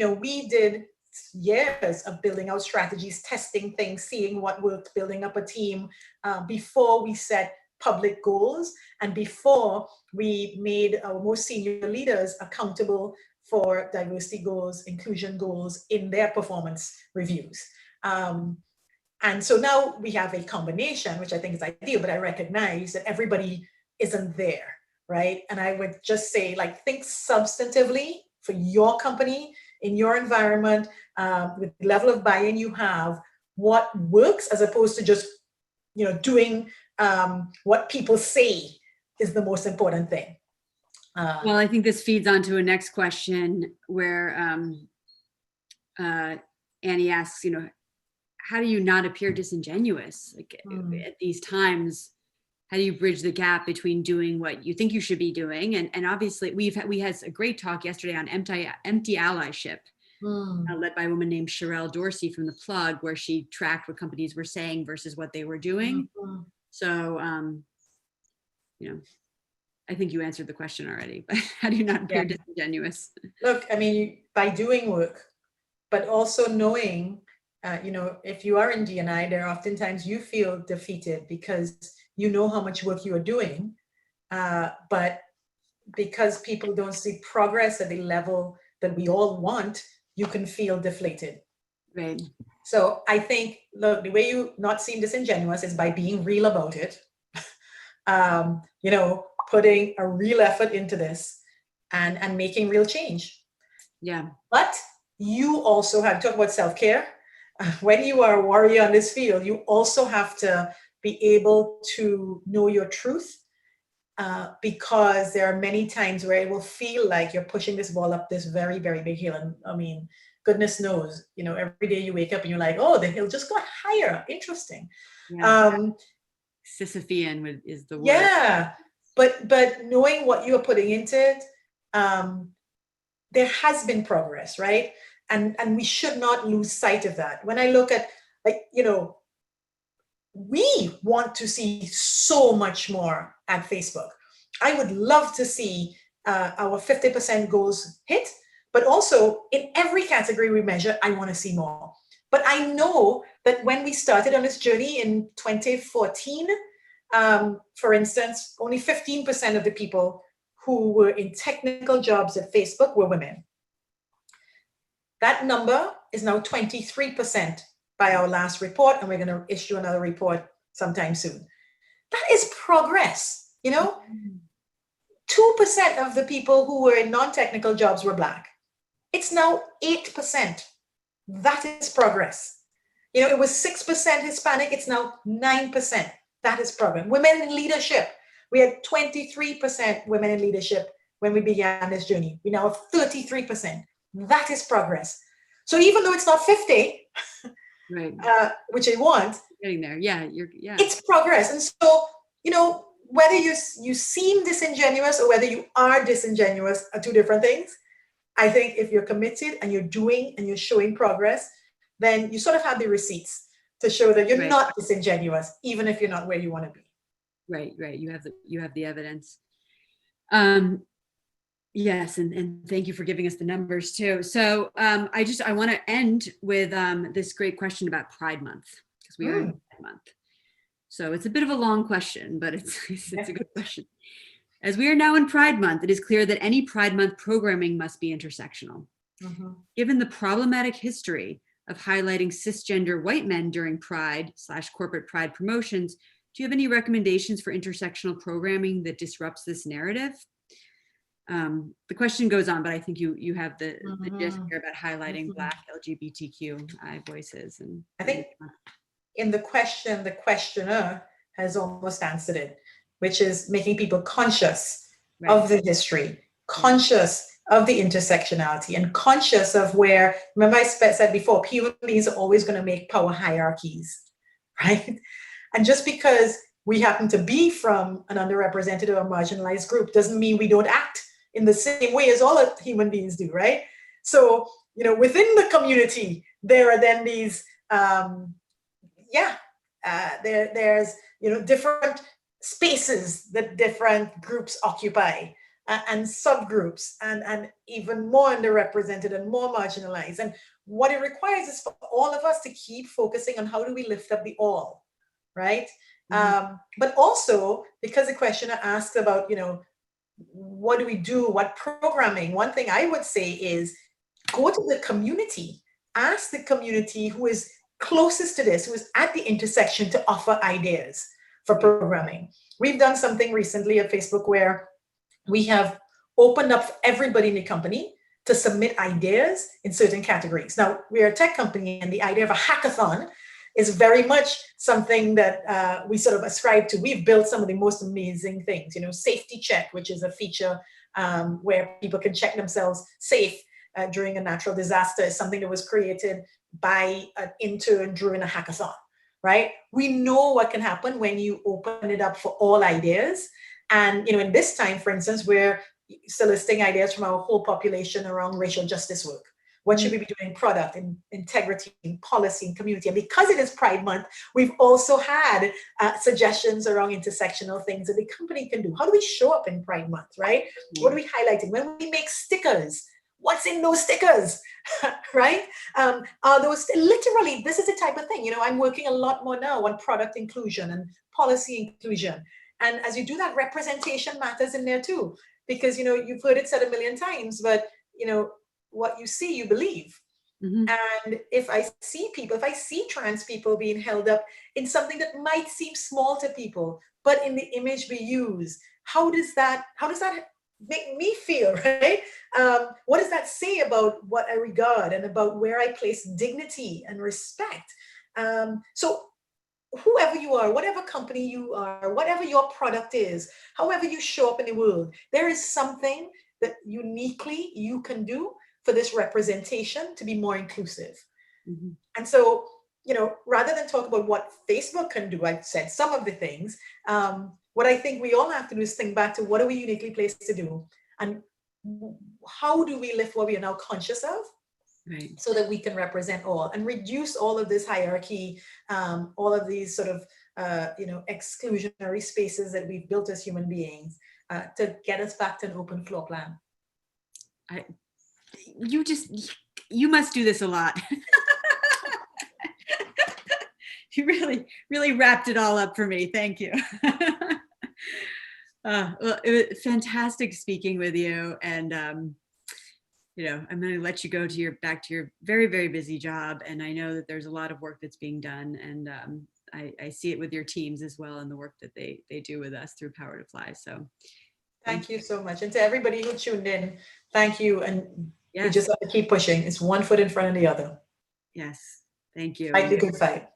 We did years of building out strategies, testing things, seeing what worked, building up a team before we set public goals and before we made our most senior leaders accountable for diversity goals, inclusion goals in their performance reviews. And so now we have a combination, which I think is ideal, but I recognize that everybody isn't there, right? And I would just say, think substantively for your company, in your environment, with the level of buy-in you have, what works as opposed to just, doing what people say is the most important thing. Well, I think this feeds on to a next question where Annie asks, how do you not appear disingenuous? At these times, how do you bridge the gap between doing what you think you should be doing? And obviously we had a great talk yesterday on empty allyship, led by a woman named Sherelle Dorsey from The Plug, where she tracked what companies were saying versus what they were doing. So, I think you answered the question already, but how do you not appear disingenuous? Look, by doing work, but also knowing, if you are in D&I, there are oftentimes you feel defeated because you know how much work you are doing, but because people don't see progress at the level that we all want, you can feel deflated. Right. So I think, look, the way you not seem disingenuous is by being real about it. Putting a real effort into this and making real change. Yeah. But you also have to talk about self-care. When you are a warrior on this field, you also have to be able to know your truth, because there are many times where it will feel like you're pushing this ball up this very, very big hill. And goodness knows, every day you wake up and you're like, oh, the hill just got higher. Interesting. Yeah. Sisyphean is the word. Yeah. But knowing what you are putting into it, there has been progress, right? And we should not lose sight of that. When I look at, we want to see so much more at Facebook. I would love to see our 50% goals hit, But also in every category we measure, I want to see more. But I know that when we started on this journey in 2014, for instance, only 15% of the people who were in technical jobs at Facebook were women. That number is now 23% by our last report, and we're going to issue another report sometime soon. That is progress, you know? 2% of the people who were in non-technical jobs were Black. It's now 8%. That is progress. You know, it was 6% Hispanic, it's now 9%. That is progress. Women in leadership. We had 23% women in leadership when we began this journey. We now have 33%. That is progress. So even though it's not 50, Right. Which I want, Getting there. Yeah. it's progress. And so, you know, whether you seem disingenuous or whether you are disingenuous are two different things. I think if you're committed and you're doing and you're showing progress, then you sort of have the receipts to show that you're not disingenuous, even if you're not where you want to be. Right. You have the evidence. Yes, and thank you for giving us the numbers too. So I want to end with this great question about Pride Month, because we are in Pride Month. So it's a bit of a long question, but it's a good question. As we are now in Pride Month, it is clear that any Pride Month programming must be intersectional. Given the problematic history of highlighting cisgender white men during Pride/corporate Pride promotions, do you have any recommendations for intersectional programming that disrupts this narrative? The question goes on, but I think you have the gist here about highlighting Black LGBTQI voices. And I think in the question, the questioner has almost answered it, which is making people conscious of the history, conscious of the intersectionality, and conscious of where, remember I said before, human beings are always going to make power hierarchies, right? And just because we happen to be from an underrepresented or marginalized group doesn't mean we don't act in the same way as all human beings do, right? So, you know, within the community, there are then these, there's, you know, different spaces that different groups occupy, and subgroups, and even more underrepresented and more marginalized. And what it requires is for all of us to keep focusing on how do we lift up the all, right? But also, because the questioner asks about, you know, what do we do, what programming? One thing I would say is go to the community, ask the community who is closest to this, who is at the intersection, to offer ideas for programming. We've done something recently at Facebook where we have opened up for everybody in the company to submit ideas in certain categories. Now, we're a tech company, and the idea of a hackathon is very much something that we sort of ascribe to. We've built some of the most amazing things, you know, Safety Check, which is a feature where people can check themselves safe during a natural disaster, is something that was created by an intern during a hackathon, right? We know what can happen when you open it up for all ideas. And, you know, in this time, for instance, we're soliciting ideas from our whole population around racial justice work. What should we be doing in product, in integrity, in policy, in community? And because it is Pride Month, we've also had suggestions around intersectional things that the company can do. How do we show up in Pride Month, right? What are we highlighting? When we make stickers, what's in those stickers, right? Are those, literally, this is the type of thing, you know, I'm working a lot more now on product inclusion and policy inclusion. And as you do that, representation matters in there too, because, you know, you've heard it said a million times, but, you know, what you see, you believe. And if I see trans people being held up in something that might seem small to people, but in the image we use, how does that make me feel, right? What does that say about what I regard and about where I place dignity and respect? So whoever you are, whatever company you are, whatever your product is, however you show up in the world, there is something that uniquely you can do for this representation to be more inclusive. And so, you know, rather than talk about what Facebook can do, I've said some of the things, what I think we all have to do is think back to what are we uniquely placed to do, and how do we lift what we are now conscious of, so that we can represent all and reduce all of this hierarchy, all of these sort of, you know, exclusionary spaces that we've built as human beings, to get us back to an open floor plan. you must do this a lot. You really wrapped it all up for me. Thank you. Well, it was fantastic speaking with you. And, I'm going to let you go to back to your very, very busy job. And I know that there's a lot of work that's being done. And I see it with your teams as well and the work that they do with us through Power to Fly. So thank you so much. And to everybody who tuned in, thank you. And we yes, just have to keep pushing. It's one foot in front of the other. yes, thank you. Fight the good fight.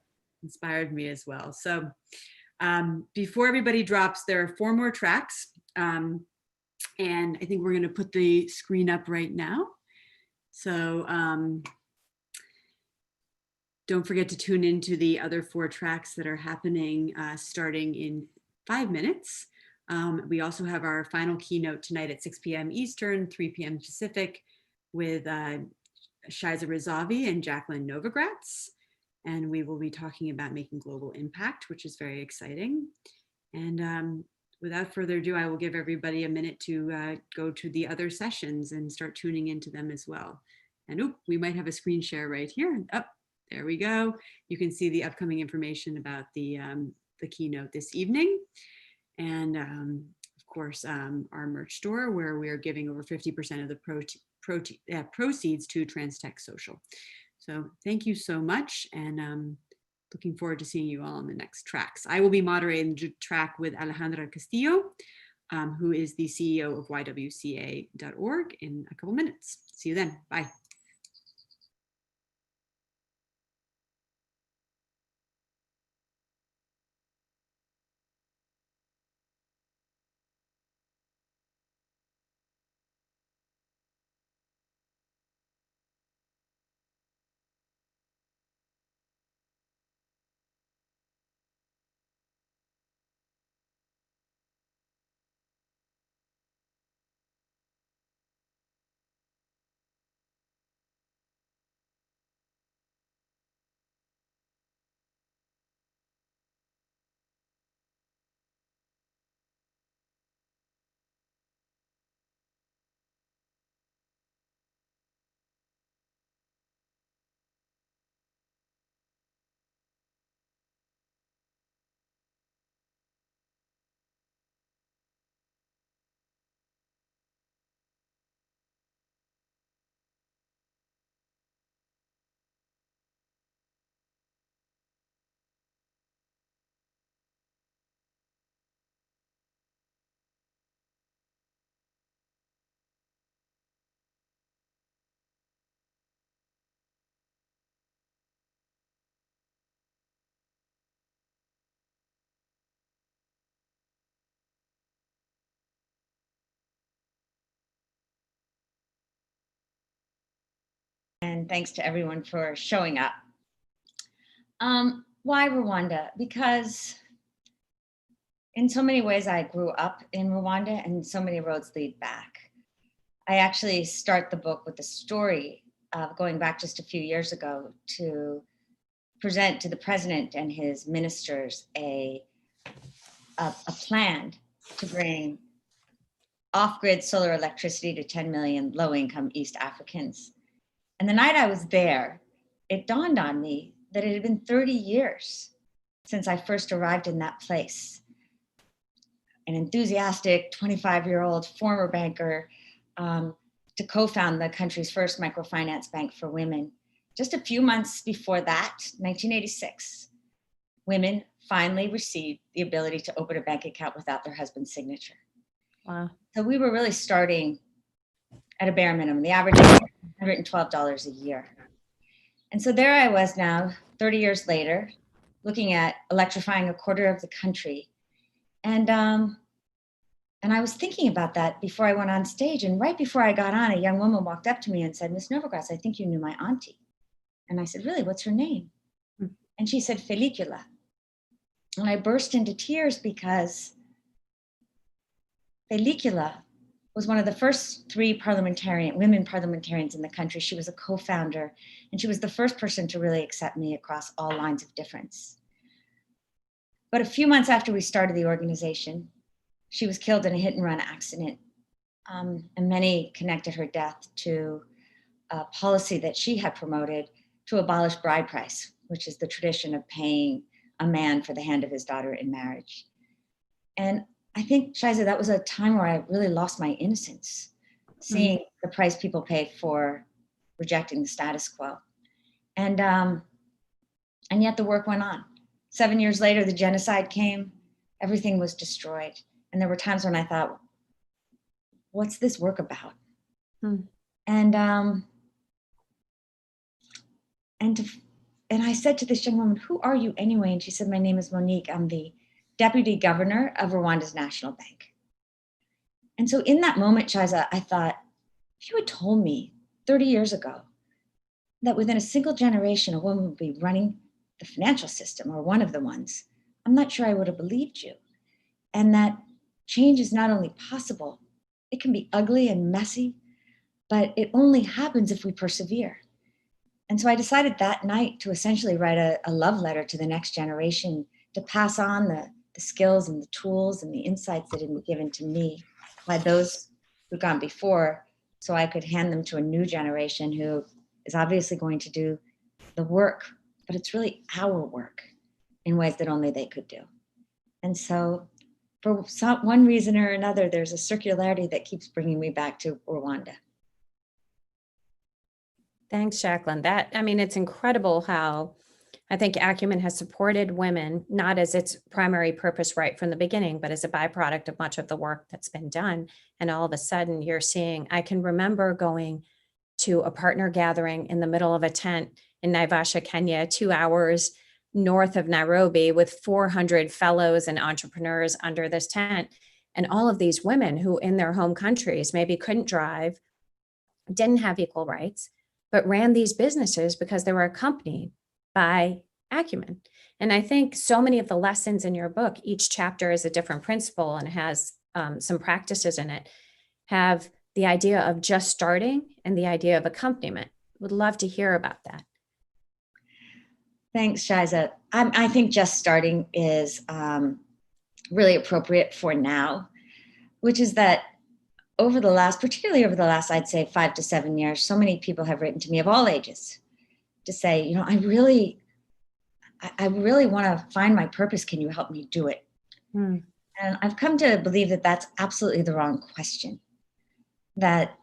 Inspired me as well. So before everybody drops, there are 4 more tracks. And I think we're going to put the screen up right now. So don't forget to tune into the other 4 tracks that are happening starting in 5 minutes. We also have our final keynote tonight at 6 p.m. Eastern, 3 p.m. Pacific with Shiza Rezavi and Jacqueline Novogratz. And we will be talking about making global impact, which is very exciting. And without further ado, I will give everybody a minute to go to the other sessions and start tuning into them as well. And we might have a screen share right here. There we go. You can see the upcoming information about the keynote this evening. And of course, our merch store, where we are giving over 50% of the proceeds to Transtech Social. So thank you so much, and looking forward to seeing you all on the next tracks. I will be moderating the track with Alejandra Castillo, who is the CEO of ywca.org, in a couple minutes. See you then. Bye. And thanks to everyone for showing up. Why Rwanda? Because in so many ways I grew up in Rwanda and so many roads lead back. I actually start the book with the story of going back just a few years ago to present to the president and his ministers a plan to bring off-grid solar electricity to 10 million low-income East Africans. And the night I was there, it dawned on me that it had been 30 years since I first arrived in that place. An enthusiastic 25-year-old former banker to co-found the country's first microfinance bank for women. Just a few months before that, 1986, women finally received the ability to open a bank account without their husband's signature. Wow. So we were really starting at a bare minimum. The average is $112 a year. And so there I was now, 30 years later, looking at electrifying a quarter of the country. And I was thinking about that before I went on stage. And right before I got on, a young woman walked up to me and said, "Miss Novogratz, I think you knew my auntie." And I said, "Really, what's her name?" And she said, "Felicula." And I burst into tears because Felicula was one of the first 3 women parliamentarians in the country. She was a co-founder, and she was the first person to really accept me across all lines of difference. But a few months after we started the organization, she was killed in a hit and run accident. And many connected her death to a policy that she had promoted to abolish bride price, which is the tradition of paying a man for the hand of his daughter in marriage. And I think, Shiza, that was a time where I really lost my innocence, seeing the price people pay for rejecting the status quo. And yet the work went on. 7 years later, the genocide came, everything was destroyed. And there were times when I thought, what's this work about? And I said to this young woman, who are you anyway? And she said, my name is Monique. I'm the deputy governor of Rwanda's National Bank. And so in that moment, Shiza, I thought, if you had told me 30 years ago that within a single generation, a woman would be running the financial system or one of the ones, I'm not sure I would have believed you. And that change is not only possible, it can be ugly and messy, but it only happens if we persevere. And so I decided that night to essentially write a love letter to the next generation, to pass on the skills and the tools and the insights that had been given to me by those who'd gone before, so I could hand them to a new generation who is obviously going to do the work, but it's really our work in ways that only they could do. And so for one reason or another, there's a circularity that keeps bringing me back to Rwanda. Thanks, Jacqueline. It's incredible how I think Acumen has supported women, not as its primary purpose right from the beginning, but as a byproduct of much of the work that's been done. And all of a sudden you're seeing, I can remember going to a partner gathering in the middle of a tent in Naivasha, Kenya, 2 hours north of Nairobi with 400 fellows and entrepreneurs under this tent. And all of these women who in their home countries maybe couldn't drive, didn't have equal rights, but ran these businesses because they were accompanied by Acumen. And I think so many of the lessons in your book, each chapter is a different principle and has some practices in it, have the idea of just starting and the idea of accompaniment. Would love to hear about that. Thanks, Shiza. I think just starting is really appropriate for now, which is that particularly over the last, I'd say 5 to 7 years, so many people have written to me of all ages to say, I really want to find my purpose. Can you help me do it? And I've come to believe that that's absolutely the wrong question. That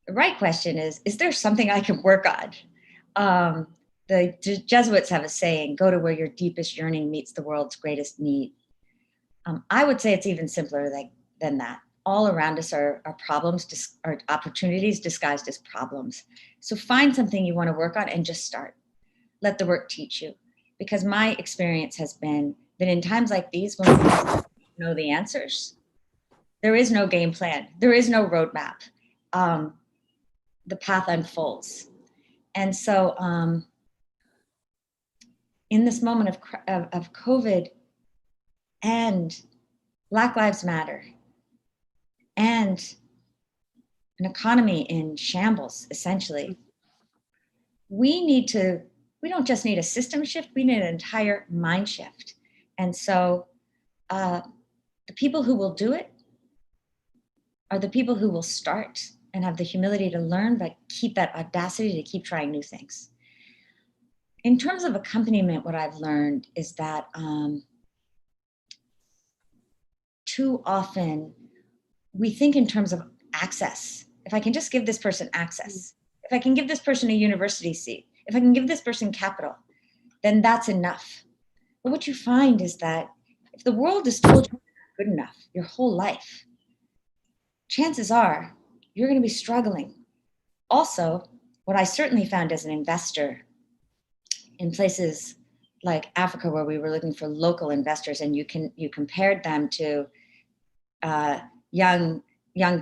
the right question is there something I can work on? The Jesuits have a saying, go to where your deepest yearning meets the world's greatest need. I would say it's even simpler than that. All around us are problems, are opportunities disguised as problems. So find something you want to work on and just start. Let the work teach you. Because my experience has been that in times like these, when we don't know the answers, there is no game plan. There is no roadmap. The path unfolds. And so in this moment of COVID and Black Lives Matter, and an economy in shambles, essentially, we don't just need a system shift, we need an entire mind shift. And so the people who will do it are the people who will start and have the humility to learn, but keep that audacity to keep trying new things. In terms of accompaniment, what I've learned is that too often we think in terms of access. If I can just give this person access, if I can give this person a university seat, if I can give this person capital, then that's enough. But what you find is that if the world has told you you're not good enough your whole life, chances are you're going to be struggling. Also, what I certainly found as an investor in places like Africa, where we were looking for local investors, and you compared them to young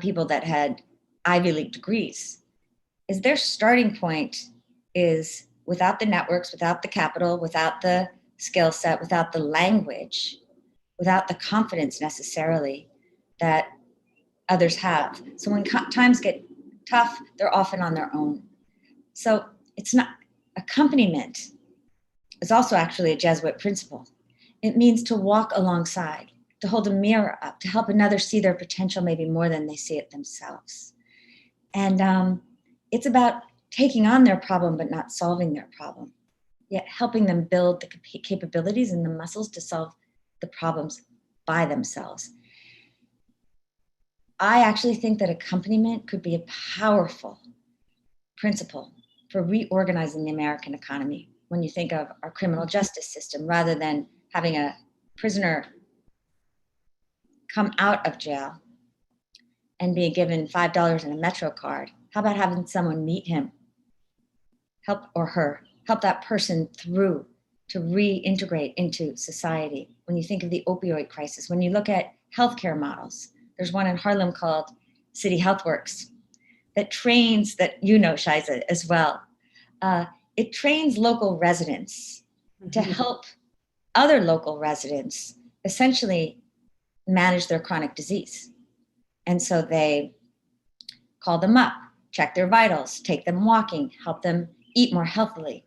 people that had Ivy League degrees, is their starting point is without the networks, without the capital, without the skill set, without the language, without the confidence necessarily that others have. So when times get tough, they're often on their own. So it's not, accompaniment is also actually a Jesuit principle. It means to walk alongside, to hold a mirror up, to help another see their potential maybe more than they see it themselves. And it's about taking on their problem, but not solving their problem, yet helping them build the capabilities and the muscles to solve the problems by themselves. I actually think that accompaniment could be a powerful principle for reorganizing the American economy. When you think of our criminal justice system, rather than having a prisoner come out of jail and be given $5 in a Metro card, how about having someone meet him, help that person through to reintegrate into society? When you think of the opioid crisis, when you look at healthcare models, there's one in Harlem called City Health Works that trains, that you know, Shiza, as well. It trains local residents to help other local residents essentially manage their chronic disease. And so they call them up, check their vitals, take them walking, help them eat more healthily,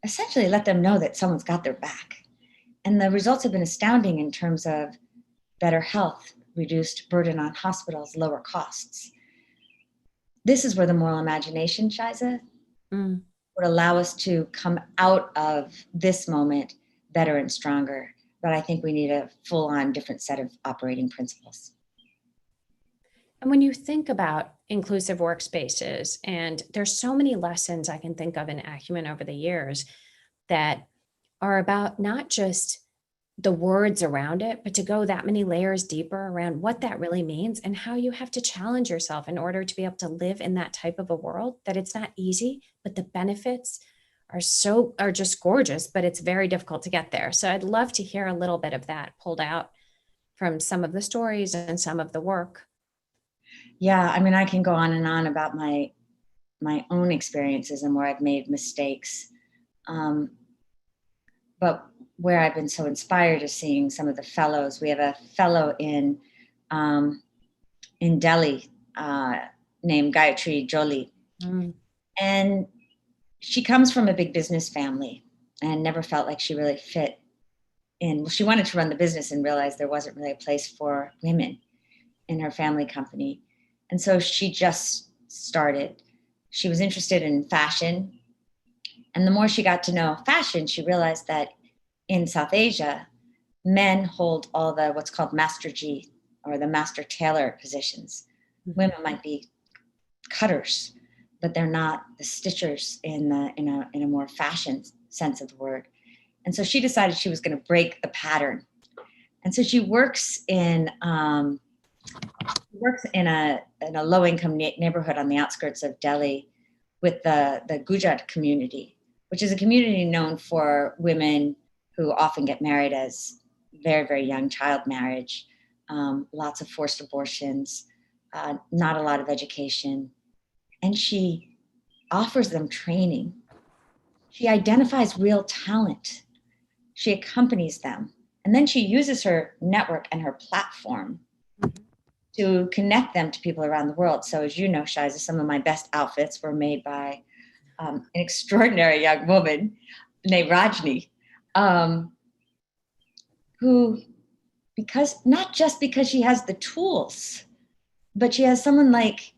essentially let them know that someone's got their back. And the results have been astounding in terms of better health, reduced burden on hospitals, lower costs. This is where the moral imagination, Shiza, would allow us to come out of this moment better and stronger. But I think we need a full-on different set of operating principles. And when you think about inclusive workspaces, and there's so many lessons I can think of in Acumen over the years that are about not just the words around it, but to go that many layers deeper around what that really means and how you have to challenge yourself in order to be able to live in that type of a world, that it's not easy, but the benefits are just gorgeous, but it's very difficult to get there. So I'd love to hear a little bit of that pulled out from some of the stories and some of the work. Yeah, I mean, I can go on and on about my own experiences and where I've made mistakes. But where I've been so inspired is seeing some of the fellows. We have a fellow in Delhi named Gayatri Jolie. And she comes from a big business family and never felt like she really fit in. Well, she wanted to run the business and realized there wasn't really a place for women in her family company. And so she just started. She was interested in fashion. And the more she got to know fashion, she realized that in South Asia, men hold all the what's called master G, or the master tailor positions. Women might be cutters, but they're not the stitchers in a more fashion sense of the word. And so she decided she was going to break the pattern. And so she works in a low-income neighborhood on the outskirts of Delhi with the Gujarat community, which is a community known for women who often get married as very, very young, child marriage, lots of forced abortions, not a lot of education. And she offers them training. She identifies real talent. She accompanies them. And then she uses her network and her platform to connect them to people around the world. So as you know, Shiza, some of my best outfits were made by an extraordinary young woman named Rajni, who, not just because she has the tools, but she has someone like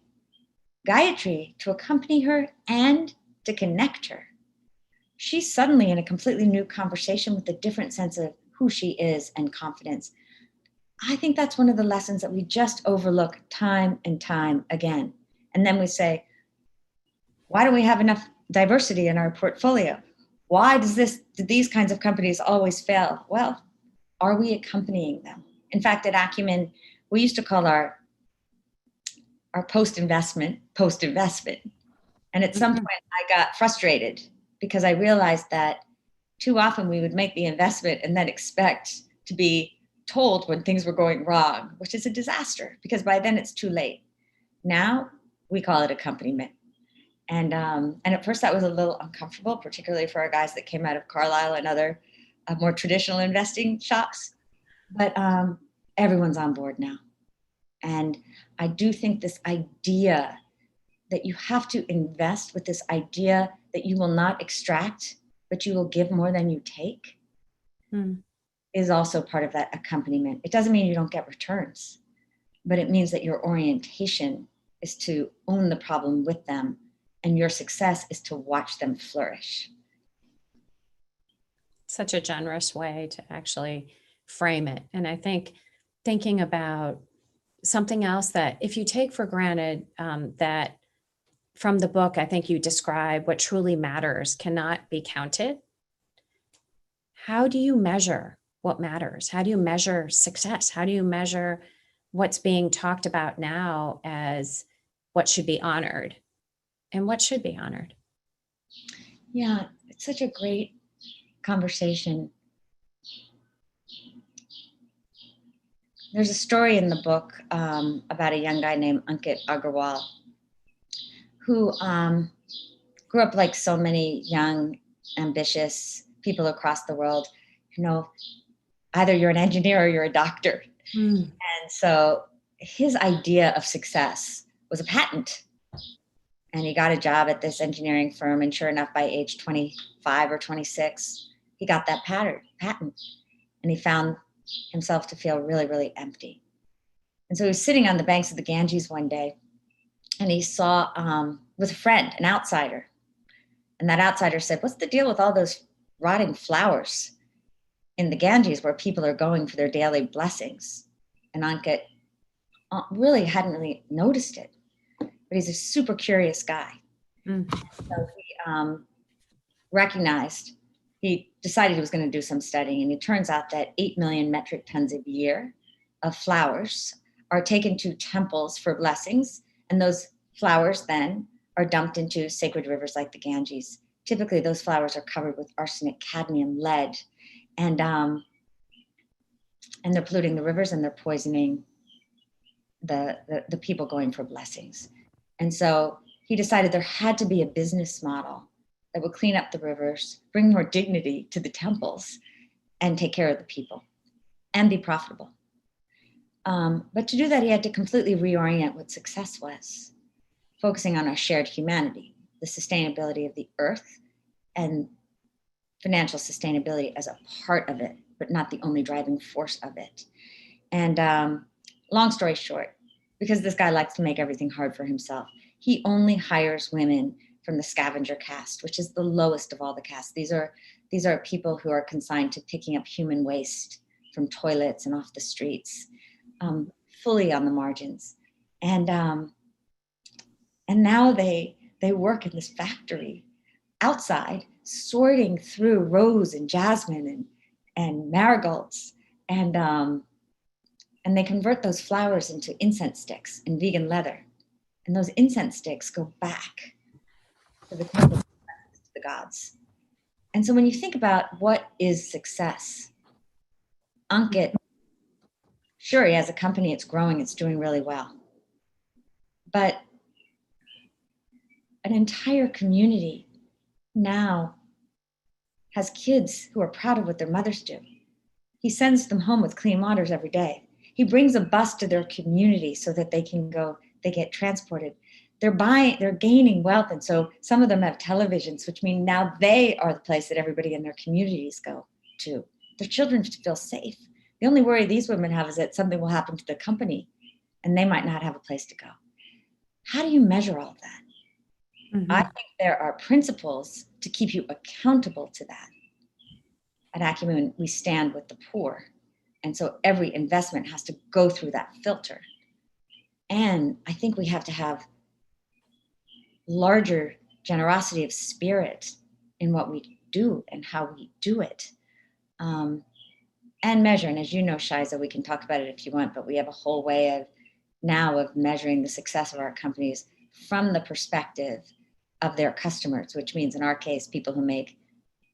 Gayatri to accompany her and to connect her. She's suddenly in a completely new conversation with a different sense of who she is and confidence. I think that's one of the lessons that we just overlook time and time again. And then we say, why don't we have enough diversity in our portfolio? Why do these kinds of companies always fail? Well, are we accompanying them? In fact, at Acumen, we used to call our post-investment. And at some point I got frustrated because I realized that too often we would make the investment and then expect to be told when things were going wrong, which is a disaster because by then it's too late. Now we call it accompaniment. And at first that was a little uncomfortable, particularly for our guys that came out of Carlyle and other more traditional investing shops. But everyone's on board now. And I do think this idea that you have to invest with this idea that you will not extract, but you will give more than you take is also part of that accompaniment. It doesn't mean you don't get returns, but it means that your orientation is to own the problem with them and your success is to watch them flourish. Such a generous way to actually frame it. And I think thinking about something else that if you take for granted, that from the book, I think you describe what truly matters cannot be counted. How do you measure what matters? How do you measure success? How do you measure what's being talked about now as what should be honored and what should be honored? Yeah, it's such a great conversation. There's a story in the book about a young guy named Ankit Agarwal who grew up like so many young, ambitious people across the world. You know, either you're an engineer or you're a doctor. And so his idea of success was a patent. And he got a job at this engineering firm. And sure enough, by age 25 or 26, he got that patent. And he found himself to feel really, really empty. And so he was sitting on the banks of the Ganges one day, and he saw with a friend, an outsider. And that outsider said, "What's the deal with all those rotting flowers in the Ganges where people are going for their daily blessings?" And Ankit really hadn't really noticed it, but he's a super curious guy. So he recognized, he decided he was going to do some studying, and it turns out that 8 million metric tons a year of flowers are taken to temples for blessings, and those flowers then are dumped into sacred rivers like the Ganges. Typically, those flowers are covered with arsenic, cadmium, lead, and they're polluting the rivers, and they're poisoning the people going for blessings. And so he decided there had to be a business model that would clean up the rivers, bring more dignity to the temples, and take care of the people, and be profitable. But to do that, he had to completely reorient what success was, focusing on our shared humanity, the sustainability of the earth, and financial sustainability as a part of it, but not the only driving force of it. And long story short, because this guy likes to make everything hard for himself, he only hires women from the scavenger caste, which is the lowest of all the castes. These are people who are consigned to picking up human waste from toilets and off the streets, fully on the margins. And now they work in this factory outside, sorting through rose and jasmine and marigolds, and they convert those flowers into incense sticks and vegan leather. And those incense sticks go back to the temple, to the gods. And so when you think about what is success, Ankit, sure, he has a company, it's growing, it's doing really well. But an entire community now has kids who are proud of what their mothers do. He sends them home with clean waters every day. He brings a bus to their community so that they can go, they get transported. They're gaining wealth. And so some of them have televisions, which mean now they are the place that everybody in their communities go to. Their children feel safe. The only worry these women have is that something will happen to the company and they might not have a place to go. How do you measure all of that? I think there are principles to keep you accountable to that. At Acumen, we stand with the poor. And so every investment has to go through that filter. And I think we have to have larger generosity of spirit in what we do and how we do it. And measure. And as you know, Shiza, we can talk about it if you want, but we have a whole way of measuring the success of our companies from the perspective of their customers, which means in our case, people who make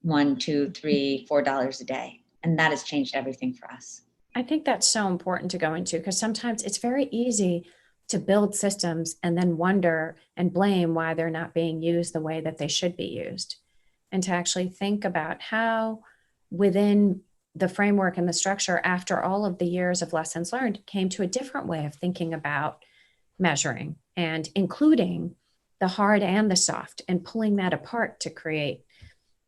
$1, $2, $3, $4 a day. And that has changed everything for us. I think that's so important to go into, because sometimes it's very easy to build systems and then wonder and blame why they're not being used the way that they should be used. And to actually think about how within the framework and the structure, after all of the years of lessons learned, came to a different way of thinking about measuring and including the hard and the soft and pulling that apart to create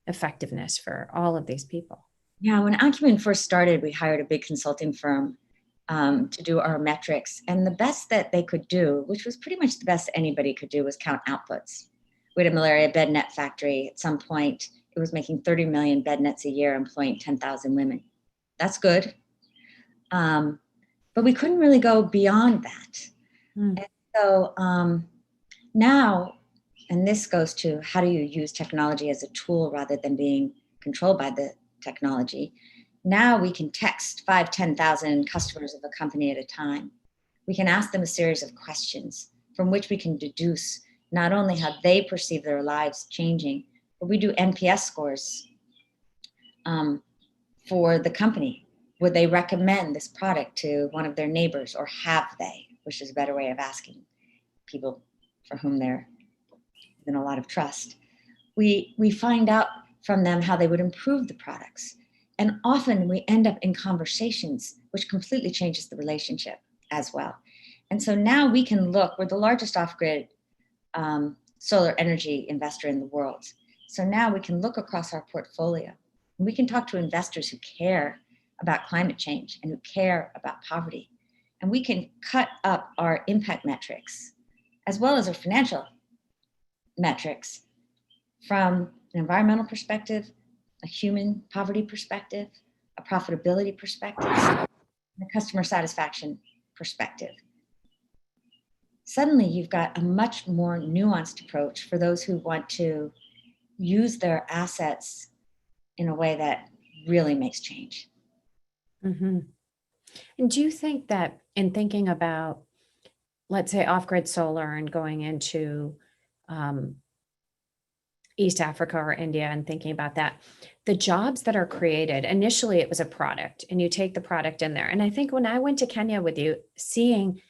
effectiveness for all of these people. Yeah, when Acumen first started, we hired a big consulting firm to do our metrics. And the best that they could do, which was pretty much the best anybody could do, was count outputs. We had a malaria bed net factory. At some point, it was making 30 million bed nets a year, employing 10,000 women. That's good. But we couldn't really go beyond that. And so now, and this goes to how do you use technology as a tool rather than being controlled by the technology. Now we can text 5,000, 10,000 customers of a company at a time. We can ask them a series of questions from which we can deduce not only how they perceive their lives changing, but we do NPS scores for the company. Would they recommend this product to one of their neighbors, or have they, which is a better way of asking people for whom they're in a lot of trust. We find out from them how they would improve the products. And often we end up in conversations, which completely changes the relationship as well. And so now we can look, we're the largest off-grid solar energy investor in the world. So now we can look across our portfolio and we can talk to investors who care about climate change and who care about poverty. And we can cut up our impact metrics as well as our financial metrics from an environmental perspective, a human poverty perspective, a profitability perspective, and a customer satisfaction perspective. Suddenly you've got a much more nuanced approach for those who want to use their assets in a way that really makes change. Mm-hmm. And do you think that in thinking about, let's say, off-grid solar and going into East Africa or India and thinking about that, the jobs that are created, initially it was a product and you take the product in there. And I think when I went to Kenya with you, seeing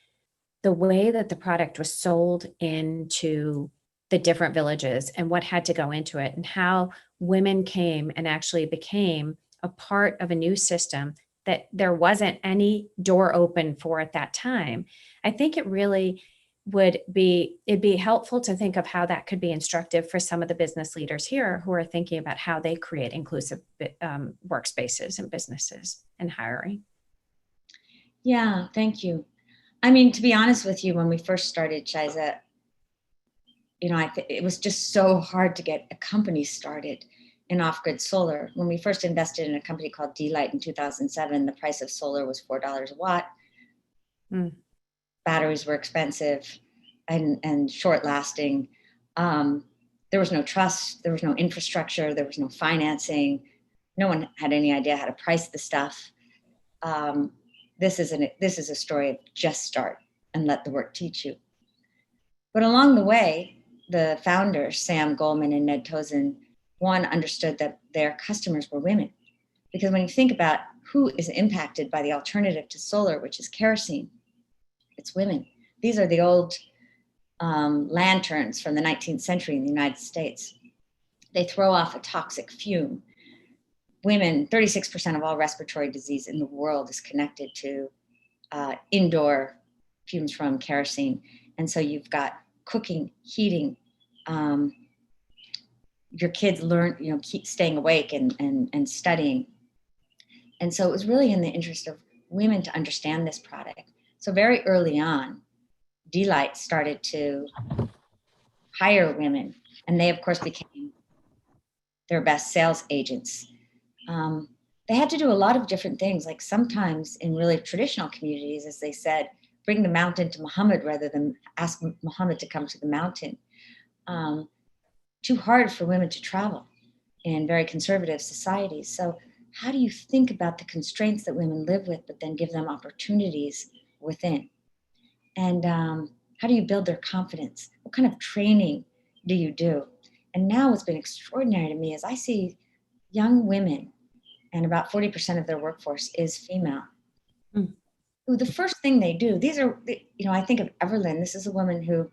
the way that the product was sold into the different villages and what had to go into it and how women came and actually became a part of a new system that there wasn't any door open for at that time. I think it really it'd be helpful to think of how that could be instructive for some of the business leaders here who are thinking about how they create inclusive workspaces and businesses and hiring. Yeah, thank you. I mean, to be honest with you, when we first started Shiza, it was just so hard to get a company started in off-grid solar. When we first invested in a company called D-Light in 2007, the price of solar was $4 a watt. Batteries were expensive and short lasting. There was no trust, there was no infrastructure, there was no financing. No one had any idea how to price the stuff. This is a story of just start and let the work teach you. But along the way, the founders, Sam Goldman and Ned Tozin, one, understood that their customers were women. Because when you think about who is impacted by the alternative to solar, which is kerosene, it's women. These are the old lanterns from the 19th century in the United States. They throw off a toxic fume. Women, 36% of all respiratory disease in the world is connected to indoor fumes from kerosene. And so you've got cooking, heating, your kids learn, keep staying awake and studying. And so it was really in the interest of women to understand this product. So very early on, D-Light started to hire women, and they of course became their best sales agents. They had to do a lot of different things, like sometimes in really traditional communities, as they said, bring the mountain to Muhammad rather than ask Muhammad to come to the mountain. Too hard for women to travel in very conservative societies. So how do you think about the constraints that women live with, but then give them opportunities within? And how do you build their confidence? What kind of training do you do? And now what's been extraordinary to me is I see young women, and about 40% of their workforce is female, who the first thing they do, I think of Evelyn. This is a woman who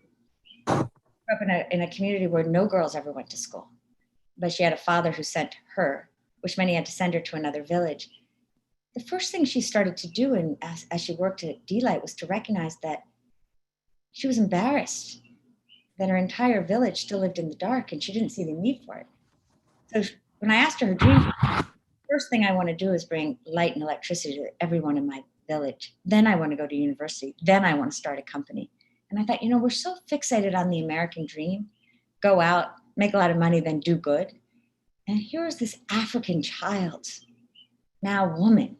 grew up in a community where no girls ever went to school, but she had a father who sent her, which meant he had to send her to another village. The first thing she started to do as she worked at D-Light was to recognize that she was embarrassed that her entire village still lived in the dark and she didn't see the need for it. So when I asked her her dream, first thing I want to do is bring light and electricity to everyone in my village. Then I want to go to university. Then I want to start a company. And I thought, we're so fixated on the American dream go out, make a lot of money, then do good. And here was this African child, now woman,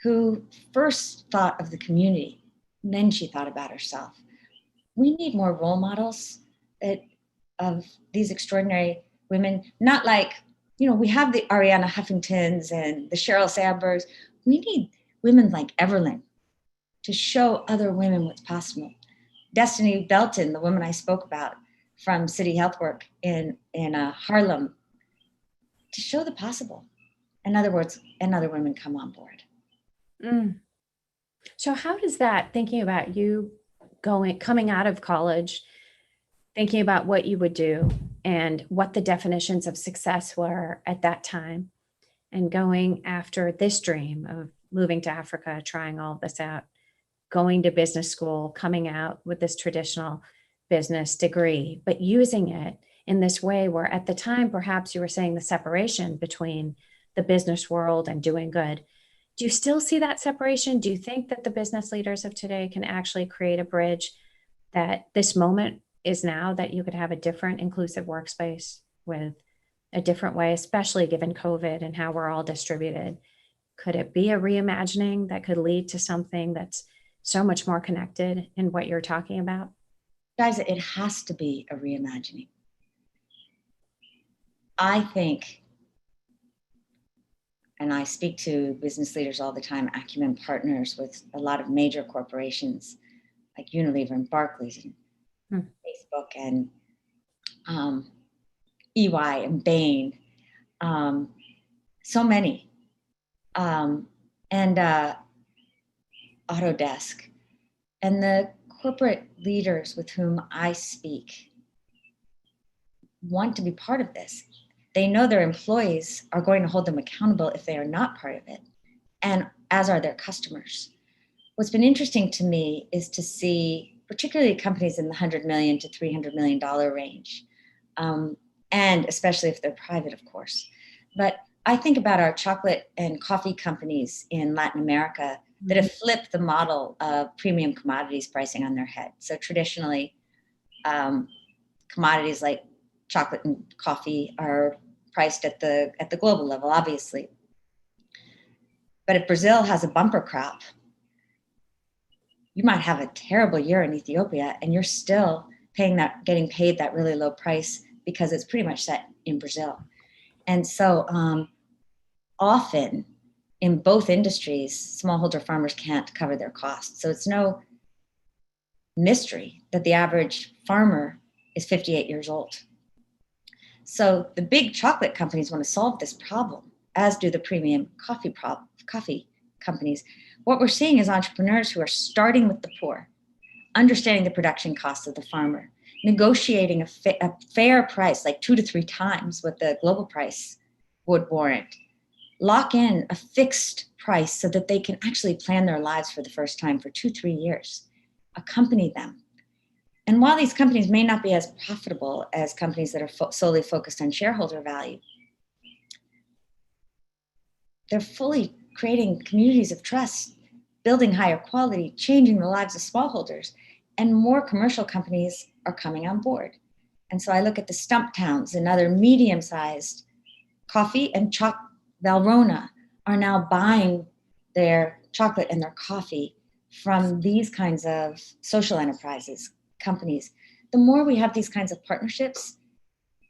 who first thought of the community, and then she thought about herself. We need more role models of these extraordinary women, not like, we have the Ariana Huffingtons and the Sheryl Sandbergs. We need women like Evelyn to show other women what's possible. Destiny Belton, the woman I spoke about from City Health Work in Harlem, to show the possible. In other words, and other women come on board. Mm. So how does that, thinking about you coming out of college, thinking about what you would do and what the definitions of success were at that time, and going after this dream of moving to Africa, trying all of this out, going to business school, coming out with this traditional business degree, but using it in this way where at the time, perhaps you were saying the separation between the business world and doing good. Do you still see that separation? Do you think that the business leaders of today can actually create a bridge, that this moment is now that you could have a different inclusive workspace with a different way, especially given COVID and how we're all distributed? Could it be a reimagining that could lead to something that's so much more connected in what you're talking about? Guys, it has to be a reimagining. I think, and I speak to business leaders all the time, acumen partners with a lot of major corporations like Unilever and Barclays and Facebook and EY and Bain, so many, and Autodesk, and the corporate leaders with whom I speak want to be part of this. They know their employees are going to hold them accountable if they are not part of it, and as are their customers. What's been interesting to me is to see, particularly companies in the $100 million to $300 million range, and especially if they're private, of course. But I think about our chocolate and coffee companies in Latin America that have flipped the model of premium commodities pricing on their head. So traditionally, commodities like chocolate and coffee are priced at the global level, obviously. But if Brazil has a bumper crop, you might have a terrible year in Ethiopia and you're still getting paid that really low price because it's pretty much set in Brazil. And so often in both industries, smallholder farmers can't cover their costs. So it's no mystery that the average farmer is 58 years old. So the big chocolate companies want to solve this problem, as do the premium coffee companies. What we're seeing is entrepreneurs who are starting with the poor, understanding the production costs of the farmer, negotiating a fair price, like 2 to 3 times what the global price would warrant, lock in a fixed price so that they can actually plan their lives for the first time for 2-3 years, accompany them. And while these companies may not be as profitable as companies that are solely focused on shareholder value, they're fully creating communities of trust, building higher quality, changing the lives of smallholders, and more commercial companies are coming on board. And so I look at the Stump Towns and other medium-sized coffee and Valrhona are now buying their chocolate and their coffee from these kinds of social enterprises, companies. The more we have these kinds of partnerships,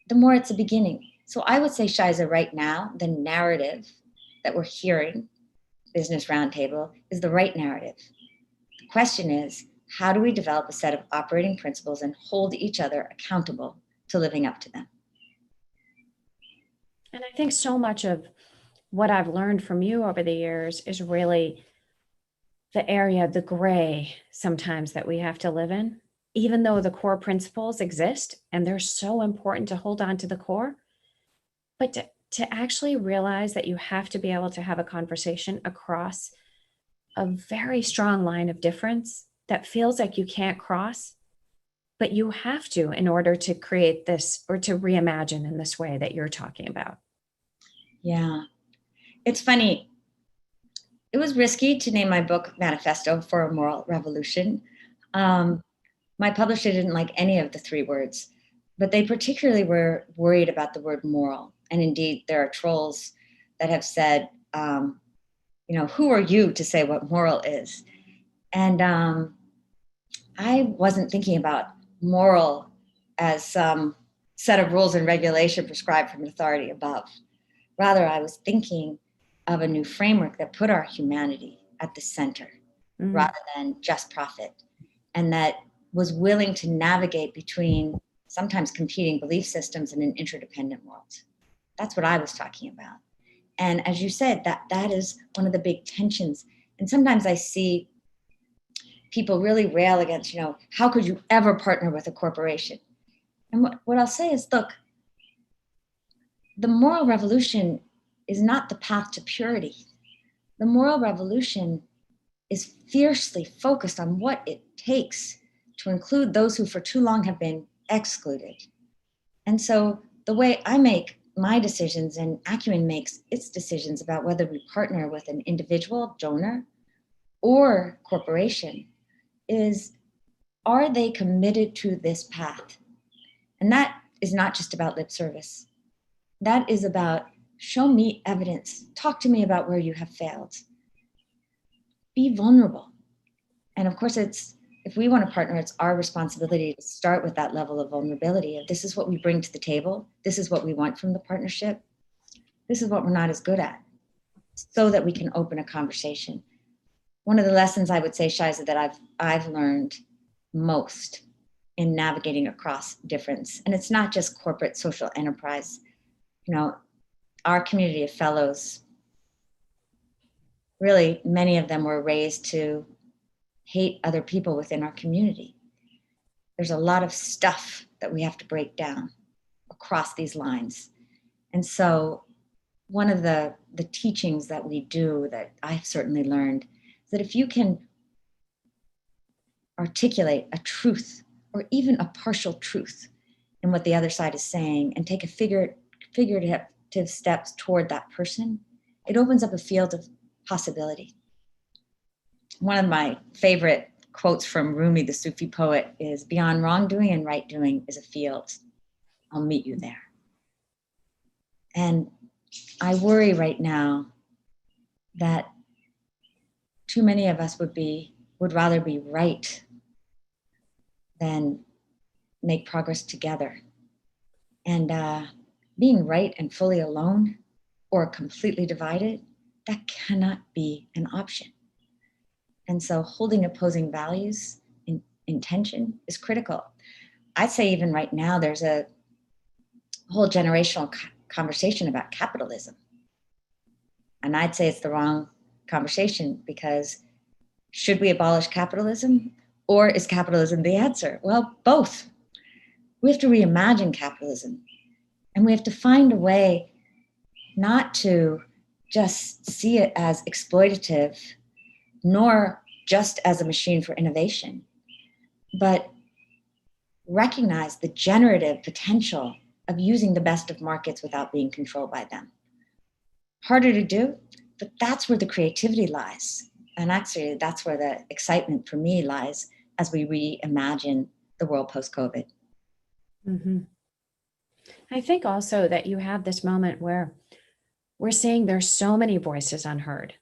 the more it's a beginning. So I would say, Shiza, right now, the narrative that we're hearing, Business Roundtable, is the right narrative. The question is, how do we develop a set of operating principles and hold each other accountable to living up to them? And I think so much of what I've learned from you over the years is really the area, the gray sometimes that we have to live in, even though the core principles exist and they're so important to hold on to the core, but to actually realize that you have to be able to have a conversation across a very strong line of difference that feels like you can't cross, but you have to in order to create this or to reimagine in this way that you're talking about. Yeah. It's funny. It was risky to name my book Manifesto for a Moral Revolution. My publisher didn't like any of the 3 words, but they particularly were worried about the word moral. And indeed, there are trolls that have said, who are you to say what moral is? And I wasn't thinking about moral as some set of rules and regulation prescribed from authority above. Rather, I was thinking of a new framework that put our humanity at the center rather than just profit, and that was willing to navigate between sometimes competing belief systems in an interdependent world. That's what I was talking about. And as you said, that is one of the big tensions. And sometimes I see people really rail against, how could you ever partner with a corporation? And what I'll say is, look, the moral revolution is not the path to purity. The moral revolution is fiercely focused on what it takes to include those who for too long have been excluded. And so the way I make my decisions and Acumen makes its decisions about whether we partner with an individual donor or corporation is, are they committed to this path? And that is not just about lip service. That is about, show me evidence. Talk to me about where you have failed. Be vulnerable. And of course, if we want to partner, it's our responsibility to start with that level of vulnerability. If this is what we bring to the table, this is what we want from the partnership, this is what we're not as good at, so that we can open a conversation. One of the lessons I would say, Shiza, that I've learned most in navigating across difference, and it's not just corporate social enterprise, our community of fellows, really many of them were raised to hate other people within our community. There's a lot of stuff that we have to break down across these lines. And so one of the teachings that we do that I've certainly learned is that if you can articulate a truth or even a partial truth in what the other side is saying and take a figurative steps toward that person, it opens up a field of possibility. One of my favorite quotes from Rumi, the Sufi poet, is, "Beyond wrongdoing and right doing is a field. I'll meet you there." And I worry right now that too many of us would rather be right than make progress together. And being right and fully alone or completely divided, that cannot be an option. And so holding opposing values in tension is critical. I'd say even right now, there's a whole generational conversation about capitalism. And I'd say it's the wrong conversation, because should we abolish capitalism, or is capitalism the answer? Well, both. We have to reimagine capitalism, and we have to find a way not to just see it as exploitative, nor just as a machine for innovation, but recognize the generative potential of using the best of markets without being controlled by them. Harder to do, but that's where the creativity lies. And actually, that's where the excitement for me lies as we reimagine the world post-COVID. Mm-hmm. I think also that you have this moment where we're seeing there's so many voices unheard.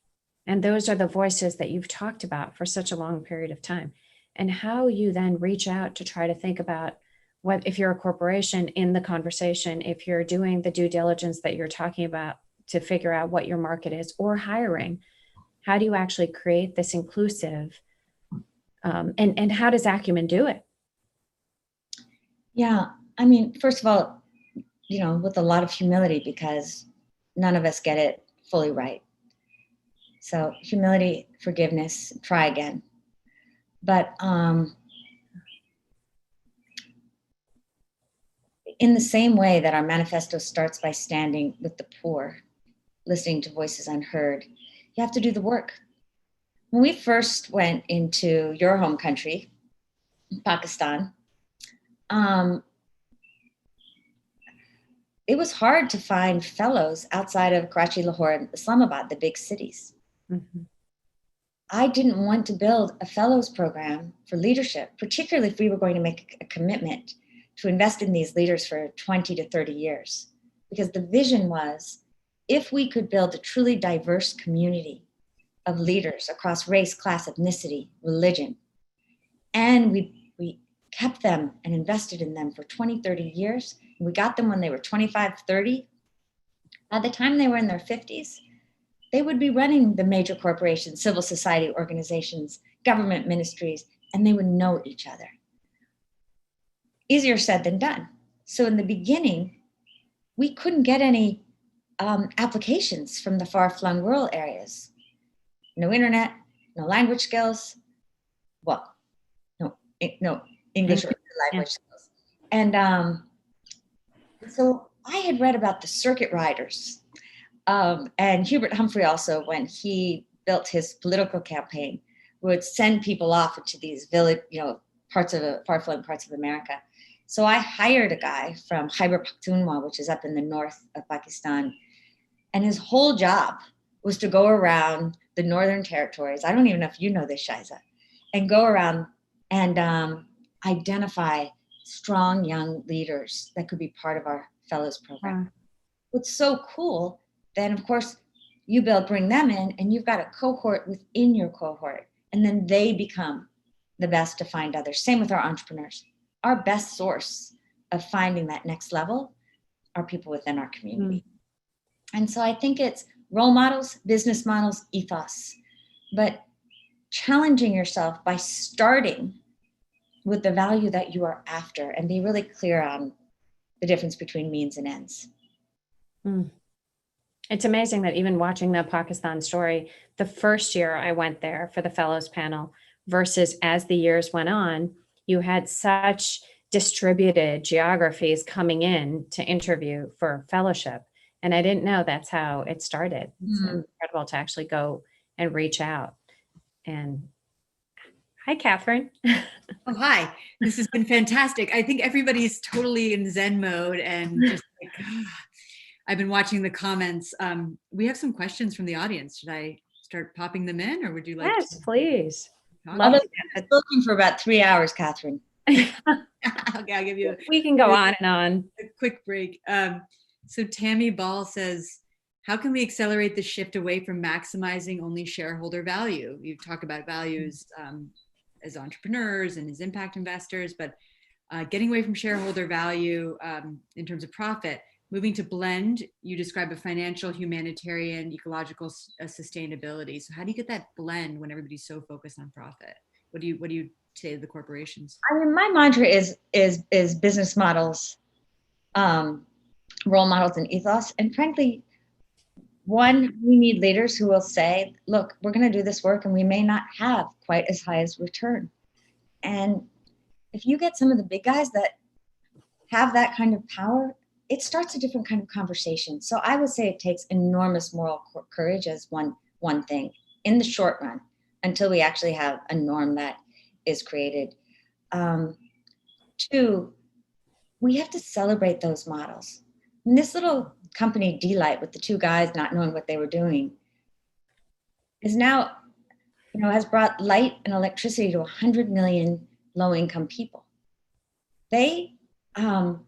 And those are the voices that you've talked about for such a long period of time. And how you then reach out to try to think about what, if you're a corporation in the conversation, if you're doing the due diligence that you're talking about to figure out what your market is, or hiring, how do you actually create this inclusive, and how does Acumen do it? Yeah, I mean, first of all, with a lot of humility, because none of us get it fully right. So humility, forgiveness, try again. But in the same way that our manifesto starts by standing with the poor, listening to voices unheard, you have to do the work. When we first went into your home country, Pakistan, it was hard to find fellows outside of Karachi, Lahore, and Islamabad, the big cities. Mm-hmm. I didn't want to build a fellows program for leadership, particularly if we were going to make a commitment to invest in these leaders for 20 to 30 years, because the vision was, if we could build a truly diverse community of leaders across race, class, ethnicity, religion, and we kept them and invested in them for 20, 30 years, and we got them when they were 25, 30, by the time they were in their 50s, they would be running the major corporations, civil society organizations, government ministries, and they would know each other. Easier said than done. So in the beginning, we couldn't get any applications from the far-flung rural areas. No internet, no language skills. Well, no English or language skills. And so I had read about the circuit riders. And Hubert Humphrey also, when he built his political campaign, would send people off into these village, far-flung parts of America. So I hired a guy from Khyber Pakhtunkhwa, which is up in the north of Pakistan. And his whole job was to go around the Northern Territories. I don't even know if you know this, Shiza, and go around and identify strong young leaders that could be part of our fellows program. Wow. What's so cool, then of course, you bring them in and you've got a cohort within your cohort, and then they become the best to find others. Same with our entrepreneurs. Our best source of finding that next level are people within our community. And so I think it's role models, business models, ethos, but challenging yourself by starting with the value that you are after and be really clear on the difference between means and ends. It's amazing that even watching the Pakistan story, the first year I went there for the fellows panel versus as the years went on, you had such distributed geographies coming in to interview for fellowship. And I didn't know that's how it started. It's incredible to actually go and reach out. And hi, Catherine. Oh, hi. This has been fantastic. I think everybody's totally in Zen mode and just like, I've been watching the comments. We have some questions from the audience. Should I start popping them in, or would you like Yes, please. Although I'm spoken for about 3 hours, Catherine. Okay, I'll give you We can go on and on. a quick break. So Tammy Ball says, how can we accelerate the shift away from maximizing only shareholder value? You talk about values as entrepreneurs and as impact investors, but getting away from shareholder value in terms of profit, moving to blend, you describe a financial, humanitarian, ecological sustainability. So how do you get that blend when everybody's so focused on profit? What do you say to the corporations? I mean, my mantra is business models, role models, and ethos. And frankly, one, we need leaders who will say, look, we're going to do this work and we may not have quite as high as return. And if you get some of the big guys that have that kind of power, it starts a different kind of conversation. So I would say it takes enormous moral courage as one thing in the short run, until we actually have a norm that is created. Two, we have to celebrate those models. And this little company, D-Light, with the two guys not knowing what they were doing, is now, has brought light and electricity to 100 million low-income people. They, when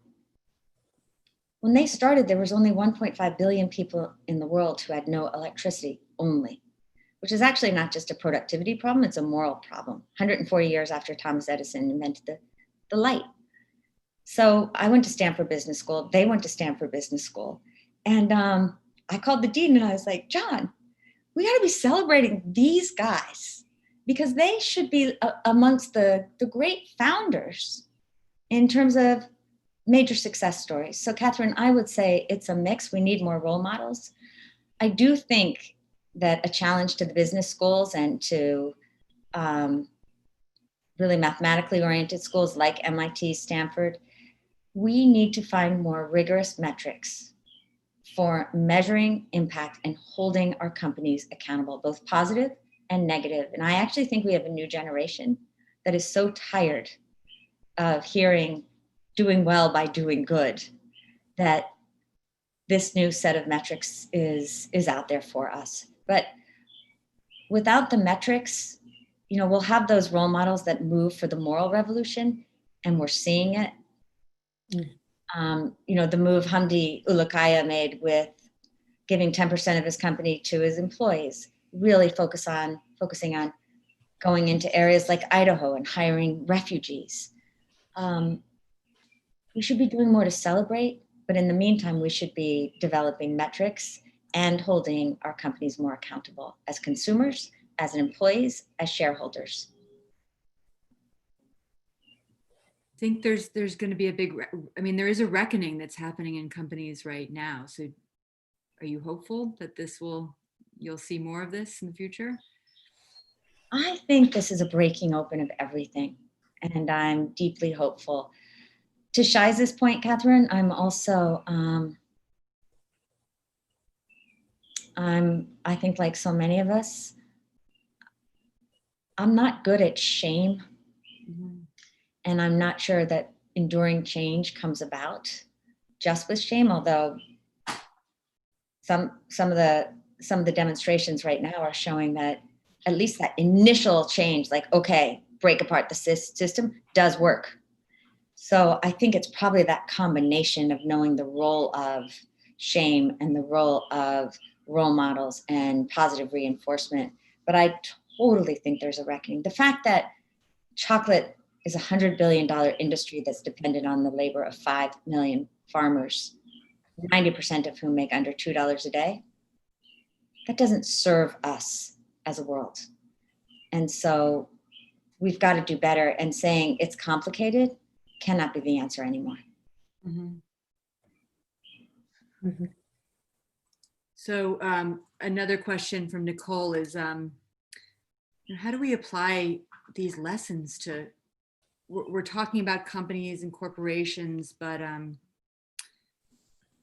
they started, there was only 1.5 billion people in the world who had no electricity only, which is actually not just a productivity problem, it's a moral problem. 140 years after Thomas Edison invented the light. So I went to Stanford Business School, they went to Stanford Business School. And I called the dean and I was like, John, we gotta be celebrating these guys because they should be amongst the great founders in terms of major success stories. So Catherine, I would say it's a mix. We need more role models. I do think that a challenge to the business schools and to really mathematically oriented schools like MIT, Stanford, we need to find more rigorous metrics for measuring impact and holding our companies accountable, both positive and negative. And I actually think we have a new generation that is so tired of hearing doing well by doing good, that this new set of metrics is out there for us. But without the metrics, we'll have those role models that move for the moral revolution, and we're seeing it. The move Hamdi Ulukaya made with giving 10% of his company to his employees, really focusing on going into areas like Idaho and hiring refugees. We should be doing more to celebrate, but in the meantime, we should be developing metrics and holding our companies more accountable as consumers, as employees, as shareholders. I think there's going to be there is a reckoning that's happening in companies right now. So are you hopeful that you'll see more of this in the future? I think this is a breaking open of everything, and I'm deeply hopeful. To Shiza's point, Catherine, I'm also, I think like so many of us, I'm not good at shame. And I'm not sure that enduring change comes about just with shame, although some of the demonstrations right now are showing that at least that initial change, like, okay, break apart the system, does work. So I think it's probably that combination of knowing the role of shame and the role of role models and positive reinforcement. But I totally think there's a reckoning. The fact that chocolate is a $100 billion industry that's dependent on the labor of 5 million farmers, 90% of whom make under $2 a day, that doesn't serve us as a world. And so we've got to do better, and saying it's complicated cannot be the answer anymore. So another question from Nicole is, how do we apply these lessons to, we're talking about companies and corporations, but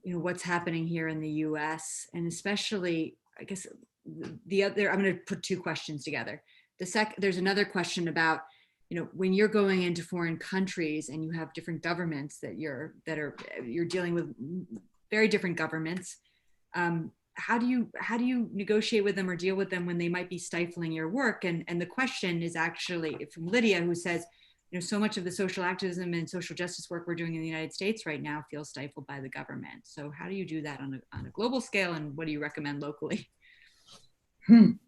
what's happening here in the US, and especially, I guess I'm going to put two questions together. There's another question about, when you're going into foreign countries and you have different governments you're dealing with very different governments. How do you negotiate with them or deal with them when they might be stifling your work? And the question is actually from Lydia, who says, so much of the social activism and social justice work we're doing in the United States right now feels stifled by the government. So how do you do that on a global scale, and what do you recommend locally? Thank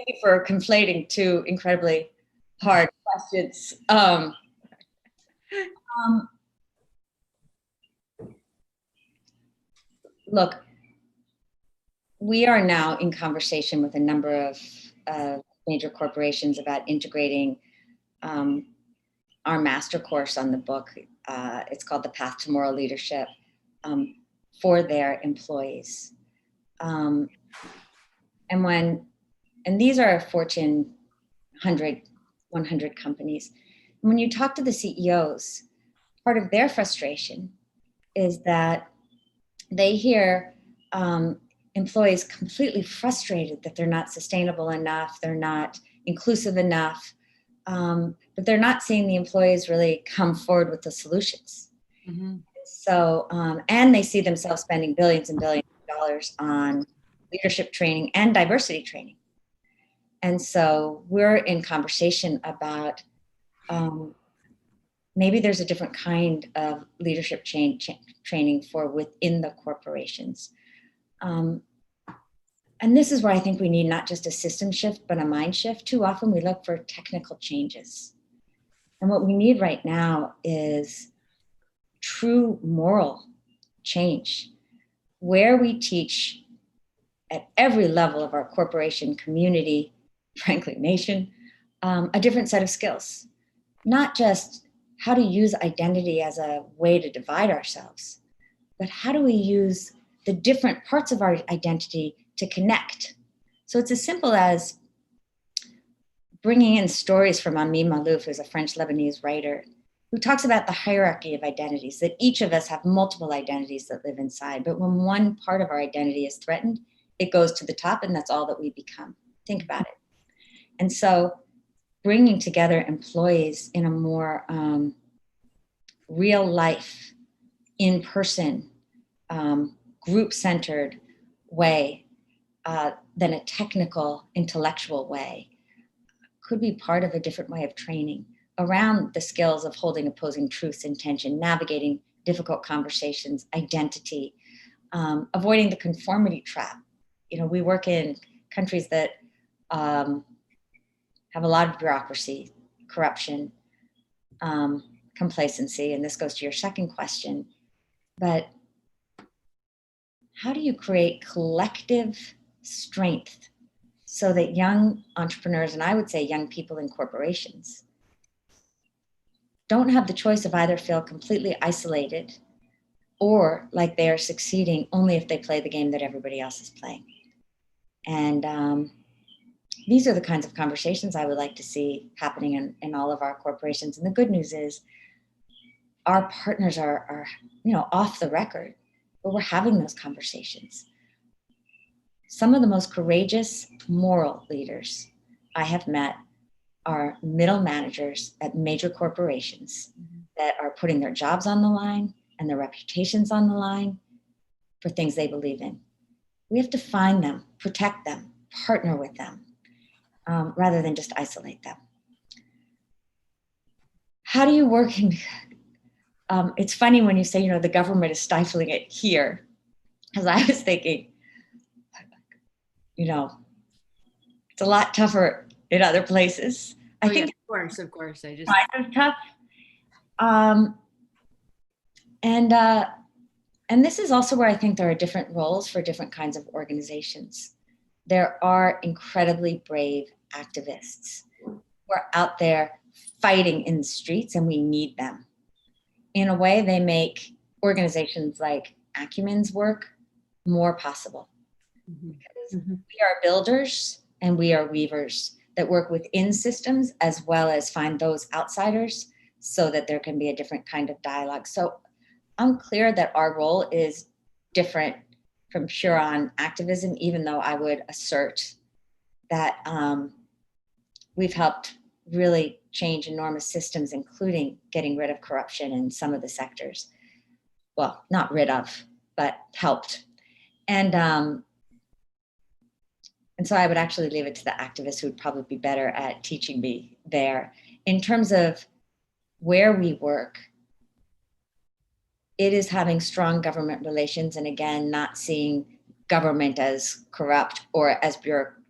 you for conflating two incredibly hard questions. Look, we are now in conversation with a number of major corporations about integrating our master course on the book. It's called The Path to Moral Leadership, for their employees. And these are Fortune 100, 100 companies. And when you talk to the CEOs, part of their frustration is that they hear employees completely frustrated that they're not sustainable enough, they're not inclusive enough, but they're not seeing the employees really come forward with the solutions. So, and they see themselves spending billions and billions of dollars on leadership training and diversity training. And so we're in conversation about maybe there's a different kind of leadership training for within the corporations. And this is where I think we need not just a system shift, but a mind shift. Too often we look for technical changes. And what we need right now is true moral change, where we teach at every level of our corporation, community, frankly, nation, a different set of skills. Not just how to use identity as a way to divide ourselves, but how do we use the different parts of our identity to connect? So it's as simple as bringing in stories from Amin Malouf, who's a French-Lebanese writer, who talks about the hierarchy of identities, that each of us have multiple identities that live inside. But when one part of our identity is threatened, it goes to the top, and that's all that we become. Think about it. And so bringing together employees in a more real life, in-person, group-centered way than a technical, intellectual way could be part of a different way of training. around the skills of holding opposing truths in tension, navigating difficult conversations, identity, avoiding the conformity trap. You know, we work in countries that have a lot of bureaucracy, corruption, complacency, and this goes to your second question. But how do you create collective strength so that young entrepreneurs, and I would say young people in corporations, don't have the choice of either feel completely isolated or like they are succeeding only if they play the game that everybody else is playing? And these are the kinds of conversations I would like to see happening in all of our corporations. And the good news is our partners are off the record, but we're having those conversations. Some of the most courageous moral leaders I have met are middle managers at major corporations that are putting their jobs on the line and their reputations on the line for things they believe in. We have to find them, protect them, partner with them, rather than just isolate them. How do you work in, it's funny when you say, the government is stifling it here, because I was thinking, it's a lot tougher in other places. I think of course. I just kind of tough. And this is also where I think there are different roles for different kinds of organizations. There are incredibly brave activists who are out there fighting in the streets, and we need them. In a way, they make organizations like Acumen's work more possible. Because we are builders and we are weavers that work within systems as well as find those outsiders so that there can be a different kind of dialogue. So I'm clear that our role is different from pure on activism, even though I would assert that we've helped really change enormous systems, including getting rid of corruption in some of the sectors. Well, not rid of, but helped. And so I would actually leave it to the activists who would probably be better at teaching me there. In terms of where we work, it is having strong government relations, and again, not seeing government as corrupt or as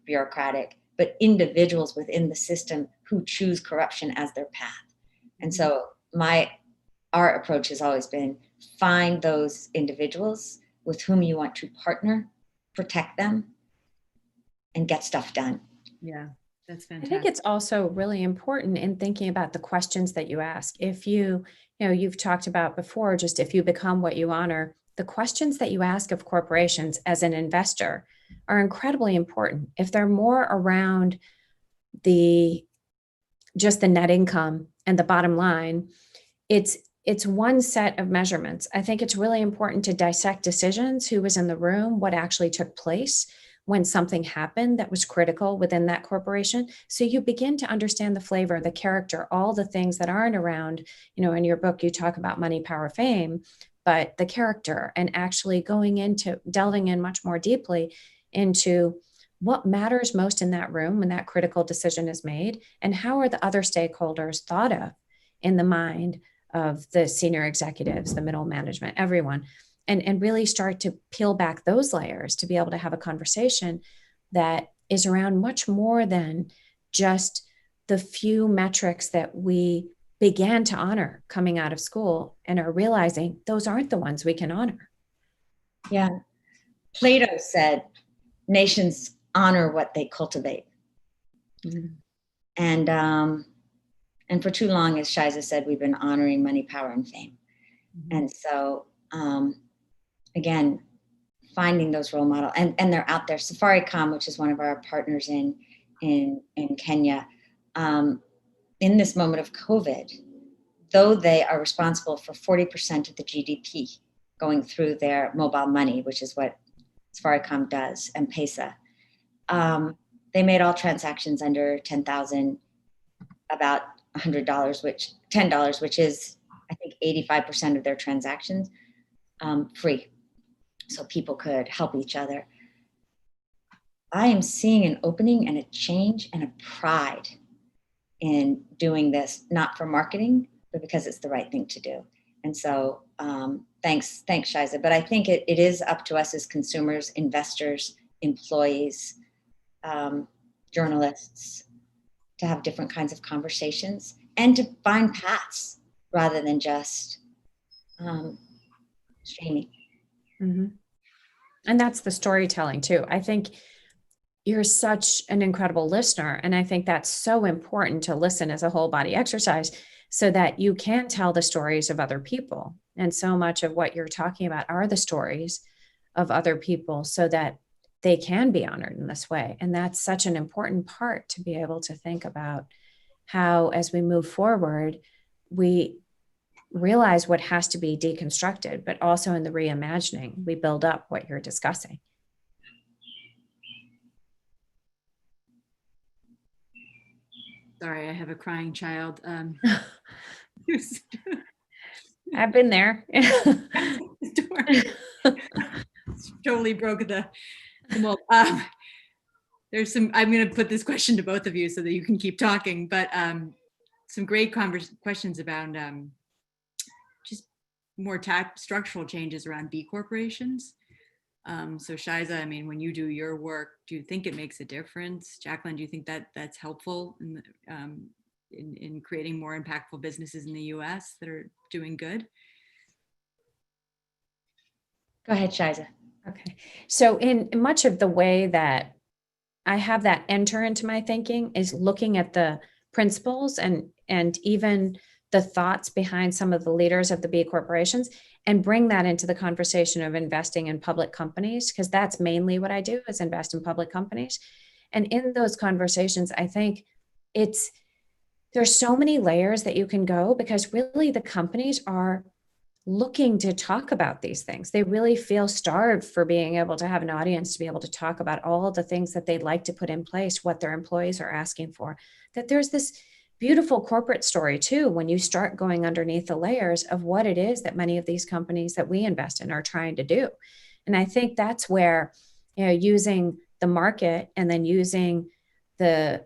bureaucratic, but individuals within the system who choose corruption as their path. And so our approach has always been find those individuals with whom you want to partner, protect them, and get stuff done. Yeah, that's I fantastic. think it's also really important in thinking about the questions that you ask. If you've talked about before, just if you become what you honor, the questions that you ask of corporations as an investor are incredibly important. If they're more around just the net income and the bottom line, it's one set of measurements. I think it's really important to dissect decisions, who was in the room, what actually took place when something happened that was critical within that corporation. So you begin to understand the flavor, the character, all the things that aren't around. In your book, you talk about money, power, fame, but the character, and actually delving in much more deeply into what matters most in that room when that critical decision is made, and how are the other stakeholders thought of in the mind of the senior executives, the middle management, everyone. And really start to peel back those layers to be able to have a conversation that is around much more than just the few metrics that we began to honor coming out of school and are realizing those aren't the ones we can honor. Yeah. Plato said, nations honor what they cultivate. Mm-hmm. And for too long, as Shiza said, we've been honoring money, power, and fame. Mm-hmm. And so, again, finding those role models, and they're out there. Safaricom, which is one of our partners in Kenya, in this moment of COVID, though they are responsible for 40% of the GDP going through their mobile money, which is what Safaricom does, and Pesa, they made all transactions under 10,000, about $100, $10, which is, I think, 85% of their transactions, free. So people could help each other. I am seeing an opening and a change and a pride in doing this, not for marketing, but because it's the right thing to do. And so thanks, Shiza. But I think it is up to us as consumers, investors, employees, journalists, to have different kinds of conversations and to find paths rather than just streaming. Mm-hmm. And that's the storytelling too. I think you're such an incredible listener. And I think that's so important to listen as a whole body exercise so that you can tell the stories of other people. And so much of what you're talking about are the stories of other people so that they can be honored in this way. And that's such an important part to be able to think about how, as we move forward, we realize what has to be deconstructed, but also in the reimagining, we build up what you're discussing. Sorry, I have a crying child. I've been there. Totally broke the mold. There's some, I'm going to put this question to both of you so that you can keep talking, but some great questions about just more structural changes around B corporations. So Shiza, I mean, when you do your work, do you think it makes a difference? Jacqueline, do you think that that's helpful in creating more impactful businesses in the US that are doing good? Go ahead, Shiza. Okay. So in much of the way that I have that enter into my thinking is looking at the principles and even the thoughts behind some of the leaders of the B corporations and bring that into the conversation of investing in public companies, because that's mainly what I do is invest in public companies. And in those conversations, I think there's so many layers that you can go because really the companies are looking to talk about these things. They really feel starved for being able to have an audience to be able to talk about all the things that they'd like to put in place, what their employees are asking for. That there's this beautiful corporate story too, when you start going underneath the layers of what it is that many of these companies that we invest in are trying to do. And I think that's where, using the market and then using the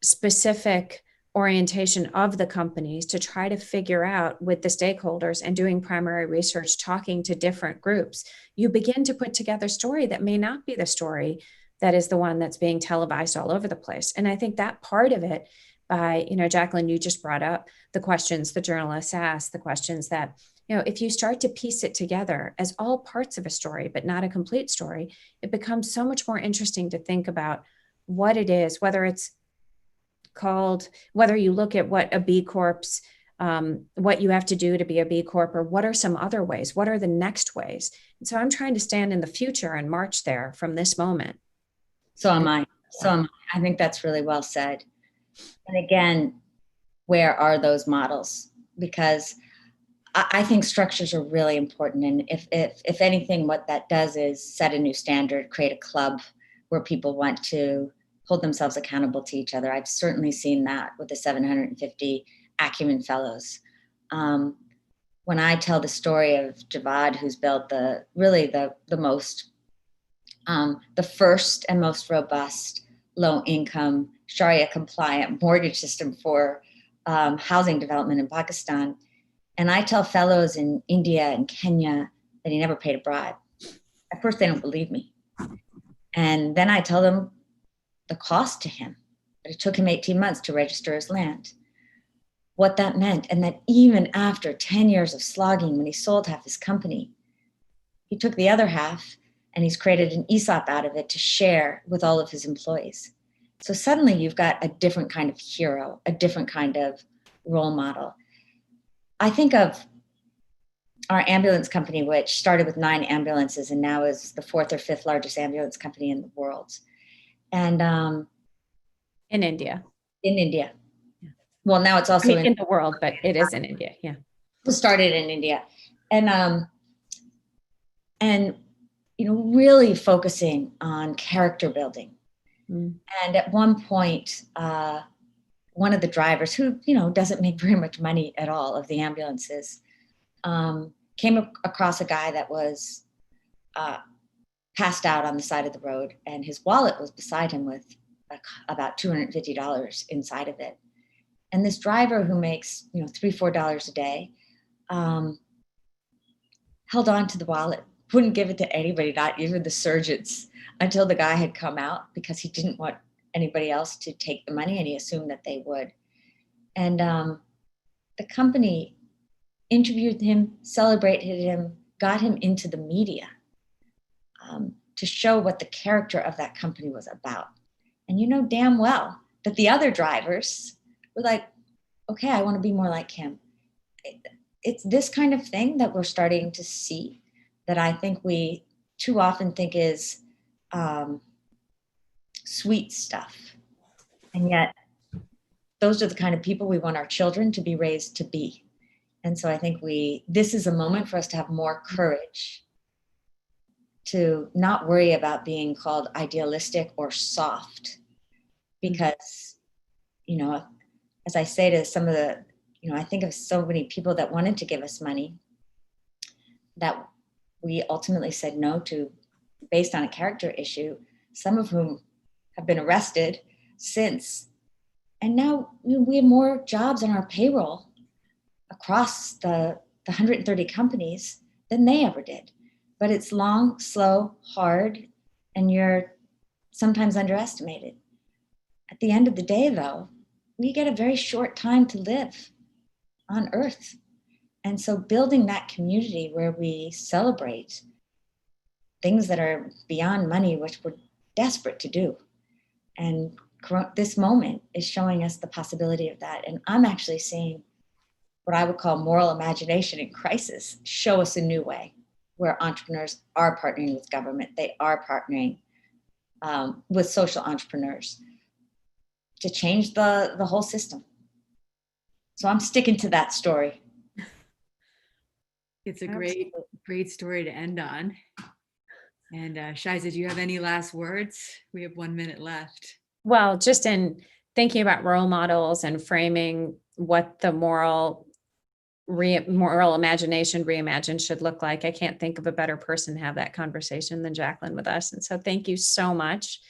specific orientation of the companies to try to figure out with the stakeholders and doing primary research, talking to different groups, you begin to put together a story that may not be the story that is the one that's being televised all over the place. And I think that part of it by, Jacqueline, you just brought up the questions the journalists ask, the questions that, if you start to piece it together as all parts of a story, but not a complete story, it becomes so much more interesting to think about what it is, whether it's called, whether you look at what a B Corp's, what you have to do to be a B Corp, or what are some other ways, what are the next ways? And so I'm trying to stand in the future and march there from this moment. So am I. I think that's really well said. And again, where are those models? Because I think structures are really important. And if anything, what that does is set a new standard, create a club where people want to hold themselves accountable to each other. I've certainly seen that with the 750 Acumen Fellows. When I tell the story of Javad, who's built the first and most robust low-income Sharia compliant mortgage system for housing development in Pakistan. And I tell fellows in India and Kenya that he never paid a bribe. At first, they don't believe me. And then I tell them the cost to him, that it took him 18 months to register his land, what that meant. And that even after 10 years of slogging, when he sold half his company, he took the other half and he's created an ESOP out of it to share with all of his employees. So suddenly you've got a different kind of hero, a different kind of role model. I think of our ambulance company, which started with 9 ambulances and now is the 4th or 5th largest ambulance company in the world. And in India. In India. Yeah. Well, now it's also in the world, but it is in India. Yeah. It started in India. And really focusing on character building. Mm. And at one point, one of the drivers who, doesn't make very much money at all of the ambulances, came across a guy that was passed out on the side of the road, and his wallet was beside him with about $250 inside of it. And this driver who makes, you know, $3, $4 a day, held on to the wallet, wouldn't give it to anybody, not even the surgeons, until the guy had come out, because he didn't want anybody else to take the money, and he assumed that they would. And the company interviewed him, celebrated him, got him into the media to show what the character of that company was about. And you know damn well that the other drivers were like, okay, I want to be more like him. It's this kind of thing that we're starting to see that I think we too often think is sweet stuff. And yet those are the kind of people we want our children to be raised to be. And so I think this is a moment for us to have more courage to not worry about being called idealistic or soft, because, you know, as I say to some of the, you know, I think of so many people that wanted to give us money that we ultimately said no to based on a character issue, some of whom have been arrested since. And now, you know, we have more jobs on our payroll across the 130 companies than they ever did. But it's long, slow, hard, and you're sometimes underestimated. At the end of the day, though, we get a very short time to live on Earth. And so building that community where we celebrate things that are beyond money, which we're desperate to do. And this moment is showing us the possibility of that. And I'm actually seeing what I would call moral imagination in crisis show us a new way, where entrepreneurs are partnering with government. They are partnering with social entrepreneurs to change the whole system. So I'm sticking to that story. It's a great story to end on. And Shiza, do you have any last words? We have 1 minute left. Well, just in thinking about role models and framing what the moral imagination reimagined should look like, I can't think of a better person to have that conversation than Jacqueline with us. And so thank you so much.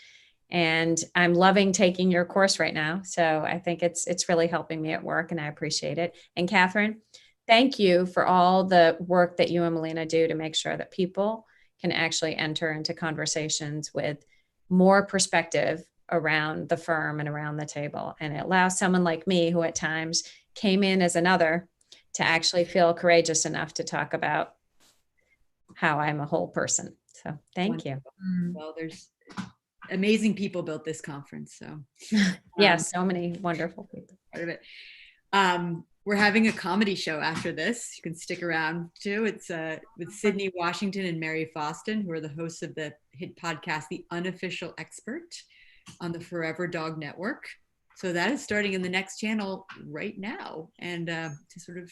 And I'm loving taking your course right now. So I think it's really helping me at work, and I appreciate it. And Catherine, thank you for all the work that you and Melina do to make sure that people can actually enter into conversations with more perspective around the firm and around the table. And it allows someone like me, who at times came in as another, to actually feel courageous enough to talk about how I'm a whole person. So thank you. Well, there's amazing people built this conference. So yeah, so many wonderful people. Part of it. We're having a comedy show after this. You can stick around too. It's with Sydney Washington and Mary Foston, who are the hosts of the hit podcast, The Unofficial Expert, on the Forever Dog Network. So that is starting in the next channel right now. And to sort of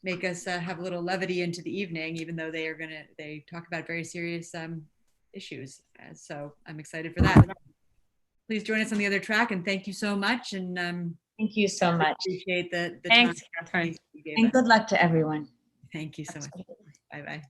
make us have a little levity into the evening, even though they talk about very serious issues. So I'm excited for that. Please join us on the other track, and thank you so much. And thank you so much. Appreciate the Thanks, time Catherine. And good luck to everyone. Thank you so much. Bye-bye.